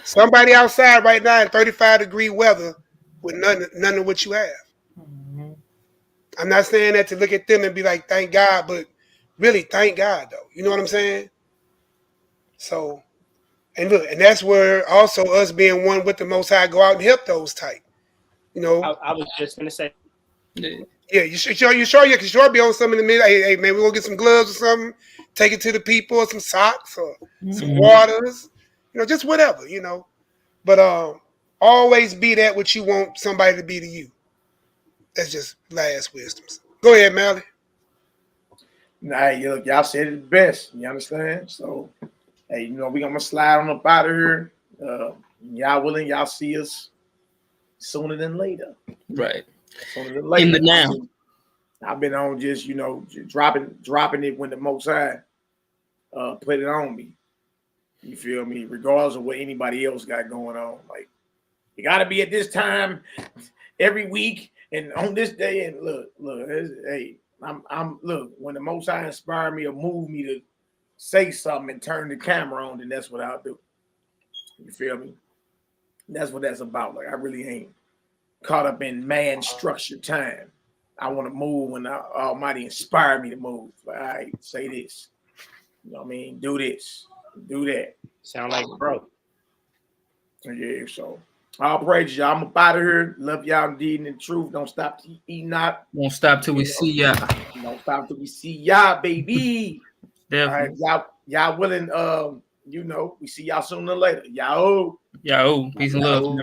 Somebody outside right now in 35-degree weather with none of what you have. Mm-hmm. I'm not saying that to look at them and be like, thank God, but really thank God though. You know what I'm saying? So, and look, and that's where also us being one with the Most High go out and help those type. I was just gonna say. Yeah, you sure you can sure be on some in the middle. Hey, man, we're gonna get some gloves or something, take it to the people, or some socks or some waters, just whatever, But always be that what you want somebody to be to you. That's just last wisdoms. Go ahead, Mally. Nah, look, y'all said it best. You understand? So, hey, we gonna slide on up out of here. Y'all willing? Y'all see us sooner than later. Right. Sooner than later. In the now. I've been on just dropping it when the Most High put it on me. You feel me? Regardless of what anybody else got going on, like you got to be at this time every week and on this day. And look, hey, I'm look, when the Most High inspired me or moved me to say something and turn the camera on, then that's what I'll do. You feel me? That's what that's about. Like I really ain't caught up in man structured time. I want to move when the Almighty inspired me to move. Like, all right, say this. You know what I mean? Do this. Do that. Sound like bro. Yeah, so all praise y'all. I'm up out of here. Love y'all indeed in the truth. Don't stop to eat not. Won't stop till we see y'all. Don't stop till we see y'all, baby. Definitely. All right, y'all willing, we see y'all sooner or later. Y'all. Peace and love.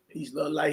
Peace, love, light.